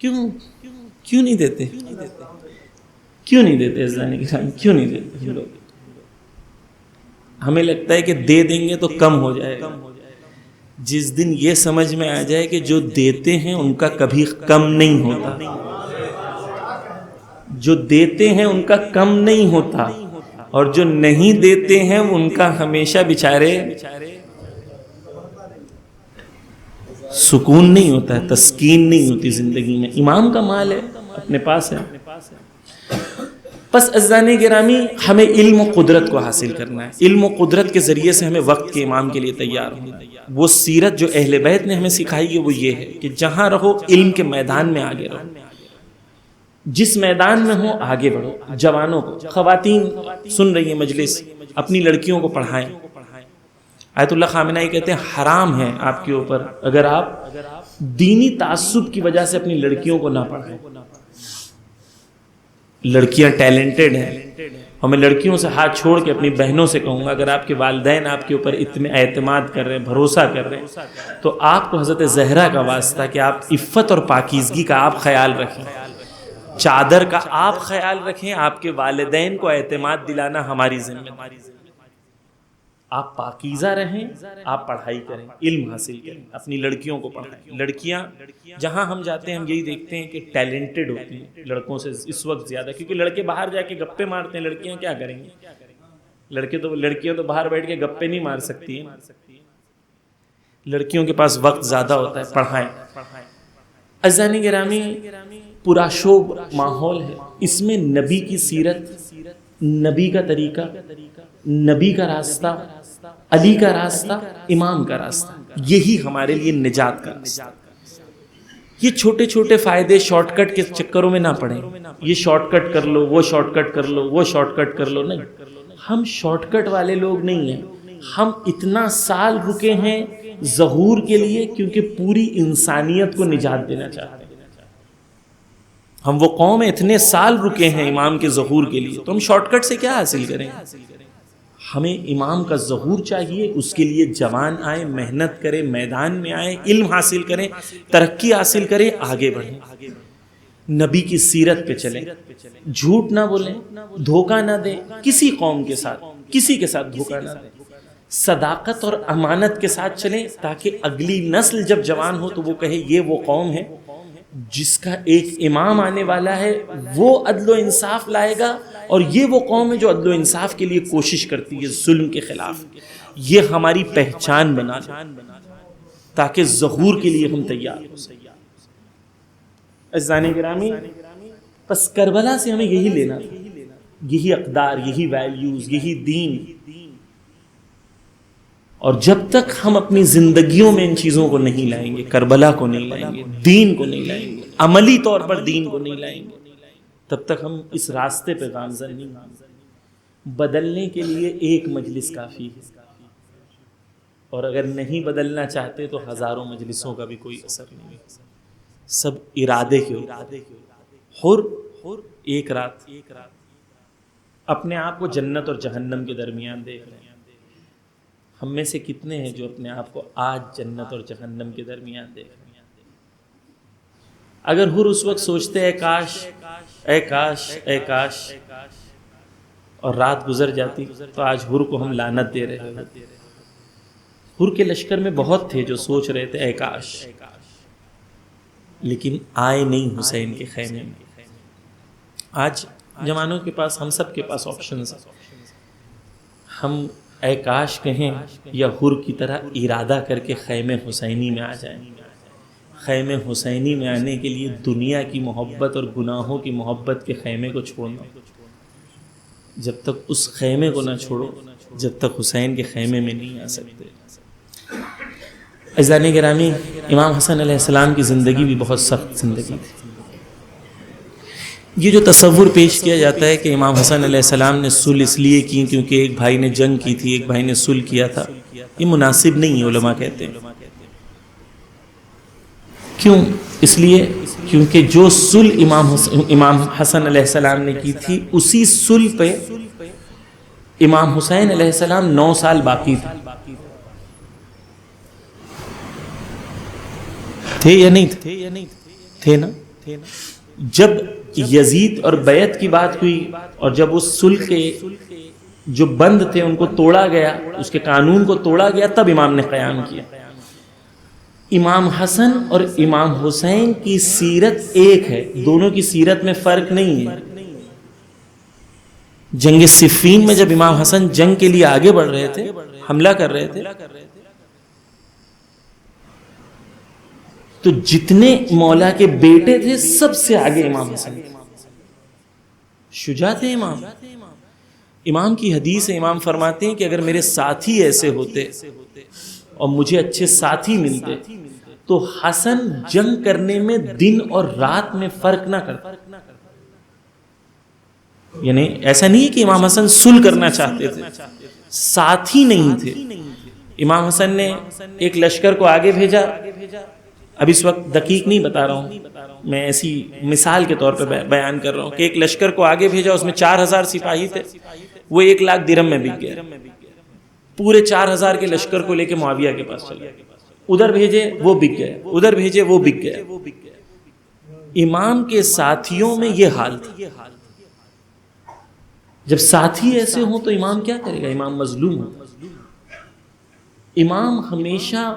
کیوں نہیں دیتے؟ کیوں نہیں دیتے عزیزان کرام؟ کیوں نہیں دیتے؟ ہم لوگ ہمیں لگتا ہے کہ دے دیں گے تو کم ہو جائے گا۔ جس دن یہ سمجھ میں آ جائے کہ جو دیتے ہیں ان کا کبھی کم نہیں ہوتا، جو دیتے ہیں ان کا کم نہیں ہوتا، اور جو نہیں دیتے ہیں ان کا ہمیشہ بیچارے سکون نہیں ہوتا ہے، تسکین نہیں ہوتی زندگی میں۔ امام کا مال ہے، اپنے پاس ہے۔ پس عزیزان گرامی، ہمیں علم و قدرت کو حاصل کرنا ہے۔ علم و قدرت کے ذریعے سے ہمیں وقت کے امام کے لیے تیار ہونا ہے۔ وہ سیرت جو اہل بیت نے ہمیں سکھائی ہے وہ یہ ہے کہ جہاں رہو علم کے میدان میں آگے رہو، جس میدان میں ہو آگے بڑھو۔ جوانوں کو، خواتین سن رہی ہیں مجلس، اپنی لڑکیوں کو پڑھائیں۔ آیت اللہ خامنہ کہتے ہیں حرام ہے آپ کے اوپر اگر آپ دینی تعصب کی وجہ سے اپنی لڑکیوں کو نہ پڑھائیں۔ لڑکیاں ٹیلنٹڈ ہیں، اور میں لڑکیوں سے ہاتھ چھوڑ کے اپنی بہنوں سے کہوں گا، اگر آپ کے والدین آپ کے اوپر اتنے اعتماد کر رہے ہیں، بھروسہ کر رہے ہیں، تو آپ کو حضرت زہرا کا واسطہ کہ آپ عفت اور پاکیزگی کا آپ خیال رکھیں، چادر کا آپ خیال رکھیں۔ آپ کے والدین کو اعتماد دلانا ہماری ذمہ داری۔ آپ پاکیزہ رہیں، آپ پڑھائی کریں، علم حاصل کریں، اپنی لڑکیوں کو پڑھائیں۔ لڑکیاں جہاں ہم جاتے ہیں ہم یہی دیکھتے ہیں کہ ٹیلنٹڈ ہوتی ہیں لڑکوں سے اس وقت زیادہ، کیونکہ لڑکے باہر جا کے گپے مارتے ہیں، لڑکیاں کیا کریں گی؟ لڑکیاں تو باہر بیٹھ کے گپے نہیں مار سکتی ہیں۔ لڑکیوں کے پاس وقت زیادہ ہوتا ہے، پڑھائیں۔ عزیزان گرامی، پراشوب ماحول ہے، اس میں نبی کی سیرت، نبی کا طریقہ، نبی کا راستہ، علی کا راستہ، امام کا راستہ، یہی ہمارے لیے نجات کا راستہ۔ یہ چھوٹے چھوٹے فائدے شارٹ کٹ کے چکروں میں نہ پڑیں، یہ شارٹ کٹ کر لو، وہ شارٹ کٹ کر لو، وہ شارٹ کٹ کر لو، نہیں۔ ہم شارٹ کٹ والے لوگ نہیں ہیں۔ ہم اتنا سال رکے ہیں ظہور کے لیے کیونکہ پوری انسانیت کو نجات دینا چاہتے ہیں۔ ہم وہ قوم ہیں، اتنے سال رکے ہیں امام کے ظہور کے لیے، تو ہم شارٹ کٹ سے کیا حاصل کریں؟ ہمیں امام کا ظہور چاہیے، اس کے لیے جوان آئے، محنت کرے، میدان میں آئے، علم حاصل کریں، ترقی حاصل کریں، آگے بڑھیں، نبی کی سیرت پہ چلیں، جھوٹ نہ بولیں، دھوکہ نہ دیں، کسی قوم کے ساتھ، کسی کے ساتھ دھوکہ نہ دیں، صداقت اور امانت کے ساتھ چلیں، تاکہ اگلی نسل جب جوان ہو تو وہ کہے یہ وہ قوم ہے جس کا ایک امام آنے والا ہے، وہ عدل و انصاف لائے گا، اور یہ وہ قوم ہے جو عدل و انصاف کے لیے کوشش کرتی ہے، ظلم کے خلاف۔ یہ ہماری پہچان بنا دے تاکہ ظہور کے لیے ہم تیار ہو سکیں۔ عزیزان گرامی، پس کربلا سے ہمیں یہی لینا تھا، یہی اقدار، یہی ویلیوز، یہی دین۔ اور جب تک ہم اپنی زندگیوں میں ان چیزوں کو نہیں لائیں گے، کربلا کو نہیں لائیں گے، دین کو نہیں لائیں گے، عملی طور پر دین کو نہیں لائیں گے، تب تک ہم اس راستے پہ گامزن نہیں ہوں۔ بدلنے کے لیے ایک مجلس کافی ہے، اور اگر نہیں بدلنا چاہتے تو ہزاروں مجلسوں کا بھی کوئی اثر نہیں ہے۔ سب ارادے کے حر ایک رات اپنے آپ کو جنت اور جہنم کے درمیان دیکھ رہے ہیں۔ ہم میں سے کتنے ہیں جو اپنے آپ کو آج جنت اور جہنم کے درمیان دیکھ رہے ہیں؟ اگر حر اس وقت سوچتے اے کاش اے کاش اے کاش، اور رات گزر جاتی تو آج حر کو ہم لعنت دے رہے ہوتے۔ حر کے لشکر میں بہت تھے جو سوچ رہے تھے اے کاش، لیکن آئے نہیں حسین کے خیمے میں۔ آج جوانوں کے پاس، ہم سب کے پاس آپشنز ہیں، ہم اے کاش کہیں یا حر کی طرح ارادہ کر کے خیمے حسینی میں آ جائیں۔ خیمے حسینی میں آنے کے لیے دنیا کی محبت اور گناہوں کی محبت کے خیمے کو چھوڑنا، جب تک اس خیمے کو نہ چھوڑو، جب تک حسین کے خیمے میں نہیں آ سکتے۔ عزیزان گرامی، امام حسن علیہ السلام کی زندگی بھی بہت سخت زندگی تھی۔ یہ جو تصور پیش کیا جاتا ہے کہ امام حسن علیہ السلام نے صلح اس لیے کی کیونکہ ایک بھائی نے جنگ کی تھی، ایک بھائی نے صلح کیا تھا، یہ مناسب نہیں ہے، علماء کہتے ہیں۔ کیوں؟ اس لیے کیونکہ جو صلح امام حسن علیہ السلام نے کی تھی، اسی صلح پہ امام حسین علیہ السلام 9 سال باقی تھے یا نہیں تھے نا؟ جب یزید اور بیعت کی بات ہوئی اور جب اس صلح کے جو بند تھے ان کو توڑا گیا، اس کے قانون کو توڑا گیا، تب امام نے قیام کیا۔ امام حسن اور امام حسین کی سیرت ایک ہے، دونوں کی سیرت میں فرق نہیں ہے۔ جنگ صفین میں جب امام حسن جنگ کے لیے آگے بڑھ رہے تھے، حملہ کر رہے تھے، تو جتنے مولا کے بیٹے تھے سب سے آگے امام حسن، شجاع تھے امام۔ امام کی حدیث ہے، امام فرماتے ہیں کہ اگر میرے ساتھی ایسے ہوتے اور مجھے اچھے ساتھی ملتے تو حسن جنگ کرنے میں دن اور رات میں فرق نہ کرتا۔ یعنی ایسا نہیں کہ امام حسن صلح کرنا چاہتے تھے، ساتھی نہیں تھے۔ امام حسن نے ایک لشکر کو آگے بھیجا، اب اس وقت دقیق نہیں بتا رہا ہوں، میں ایسی مثال کے طور پہ بیان کر رہا ہوں کہ ایک لشکر کو آگے بھیجا، اس میں 4000 سپاہی تھے، وہ 1 لاکھ درہم میں بک گئے۔ پورے 4000 کے لشکر کو لے کے معاویہ کے پاس چلے، ادھر بھیجے وہ بک گئے، ادھر بھیجے وہ بک گئے۔ امام کے ساتھیوں میں یہ حال تھا۔ جب ساتھی ایسے ہوں تو امام کیا کرے گا؟ امام مظلوم ہو۔ امام ہمیشہ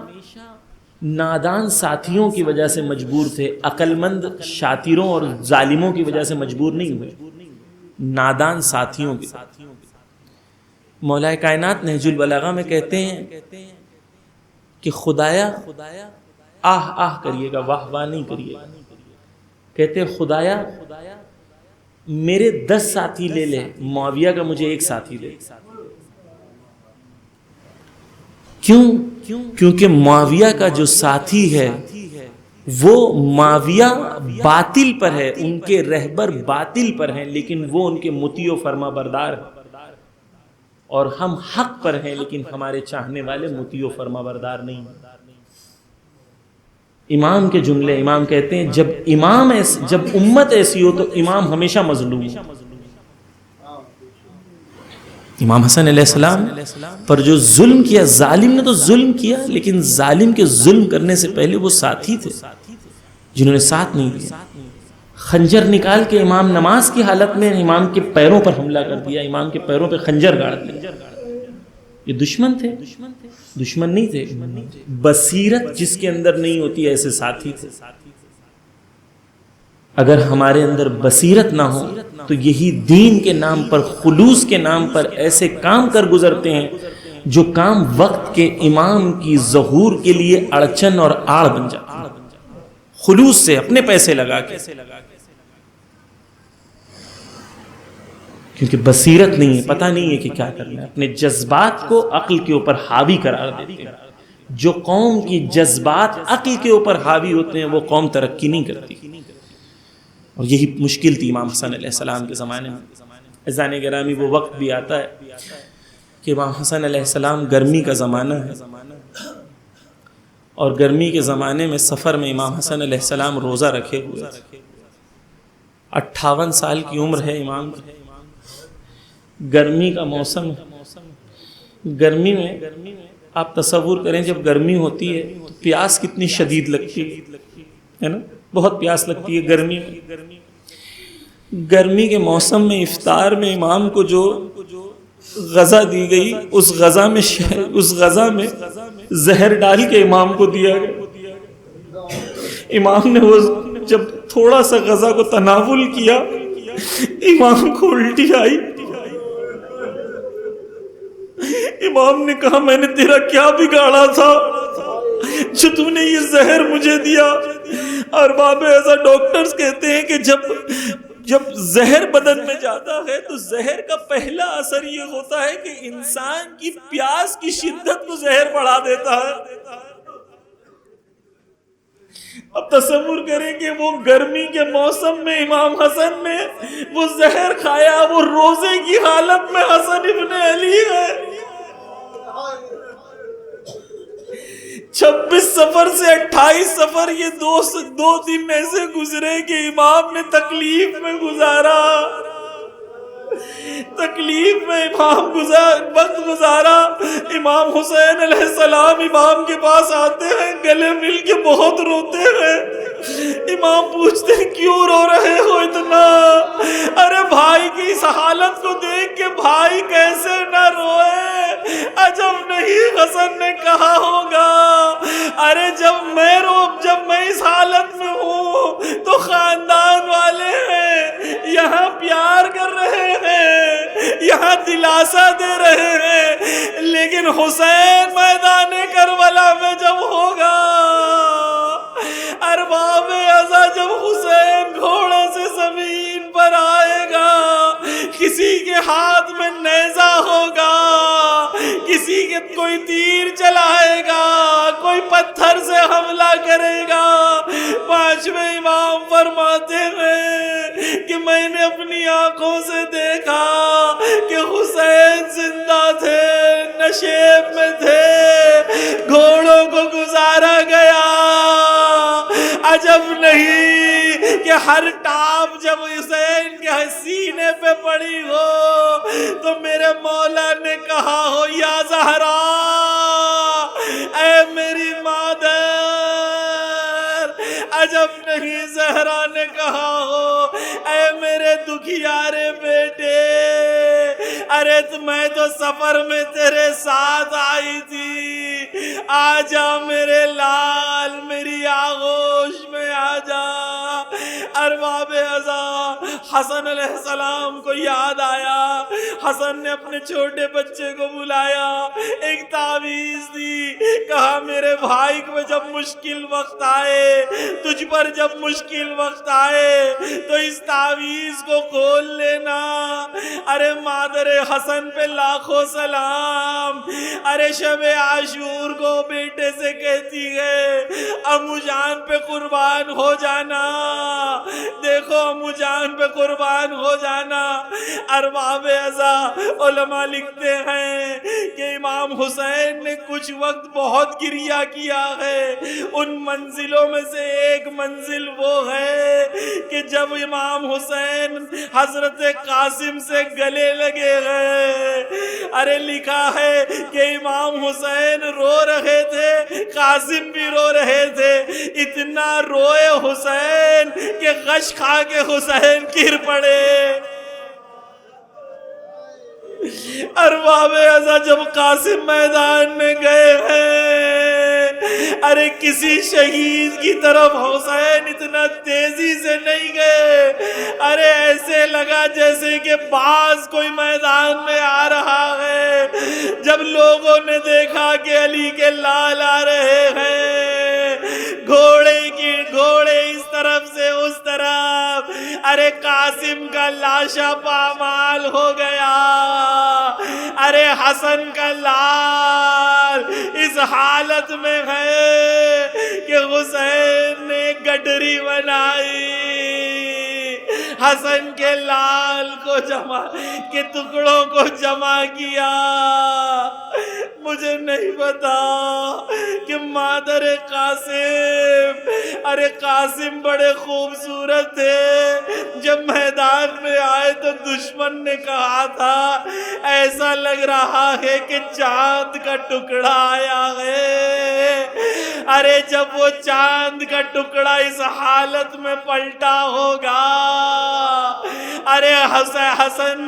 نادان ساتھیوں کی وجہ سے مجبور تھے، عقل مند شاطروں اور ظالموں کی وجہ سے مجبور نہیں ہوئے، نادان ساتھیوں کی۔ مولا کائنات نہج البلاغہ میں کہتے ہیں کہ خدایا آہ آہ کریے گا، واہ واہ نہیں کریے گا۔ کہتے خدایا میرے 10 ساتھی لے لے، معاویہ کا مجھے 1 ساتھی دے۔ کیوں؟ کیونکہ معاویہ کا جو ساتھی ہے وہ معاویہ باطل پر ہے، ان کے رہبر باطل پر ہیں، لیکن وہ ان کے مطیع و فرما بردار ہیں، اور ہم حق پر ہیں لیکن ہمارے چاہنے والے مطیع و فرما بردار نہیں ہیں۔ امام کے جملے، امام کہتے ہیں جب امت ایسی ہو تو امام ہمیشہ مظلوم ہے۔ امام حسن علیہ السلام پر جو ظلم کیا، ظالم نے تو ظلم کیا، لیکن ظالم کے ظلم کرنے سے پہلے وہ ساتھی تھے جنہوں نے ساتھ نہیں دیا۔ خنجر نکال کے امام نماز کی حالت میں امام کے پیروں پر حملہ کر دیا، امام کے پیروں پہ خنجر گاڑ دیا۔ یہ دشمن تھے؟ دشمن نہیں تھے، بصیرت جس کے اندر نہیں ہوتی ایسے ساتھی تھے۔ اگر ہمارے اندر بصیرت نہ ہو تو یہی دین کے نام پر، خلوص کے نام پر ایسے کام کر گزرتے ہیں جو کام وقت کے امام کی ظہور کے لیے اڑچن اور آڑ بن جاتے ہیں، خلوص سے اپنے پیسے لگا کے، کیونکہ بصیرت نہیں ہے، پتہ نہیں ہے کہ کیا کرنا ہے، اپنے جذبات کو عقل کے اوپر حاوی قرار دیتے ہیں۔ جو قوم کی جذبات عقل کے اوپر حاوی ہوتے ہیں وہ قوم ترقی نہیں کرتی، اور یہی مشکل تھی امام حسن علیہ السلام کے زمانے میں۔ عزیزان گرامی، وہ وقت بھی آتا ہے کہ امام حسن علیہ السلام، گرمی کا زمانہ ہے، اور گرمی کے زمانے میں سفر میں امام حسن علیہ السلام روزہ رکھے ہوئے تھے۔ 58 سال کی عمر ہے امام کی، گرمی کا موسم ہے۔ گرمی میں آپ تصور کریں جب گرمی ہوتی ہے تو پیاس کتنی شدید لگتی ہے نا، بہت پیاس لگتی ہے گرمی میں۔ گرمی کے موسم میں افطار میں امام کو جو غذا دی گئی، اس غذا میں زہر ڈال کے امام کو دیا گیا۔ امام نے وہ جب تھوڑا سا غذا کو تناول کیا، امام کو الٹی آئی۔ امام نے کہا میں نے تیرا کیا بگاڑا تھا جو تو نے یہ زہر مجھے دیا؟ اور باب ایسا ڈاکٹرز کہتے ہیں کہ جب زہر بدن میں جاتا ہے تو زہر کا پہلا اثر یہ ہوتا ہے کہ انسان کی پیاس کی شدت کو زہر بڑھا دیتا ہے۔ اب تصور کریں کہ وہ گرمی کے موسم میں امام حسن نے وہ زہر کھایا، وہ روزے کی حالت میں حسن ابن علی ہے۔ 26 سفر سے 28 سفر یہ دو دن ایسے گزرے کہ امام نے تکلیف میں گزارا، تکلیف میں امام وقت گزارا۔ امام حسین علیہ السلام امام کے پاس آتے ہیں، گلے مل کے بہت روتے ہیں۔ امام پوچھتے ہیں کیوں رو رہے ہو اتنا؟ ارے بھائی کی اس حالت کو دیکھ کے بھائی کیسے نہ روئے؟ عجب نہیں حسن نے کہا ہوگا ارے جب میں اس حالت میں ہوں تو خاندان والے ہیں، یہاں پیار کر رہے ہیں، یہاں دلاسا دے رہے ہیں، لیکن حسین میدان کربلا میں جب ہوگا، ارباب ازا جب حسین گھوڑے سے زمین پر آئے گا، کسی کے ہاتھ میں نیزہ ہوگا، کسی کے کوئی تیر چلائے گا، کوئی پتھر سے حملہ کرے گا، پانچویں امام فرماتے ہیں کہ میں نے اپنی آنکھوں سے دیکھا کہ حسین زندہ تھے، نشیب میں تھے، گھوڑوں کو گزارا گیا۔ عجب نہیں کہ ہر ٹاپ جب حسین کے سینے پہ پڑی ہو تو میرے مولا نے کہا ہو یا زہرا، اے میری مادر۔ عجب نہیں زہرا نے کہا ہو اے میرے دکھیارے بیٹے، ارے میں تو سفر میں تیرے ساتھ آئی تھی، آ جا میرے لال، میری آغوش میں آ جا۔ ارباب ازا حسن علیہ السلام کو یاد آیا، حسن نے اپنے چھوٹے بچے کو بلایا، ایک تعویذ دی، کہا میرے بھائی کو جب مشکل وقت آئے، تجھ پر جب مشکل وقت آئے تو اس تعویذ کو کھول لینا۔ ارے مادر حسن پہ لاکھوں سلام، ارے شب عاشور کو بیٹے سے کہتی ہے امو جان پہ قربان ہو جانا، دیکھو امو جان پہ قربان ہو جانا۔ ارباب ازا علماء لکھتے ہیں کہ امام حسین نے کچھ وقت بہت گریہ کیا ہے، ان منزلوں میں سے ایک منزل وہ ہے کہ جب امام حسین حضرت قاسم سے گلے لگے گئے، ارے لکھا ہے کہ امام حسین رو رہے تھے، قاسم بھی رو رہے تھے، اتنا روئے حسین کہ غش کھا کے حسین گر پڑے۔ ارباب ازا جب قاسم میدان میں گئے ہیں، ارے کسی شہید کی طرف حسین اتنا تیزی سے نہیں گئے، ارے ایسے لگا جیسے کہ باز کوئی میدان میں آ رہا ہے۔ جب لوگوں نے دیکھا کہ علی کے لال آ رہے ہیں، گھوڑے اس طرف سے اس طرف، ارے قاسم کا لاشا پامال ہو گیا، ارے حسن کا لال اس حالت میں ہے کہ حسین نے گٹری بنائی، حسن کے لال کو کے ٹکڑوں کو جمع کیا۔ مجھے نہیں پتا کہ مادر قاسم، ارے قاسم بڑے خوبصورت تھے، جب میدان میں آئے تو دشمن نے کہا تھا ایسا لگ رہا ہے کہ چاند کا ٹکڑا آیا ہے۔ ارے جب وہ چاند کا ٹکڑا اس حالت میں پلٹا ہوگا، ارے حسن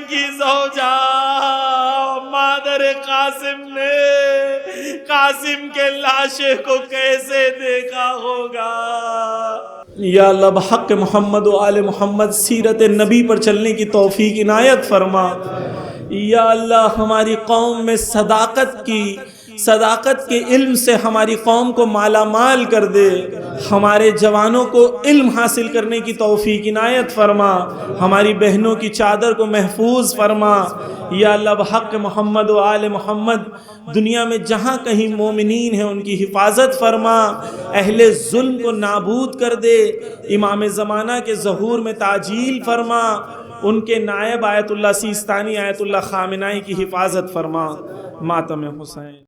کی زوجہ مادر قاسم نے قاسم کے لاشے کو کیسے دیکھا ہوگا۔ یا اللہ بحق محمد و آل محمد سیرت نبی پر چلنے کی توفیق عنایت فرما۔ یا اللہ ہماری قوم میں صداقت کے علم سے ہماری قوم کو مالا مال کر دے، ہمارے جوانوں کو علم حاصل کرنے کی توفیق عنایت فرما، ہماری بہنوں کی چادر کو محفوظ فرما۔ یا اللہ بحق محمد و آل محمد دنیا میں جہاں کہیں مومنین ہیں ان کی حفاظت فرما، اہل ظلم کو نابود کر دے، امام زمانہ کے ظہور میں تعجیل فرما، ان کے نائب آیت اللہ سیستانی آیت اللہ خامنائی کی حفاظت فرما۔ ماتم حسین۔